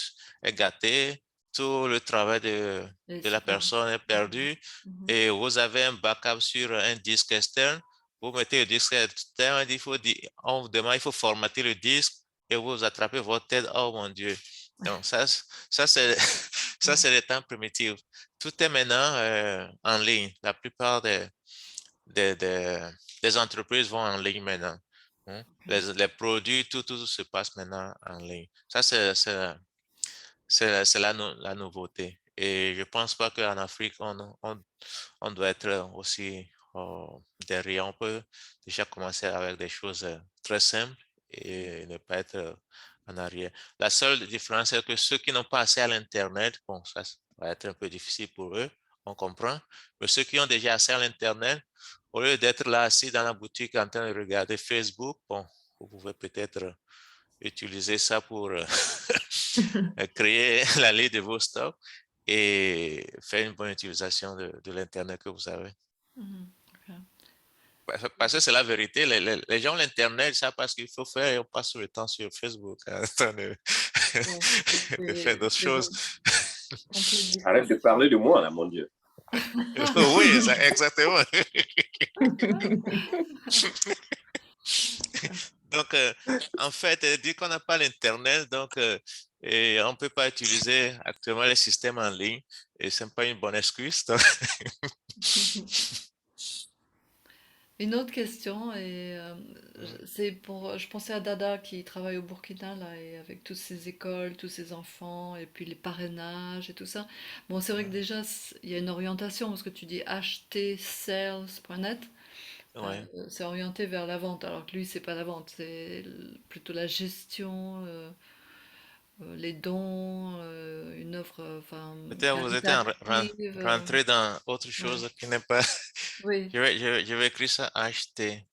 [SPEAKER 2] est gâté, tout le travail
[SPEAKER 1] Et
[SPEAKER 2] de la
[SPEAKER 1] c'est pas.
[SPEAKER 2] personne est perdu
[SPEAKER 1] Mhm.
[SPEAKER 2] et vous avez un backup sur un disque externe. Vous mettez le disque externe, on vous demande, il faut formater le disque et vous attrapez votre tête. Oh mon Dieu. Donc, ça c'est, ça,
[SPEAKER 1] Ouais.
[SPEAKER 2] c'est les temps primitifs. Tout est maintenant en ligne. La plupart des, des, des entreprises vont en ligne maintenant, hein. Les produits, tout se passe maintenant en ligne. Ça, c'est la nouveauté. Et je pense pas qu'en Afrique, on doit être aussi derrière. On peut déjà commencer avec des choses très simples et ne pas être en arrière. La seule différence, c'est que ceux qui n'ont pas accès à l'Internet, bon, ça va être un peu difficile pour eux, on comprend. Mais ceux qui ont déjà accès à l'Internet, au lieu d'être là assis dans la boutique en train de regarder Facebook, bon, vous pouvez peut-être utiliser ça pour créer la liste de vos stocks et faire une bonne utilisation de l'Internet que vous avez.
[SPEAKER 1] Mhm. Ok.
[SPEAKER 2] Parce que c'est la vérité, les gens ont l'Internet, ça parce qu'il faut faire et on passe le temps sur Facebook en train
[SPEAKER 1] Ouais. Et
[SPEAKER 2] de faire d'autres
[SPEAKER 1] c'est
[SPEAKER 2] choses.
[SPEAKER 1] complète
[SPEAKER 6] Arrête de
[SPEAKER 1] distraction.
[SPEAKER 6] parler de moi, là, mon Dieu.
[SPEAKER 2] Oui, exactement. Donc, en fait, dit qu'on n'a pas l'Internet, donc et on ne peut pas utiliser actuellement les systèmes en ligne et ce n'est pas une bonne excuse. Donc.
[SPEAKER 1] Une autre question, et
[SPEAKER 2] Mm.
[SPEAKER 1] c'est pour, je pensais à Dada qui travaille au Burkina là, et avec toutes ces écoles, tous ces enfants, et puis les parrainages et tout ça. Bon, c'est vrai que déjà il y a une orientation parce que tu dis htsales.net,
[SPEAKER 2] Ouais.
[SPEAKER 1] c'est orienté vers la vente, alors que lui c'est pas la vente, c'est plutôt la gestion, les dons, une offre, enfin
[SPEAKER 2] Peut-être vous êtes
[SPEAKER 1] caritative.
[SPEAKER 2] rentré dans autre
[SPEAKER 1] Ouais.
[SPEAKER 2] chose qui n'est pas.
[SPEAKER 1] Oui.
[SPEAKER 2] Je vais écrire ça htsales.net.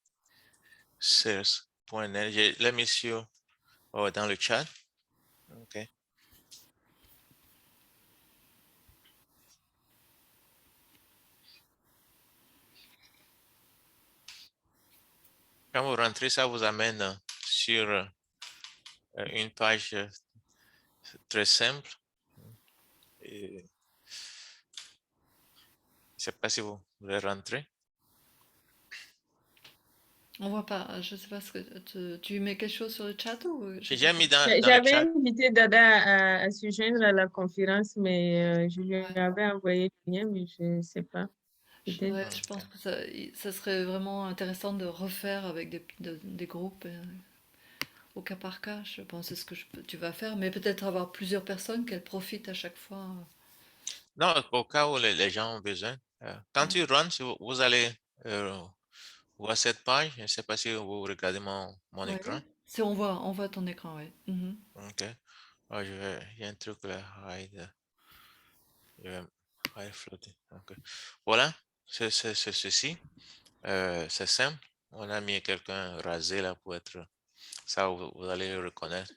[SPEAKER 2] Je l'ai mis dans le chat. OK. Quand vous rentrez, ça vous amène sur une page très simple. Et je ne sais pas si vous voulez rentrer.
[SPEAKER 1] On voit pas, je sais pas ce que tu mets quelque chose sur le chat ou
[SPEAKER 2] J'ai
[SPEAKER 1] j'ai pas
[SPEAKER 2] déjà mis
[SPEAKER 1] compris.
[SPEAKER 2] dans le
[SPEAKER 4] J'avais
[SPEAKER 2] chat.
[SPEAKER 4] invité Dada à se joindre à la conférence, mais je lui
[SPEAKER 1] Ouais,
[SPEAKER 4] avais envoyé le lien, mais je ne sais pas. Peut-être.
[SPEAKER 1] ouais, je pense que ça serait vraiment intéressant de refaire avec des groupes au cas par cas. Je pense que c'est ce que tu vas faire, mais peut-être avoir plusieurs personnes qu'elles profitent à chaque fois.
[SPEAKER 2] Non, au cas où les gens ont besoin. Quand
[SPEAKER 1] Ouais,
[SPEAKER 2] tu rentres, vous allez vois cette page. Je ne sais pas si vous regardez mon
[SPEAKER 1] Ouais.
[SPEAKER 2] écran.
[SPEAKER 1] Si on voit ton écran, oui. Mhm.
[SPEAKER 2] OK. Ah, il y a un truc là. Hide. Je vais hide floating. OK. Voilà, c'est ceci. C'est simple. On a mis quelqu'un rasé là pour être. Ça, vous allez le reconnaître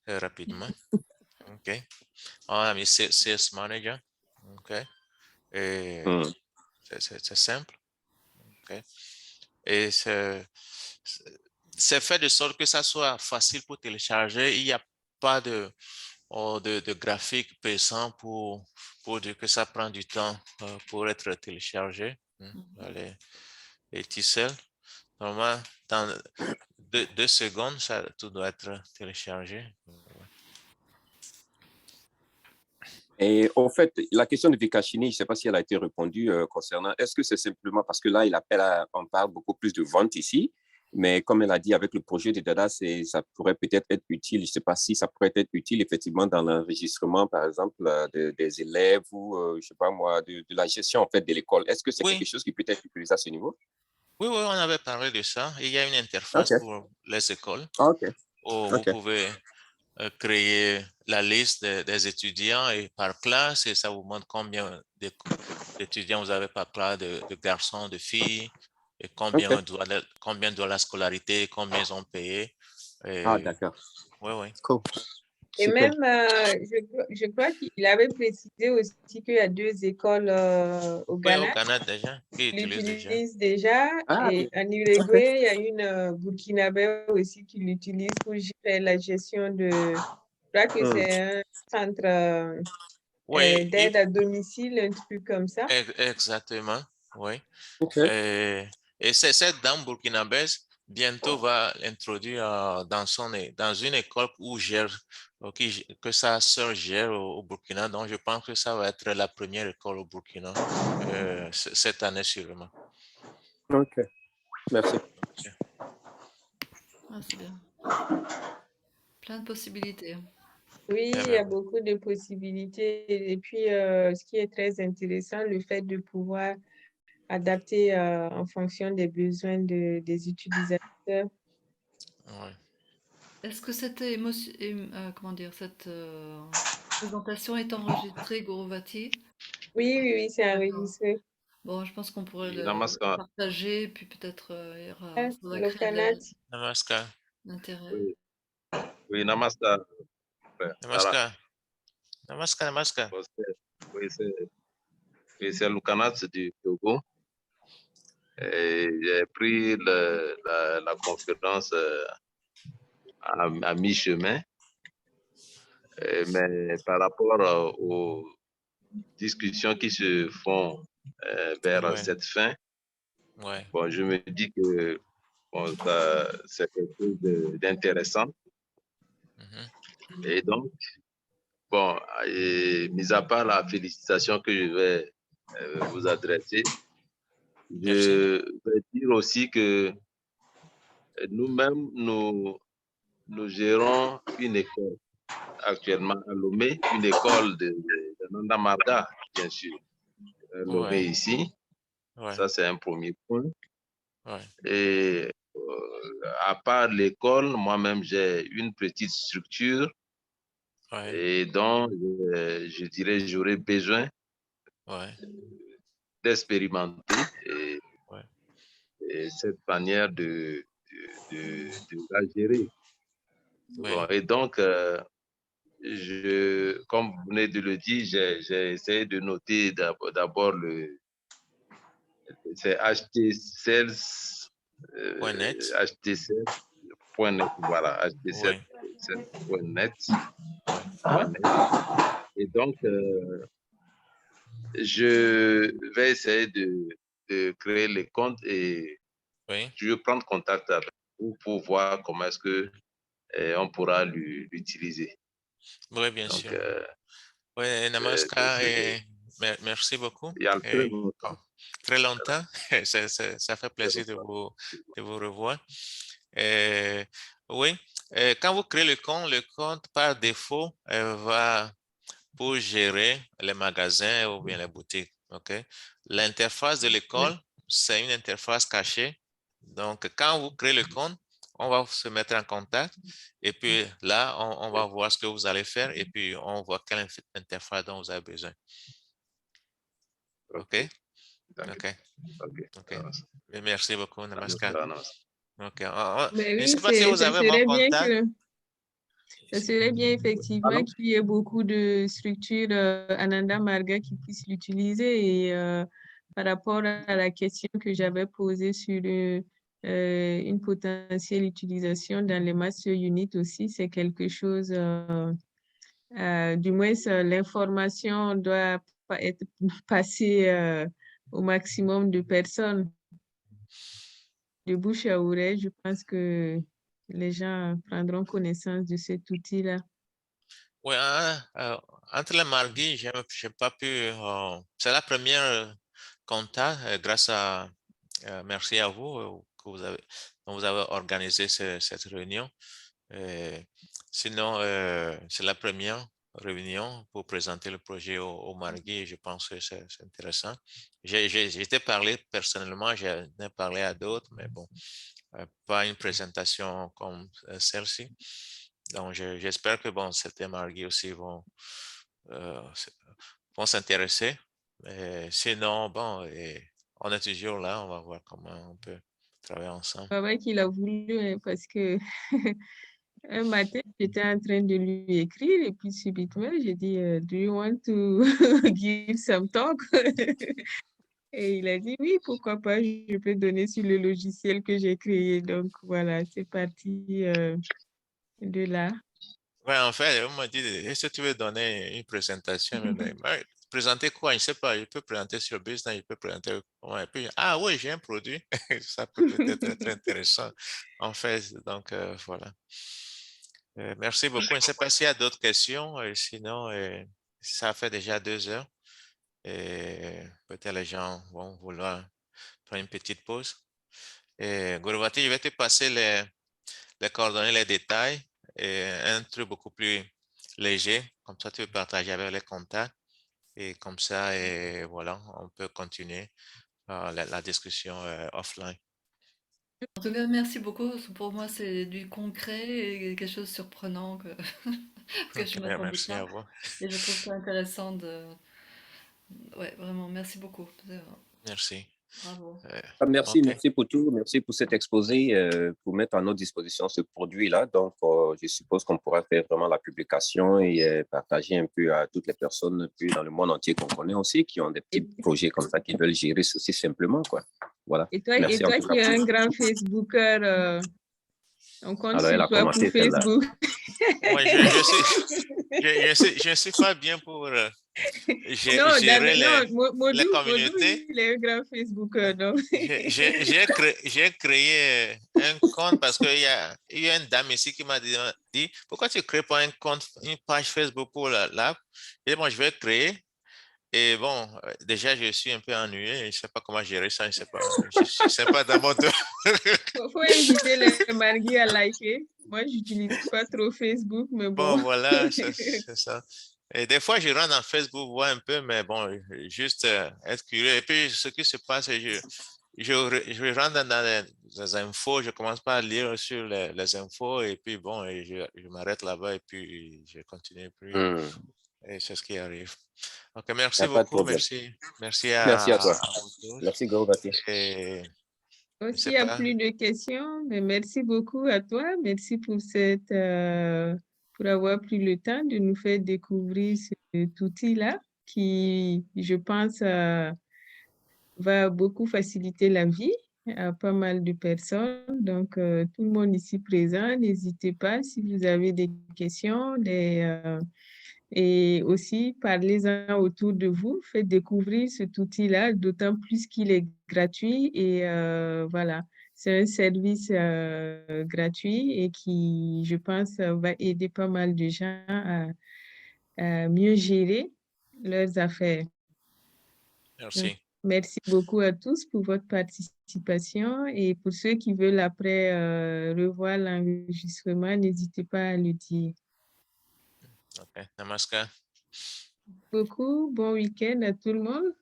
[SPEAKER 2] rapidement. OK. On a mis CS Manager. OK. Et
[SPEAKER 6] Hmm.
[SPEAKER 2] c'est simple. OK. Et c'est fait de sorte que ça soit facile pour télécharger. Il n'y a pas de graphique pesant pour dire que ça prend du temps pour être téléchargé. Les ticelles. Normalement, dans 2 secondes, tout doit être téléchargé.
[SPEAKER 6] Et au fait, la question de Vikashini, je ne sais pas si elle a été répondue concernant, est-ce que c'est simplement parce que là, on parle beaucoup plus de vente ici, mais comme elle a dit, avec le projet de Dada, ça pourrait peut-être être utile, je ne sais pas si ça pourrait être utile effectivement dans l'enregistrement, par exemple, des élèves ou, je ne sais pas moi, de la gestion en fait de l'école. Est-ce que c'est quelque
[SPEAKER 2] Oui,
[SPEAKER 6] chose qui peut être utilisé à ce niveau?
[SPEAKER 2] oui, on avait parlé de ça. Il y a une
[SPEAKER 6] OK,
[SPEAKER 2] interface pour les écoles
[SPEAKER 6] OK,
[SPEAKER 2] où vous
[SPEAKER 6] OK.
[SPEAKER 2] pouvez créer la liste des étudiants et par classe et ça vous montre combien d'étudiants vous avez par classe, de garçons, de filles, et
[SPEAKER 6] OK.
[SPEAKER 2] combien doit la scolarité, combien ils ont payé.
[SPEAKER 6] Ah,
[SPEAKER 2] Et,
[SPEAKER 6] d'accord.
[SPEAKER 2] oui, oui.
[SPEAKER 6] Cool.
[SPEAKER 4] Et
[SPEAKER 6] Super.
[SPEAKER 4] même, je crois qu'il avait précisé aussi qu'il y a 2 écoles au
[SPEAKER 2] Oui, au
[SPEAKER 4] Ghana
[SPEAKER 2] Ghana déjà, qui
[SPEAKER 4] qui
[SPEAKER 2] utilisent déjà.
[SPEAKER 4] l'utilisent déjà.
[SPEAKER 6] Ah,
[SPEAKER 4] Et en
[SPEAKER 6] OK.
[SPEAKER 4] Uruguay, il y a une burkinabé aussi qui l'utilise pour faire la gestion de. Je crois que
[SPEAKER 6] Hmm.
[SPEAKER 4] c'est un centre
[SPEAKER 2] Oui,
[SPEAKER 4] d'aide à domicile, un truc comme ça.
[SPEAKER 2] exactement. Oui.
[SPEAKER 6] OK.
[SPEAKER 2] Et cette dame burkinabèse, bientôt va l'introduire dans une école que sa sœur gère au Burkina. Donc, je pense que ça va être la première école au Burkina cette année sûrement.
[SPEAKER 6] OK. Merci.
[SPEAKER 1] Ah, c'est bien. Plein de possibilités.
[SPEAKER 4] Oui,
[SPEAKER 2] Eh
[SPEAKER 4] il y a
[SPEAKER 2] ben,
[SPEAKER 4] beaucoup de possibilités. Et puis, ce qui est très intéressant, le fait de pouvoir adapter en fonction des besoins des utilisateurs.
[SPEAKER 2] ouais.
[SPEAKER 1] Est-ce que cette comment dire, cette présentation est enregistrée, Gourovati?
[SPEAKER 4] Oui, oui, oui, c'est
[SPEAKER 1] D'accord.
[SPEAKER 4] enregistré.
[SPEAKER 1] Bon, je pense qu'on pourrait le
[SPEAKER 7] Namaskar.
[SPEAKER 1] partager, puis peut-être ça va
[SPEAKER 4] Le
[SPEAKER 1] créer
[SPEAKER 4] Canada.
[SPEAKER 2] Namaskar.
[SPEAKER 1] de l'intérêt.
[SPEAKER 7] Oui, oui, Namaskar, frère. Tara.
[SPEAKER 2] Namaskar. Namaskar, namaskar.
[SPEAKER 7] Bon, oui, c'est Lukanat du Togo. Et j'ai pris la conférence à mi-chemin, mais par rapport aux discussions qui se font vers
[SPEAKER 2] Ouais,
[SPEAKER 7] cette fin,
[SPEAKER 2] ouais.
[SPEAKER 7] bon, je me dis que bon, c'est quelque chose d'intéressant.
[SPEAKER 2] Mhm.
[SPEAKER 7] Et donc, bon, et, mis à part la félicitation que je vais vous adresser,
[SPEAKER 2] Merci.
[SPEAKER 7] je vais dire aussi que nous-mêmes, nous gérons une école actuellement à Lomé, une école de Nanda Marga, bien sûr. Lomé
[SPEAKER 2] Ouais,
[SPEAKER 7] ici,
[SPEAKER 2] ouais,
[SPEAKER 7] ça c'est un premier point.
[SPEAKER 2] ouais,
[SPEAKER 7] Et à part l'école, moi-même j'ai une petite structure
[SPEAKER 2] ouais,
[SPEAKER 7] et dont je dirais j'aurais besoin
[SPEAKER 2] ouais,
[SPEAKER 7] d'expérimenter et,
[SPEAKER 2] ouais.
[SPEAKER 7] et cette manière de la gérer.
[SPEAKER 2] Oui,
[SPEAKER 7] Bon, et donc, comme vous venez de le dire, j'ai essayé de noter d'abord c'est HTCL,
[SPEAKER 2] point net.
[SPEAKER 7] HTCL.net, voilà,
[SPEAKER 2] Oui,
[SPEAKER 7] HTCL.net.
[SPEAKER 2] oui,
[SPEAKER 7] Et donc, je vais essayer de créer les comptes et
[SPEAKER 2] oui,
[SPEAKER 7] je vais prendre contact avec vous pour voir comment est-ce que on pourra l'utiliser.
[SPEAKER 2] oui, bien
[SPEAKER 7] Donc,
[SPEAKER 2] sûr. Oui, namaskar
[SPEAKER 7] c'est
[SPEAKER 2] et merci beaucoup.
[SPEAKER 7] il y a très
[SPEAKER 2] Et,
[SPEAKER 7] longtemps.
[SPEAKER 2] oh, très longtemps. Ça fait
[SPEAKER 7] Très
[SPEAKER 2] plaisir
[SPEAKER 7] longtemps.
[SPEAKER 2] de vous revoir. Et, oui, quand vous créez le compte par défaut va pour gérer les magasins ou bien les boutiques. OK? L'interface de l'école c'est une interface cachée. Donc, quand vous créez le compte, on va se mettre en contact et puis là, on va voir ce que vous allez faire et puis on voit quelle interface dont vous avez besoin. OK? OK. OK. Et merci beaucoup, Namaskar. OK.
[SPEAKER 4] Mais
[SPEAKER 2] Je ne
[SPEAKER 4] oui,
[SPEAKER 2] sais pas si vous
[SPEAKER 4] ça
[SPEAKER 2] avez mon
[SPEAKER 4] serait bien
[SPEAKER 2] contact.
[SPEAKER 4] ça serait bien effectivement
[SPEAKER 6] Allô?
[SPEAKER 4] qu'il y ait beaucoup de structures Ananda Marga qui puissent l'utiliser. Et par rapport à la question que j'avais posée sur une potentielle utilisation dans les master units aussi, c'est quelque chose, du moins l'information doit pas être passée au maximum de personnes. De bouche à oreille, je pense que les gens prendront connaissance de cet outil-là.
[SPEAKER 2] Oui, entre les marguis, je n'ai pas pu. C'est la première contact grâce à. Merci à vous que vous avez organisé cette réunion. Sinon, c'est la première réunion pour présenter le projet au margui et je pense que c'est intéressant. J'ai été parlé personnellement, j'en ai parlé à d'autres, mais bon, pas une présentation comme celle-ci. Donc, j'espère que bon, certains marguis aussi euh, vont s'intéresser. Sinon, bon, on est toujours là, on va voir comment on peut travailler ensemble.
[SPEAKER 4] Pas vrai qu'il a voulu, hein, parce que un matin, j'étais en train de lui écrire et puis subitement, j'ai dit, Do you want to give some talk? Et il a dit, oui, pourquoi pas, je peux donner sur le logiciel que j'ai créé. Donc voilà, c'est parti de là.
[SPEAKER 2] Ouais, en fait, on m'a dit, est-ce que tu veux donner une présentation? Ouais, présenter quoi? Je ne sais pas, je peux présenter sur business, je peux présenter. Ouais, puis, ah oui, j'ai un produit. Ça peut peut-être être intéressant. En fait, donc voilà. Merci beaucoup. Je ne sais pas s'il y a d'autres questions. Sinon, ça fait déjà 2 heures. Et peut-être les gens vont vouloir prendre une petite pause. Et Gouravati, je vais te passer les coordonnées, les détails et un truc beaucoup plus léger. Comme ça, tu peux partager avec les contacts et comme ça, et voilà, on peut continuer la discussion offline.
[SPEAKER 1] En tout cas, merci beaucoup. Pour moi, c'est du concret et quelque chose de surprenant que je
[SPEAKER 2] Ok,
[SPEAKER 1] ne m'attendais
[SPEAKER 2] merci à
[SPEAKER 1] pas.
[SPEAKER 2] vous.
[SPEAKER 1] Et je trouve ça intéressant de... Ouais, vraiment, merci beaucoup.
[SPEAKER 2] Merci.
[SPEAKER 1] Bravo.
[SPEAKER 6] Merci,
[SPEAKER 2] OK.
[SPEAKER 6] merci pour tout. Merci pour cet exposé, pour mettre à notre disposition ce produit-là. Donc, je suppose qu'on pourra faire vraiment la publication et partager un peu à toutes les personnes puis dans le monde entier qu'on connaît aussi, qui ont des petits projets comme ça, qui veulent gérer ceci simplement, quoi. Voilà.
[SPEAKER 4] Et
[SPEAKER 6] Merci en
[SPEAKER 4] toi
[SPEAKER 6] tout cas
[SPEAKER 4] qui es
[SPEAKER 6] pour...
[SPEAKER 4] un grand Facebooker, on compte
[SPEAKER 6] Alors, elle
[SPEAKER 4] sur
[SPEAKER 6] a
[SPEAKER 4] toi pour
[SPEAKER 6] commencé celle-là.
[SPEAKER 4] Facebook.
[SPEAKER 2] Moi, je suis pas bien pour
[SPEAKER 4] Non,
[SPEAKER 2] gérer les
[SPEAKER 4] Modou,
[SPEAKER 2] communautés.
[SPEAKER 4] il est un grand Facebooker, non?
[SPEAKER 2] J'ai créé un compte parce qu'il y a une dame ici qui m'a dit, pourquoi tu ne crées pas un compte, une page Facebook pour l'app? Et bon, je vais créer. Et bon, déjà, je suis un peu ennuyé. Je ne sais pas comment gérer ça. Je ne sais pas. Je ne sais pas d'abord.
[SPEAKER 4] Faut inviter les marguis à liker. Moi, j'utilise pas trop Facebook, mais bon.
[SPEAKER 2] Bon, voilà, c'est ça. Et des fois, je rentre dans Facebook, voir un peu, mais bon, juste être curieux. Et puis, ce qui se passe, c'est que je rentre dans les infos, je commence pas à lire sur les infos, et puis bon, et je m'arrête là-bas, et puis je continue plus. Et c'est ce qui arrive. Ok,
[SPEAKER 6] Il n'y
[SPEAKER 2] merci
[SPEAKER 6] a pas de
[SPEAKER 2] beaucoup,
[SPEAKER 6] problème.
[SPEAKER 2] merci. Merci
[SPEAKER 6] Merci à toi.
[SPEAKER 2] à vous tous.
[SPEAKER 6] Merci, Gauravati.
[SPEAKER 2] Et je
[SPEAKER 4] S'il
[SPEAKER 2] sais
[SPEAKER 4] n'y a
[SPEAKER 2] pas.
[SPEAKER 4] plus de questions, mais merci beaucoup à toi. Merci pour pour avoir pris le temps de nous faire découvrir cet outil-là qui, je pense, va beaucoup faciliter la vie à pas mal de personnes. Donc, tout le monde ici présent, n'hésitez pas si vous avez des questions, et aussi parlez-en autour de vous, faites découvrir cet outil-là, d'autant plus qu'il est gratuit et voilà, c'est un service gratuit et qui, je pense, va aider pas mal de gens à mieux gérer leurs affaires. Donc,
[SPEAKER 2] Merci.
[SPEAKER 4] merci beaucoup à tous pour votre participation et pour ceux qui veulent après revoir l'enregistrement, n'hésitez pas à le dire.
[SPEAKER 2] Ok, namaskar.
[SPEAKER 4] Beaucoup, bon week-end à tout le monde.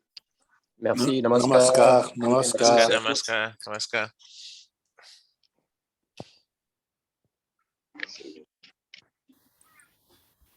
[SPEAKER 6] Merci, namaskar.
[SPEAKER 3] Namaskar. Namaskar.
[SPEAKER 2] Namaskar. Namaskar.